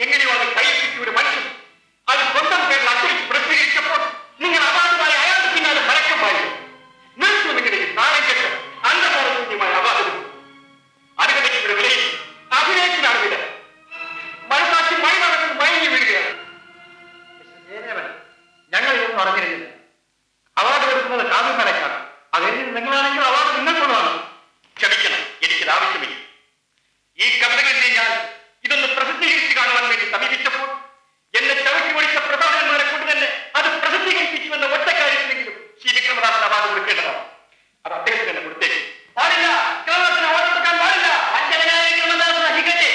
C: എങ്ങനെയോ അത് കയ്യെത്തിച്ച ഒരു മനുഷ്യൻ അത് സ്വന്തം പേരിൽ അച്ചടിച്ച് പ്രസിദ്ധീകരിച്ചപ്പോൾ നിങ്ങൾ അപാരമായി അയാളുടെ പിന്നാലെ പഴക്കമായി നിർത്തും. നിങ്ങളുടെ നാളെ കെട്ട് അന്തർബോധമായ അപാരം അതുകൾക്ക് ഇവിടെ വിലയിൽ അഭിനയത്തിനാണ് വില. മനസാക്ഷി മഴ നടക്കുന്ന മയങ്ങി വീഴുകയാണ്.
D: ഞങ്ങൾ ഇതൊന്നും അറിഞ്ഞിരുന്നില്ല. അവാർഡ് കൊടുക്കുന്നത് കാവ്യമേളയ്ക്കാണ്. അതെങ്കിൽ നിങ്ങളാണെങ്കിൽ അവാർഡ് നിങ്ങൾക്കുള്ളതാണ്.
C: ക്ഷമിക്കണം, എനിക്കത് ആവശ്യമില്ല. ഈ കവിതകളിലെ ഞാൻ ഇതൊന്ന് പ്രസിദ്ധീകരിച്ച് കാണുവാൻ വേണ്ടി സമീപിച്ചപ്പോൾ എന്നെ ചവിട്ടി ഓടിച്ച പ്രധാനന്മാരെ കൊണ്ട് തന്നെ അത് പ്രസിദ്ധീകരിപ്പിക്കുമെന്ന ഒറ്റ കാര്യത്തിലെങ്കിലും ശ്രീ വിക്രമദാസിന് അവാർഡ് കൊടുക്കേണ്ടതാണ്. അത് അദ്ദേഹത്തിന് തന്നെ കൊടുത്തേക്ക്. പാടില്ല, വിക്രമദാസിന് അവാർഡ് കൊടുക്കാൻ പാടില്ല. അച്ഛനായ വിക്രമദാസ് നശിക്കട്ടെ.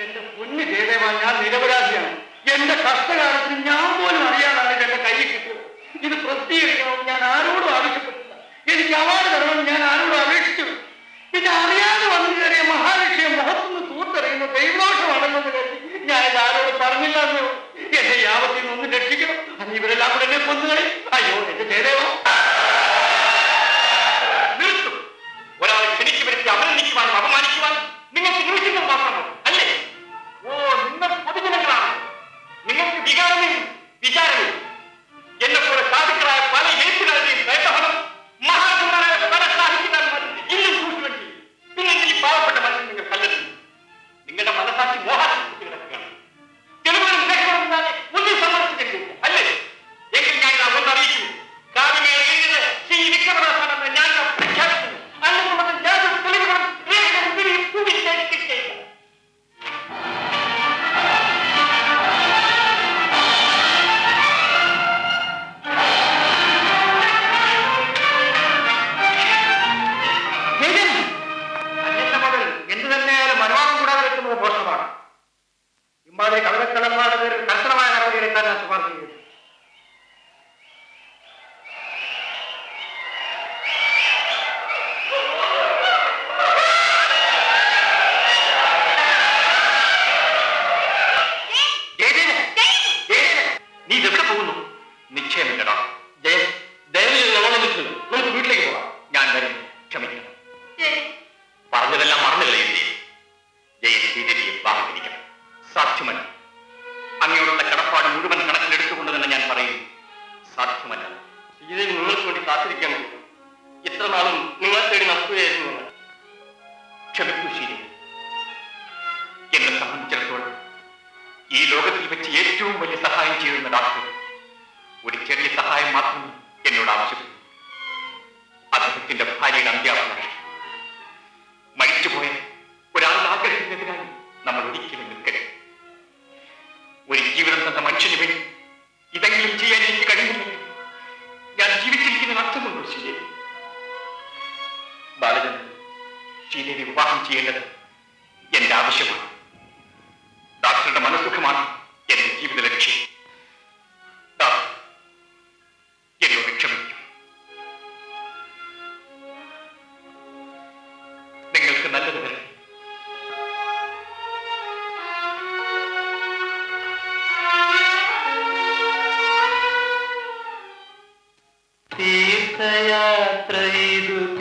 D: എന്റെ പൊന്നു ജയദേവ, ഞാൻ നിരപരാധിയാണ്. എന്റെ കഷ്ടകാലത്തിന് ഞാൻ പോലും അറിയാതാണ് എന്റെ കയ്യിൽ കിട്ടിയത്. ഇത് പ്രസിദ്ധീകരിക്കണമെന്ന് ഞാൻ ആരോടും ആവശ്യപ്പെട്ടില്ല. എനിക്ക് അവാർഡ് തരണമെന്ന് ഞാൻ ആരോടും അപേക്ഷിച്ചു. പിന്നെ അറിയാതെ വന്നു കയറിയ മഹാലക്ഷ്മിയെ മുഖത്തുനിന്ന് തൂത്തെറിയുന്ന ദൈവദോഷമാണെന്നത് കരുതി ഞാൻ ഇത് ആരോട് പറഞ്ഞില്ല എന്നോ. എന്റെ യാവത്തിൽ നിന്നൊന്ന് രക്ഷിക്കണം. അന്ന് ഇവരെല്ലാം കൂടെ എന്നെ കൊന്നുകളി. അയ്യോ എന്റെ ജയദേവ.
C: നിർത്തും. ഒരാളെ ക്ഷണിച്ചു വരുത്തി അഭിനന്ദിക്കുവാനും അപമാനിക്കുവാനും നിങ്ങൾക്ക് നിമിഷങ്ങൾ മാത്രമോ അല്ലേ? ഓ, നിങ്ങൾ പൊതുജനങ്ങളാണ്. നിങ്ങൾക്ക് വികാരമേ വിചാരമേ. എന്നെ പോലെ സാധുക്കളായ പല എഴുത്തുകാരുടെയും പ്രയത്നം മഹാത്മാരായ പല സാഹിത്യകാരന്മാരും ഇന്നും ചൂഷണം ചെയ്യും. പിന്നെ ഈ പാവപ്പെട്ട മനുഷ്യൻ നിങ്ങൾ കല്ലെടുക്കും. നിങ്ങളുടെ മനസാക്ഷി മോഹാശിച്ച് കിടക്കുകയാണ്. തെളിവുകളും രേഖകളുമില്ലാതെ ഒന്നും സമ്മതിച്ചിട്ടില്ല അല്ലേ? എങ്കിൽ ഞാൻ ഒന്ന് അറിയിക്കുന്നു. കാവ്യമേള എഴുതിയത് ശ്രീ വിക്രമദാസാണെന്ന് ഞാൻ പ്രഖ്യാപിക്കുന്നു. അല്ലെന്നുള്ളത് യാതൊരു തെളിവുകളും രേഖകളും കൂടിയിട്ടില്ല.
D: എന്ത് തന്നെയായാലും അനുവാദം കൂടാതെ വെക്കുന്നത് മോശമാണ്. ഇമ്മാതിരി കവിതക്കലന്മാരുടെ പേരിൽ കർശനമായ നടപടിയെടുക്കാൻ ഞാൻ ശുപാർശ ചെയ്തു.
C: എന്നെ സംബന്ധിച്ചിടത്തോളം ഈ ലോകത്തിൽ വെച്ച് ഏറ്റവും വലിയ സഹായം ചെയ്യുന്ന ഡോക്ടർ ഒരു ചെറിയ സഹായം മാത്രം എന്നോട് ആവശ്യപ്പെട്ടു. അദ്ദേഹത്തിന്റെ ഭാര്യയുടെ അന്ത്യാഭിലാഷം. മരിച്ചുപോയ ഒരാളുടെ ആഗ്രഹത്തിനെതിരായി നമ്മൾ ഒരിക്കലും നിൽക്കരുത്. ഒരു ജീവിതം തന്ന മനുഷ്യന് വേണ്ടി ഇതെങ്കിലും ചെയ്യാൻ എനിക്ക് കഴിയുന്നില്ലെങ്കിൽ ഞാൻ ജീവിച്ചിരിക്കുന്ന അർത്ഥമുണ്ടോ ശ്രീദേവി? ബാലചന്ദ്രൻ ശ്രീദേവി വിവാഹം ചെയ്യേണ്ടത് എന്റെ ആവശ്യമാണ്. ഡോക്ടറുടെ മനസ്സുഖമാണ് എന്റെ ജീവിത ലക്ഷ്യം. ഡോക്ടർ എന്നോട് ക്ഷമിക്കും. നിങ്ങൾക്ക് നല്ലത് വരെ.
D: തീർത്ഥയാത്ര ചെയ്തു